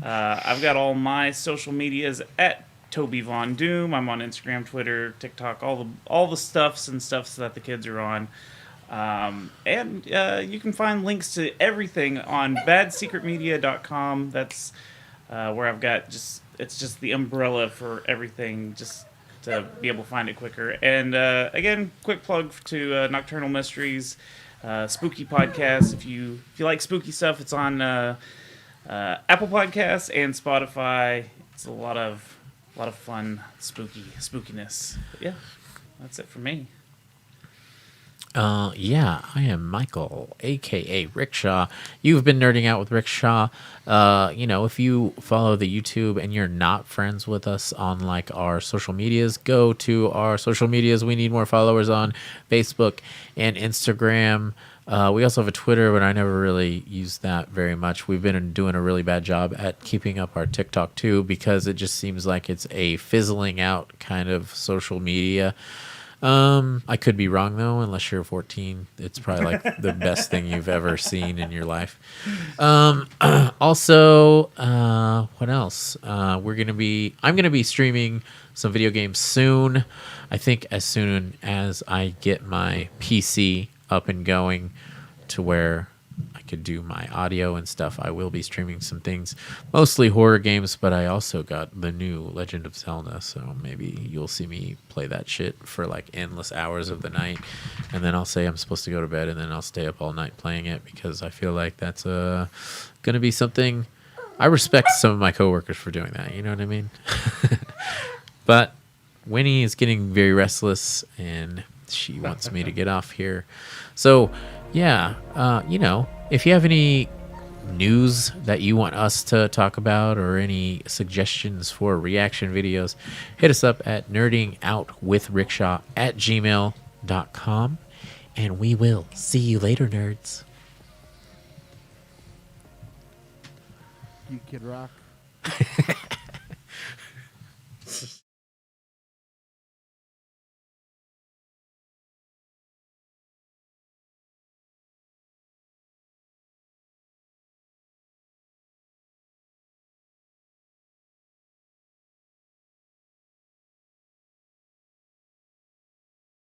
I've got all my social medias at Toby Von Doom. I'm on Instagram, Twitter, TikTok, all the stuffs that the kids are on. And you can find links to everything on badsecretmedia.com. That's where I've got it's just the umbrella for everything, just to be able to find it quicker. And again, quick plug to Nocturnal Mysteries, spooky podcast. If you like spooky stuff, it's on Apple Podcasts and Spotify. It's a lot of fun spookiness. But yeah, that's it for me. Yeah, I am Michael, aka Rickshaw. You've been nerding out with Rickshaw. If you follow the YouTube and you're not friends with us on like our social medias, go to our social medias. We need more followers on Facebook and Instagram. We also have a Twitter, but I never really used that very much. We've been doing a really bad job at keeping up our TikTok too, because it just seems like it's a fizzling out kind of social media. I could be wrong though, unless you're 14. It's probably like the best thing you've ever seen in your life. Also, what else? I'm gonna be streaming some video games soon. I think as soon as I get my PC up and going to where I could do my audio and stuff, I will be streaming some things, mostly horror games, but I also got the new Legend of Zelda, so maybe you'll see me play that shit for like endless hours of the night, and then I'll say I'm supposed to go to bed, and then I'll stay up all night playing it, because I feel like that's gonna be something I respect some of my coworkers for doing that. You know what I mean? But Winnie is getting very restless, and she wants me to get off here. So, yeah, if you have any news that you want us to talk about or any suggestions for reaction videos, hit us up at nerdingoutwithrickshaw@gmail.com, and we will see you later, nerds. You Kid Rock.